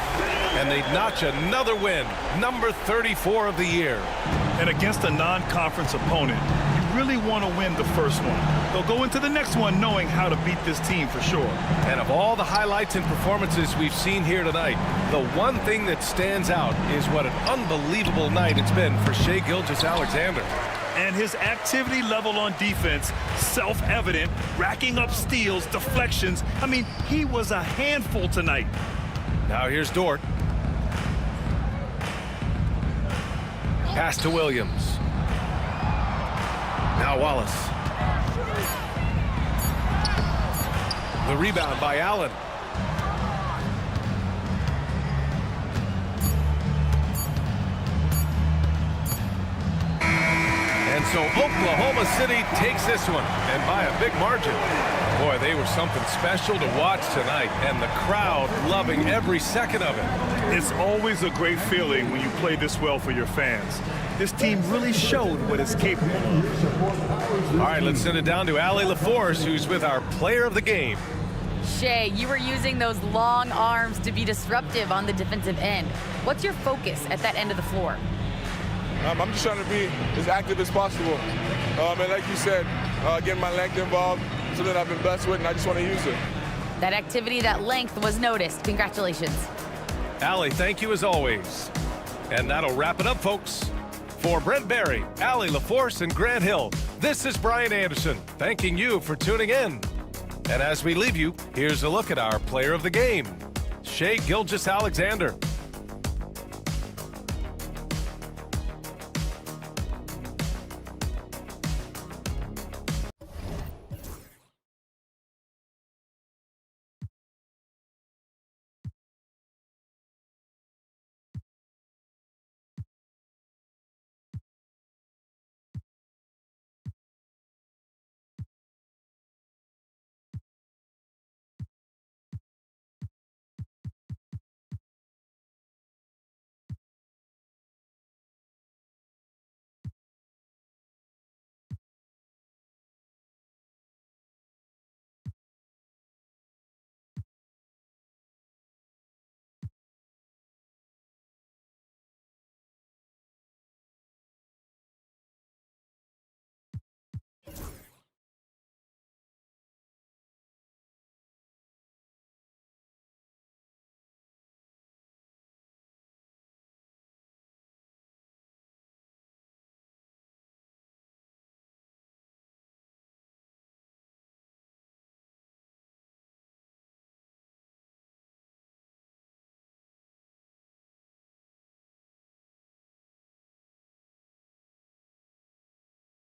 And they notch another win, number 34 of the year. And against a non-conference opponent, you really want to win the first one. They'll go into the next one knowing how to beat this team for sure. And of all the highlights and performances we've seen here tonight, the one thing that stands out is what an unbelievable night it's been for Shai Gilgeous-Alexander. And his activity level on defense, self-evident, racking up steals, deflections. I mean, he was a handful tonight. Now here's Dort. Pass to Williams. Now Wallace. The rebound by Allen. And so Oklahoma City takes this one, and by a big margin. Boy, they were something special to watch tonight, and the crowd loving every second of it. It's always a great feeling when you play this well for your fans. This team really showed what it's capable of. All right, let's send it down to Allie LaForce, who's with our player of the game. Shai, you were using those long arms to be disruptive on the defensive end. What's your focus at that end of the floor? I'm just trying to be as active as possible. And like you said, getting my length involved, something I've been blessed with, and I just want to use it. That activity, that length was noticed. Congratulations. Allie, thank you as always. And that'll wrap it up, folks. For Brent Barry, Allie LaForce, and Grant Hill, this is Brian Anderson, thanking you for tuning in. And as we leave you, here's a look at our player of the game, Shai Gilgeous-Alexander.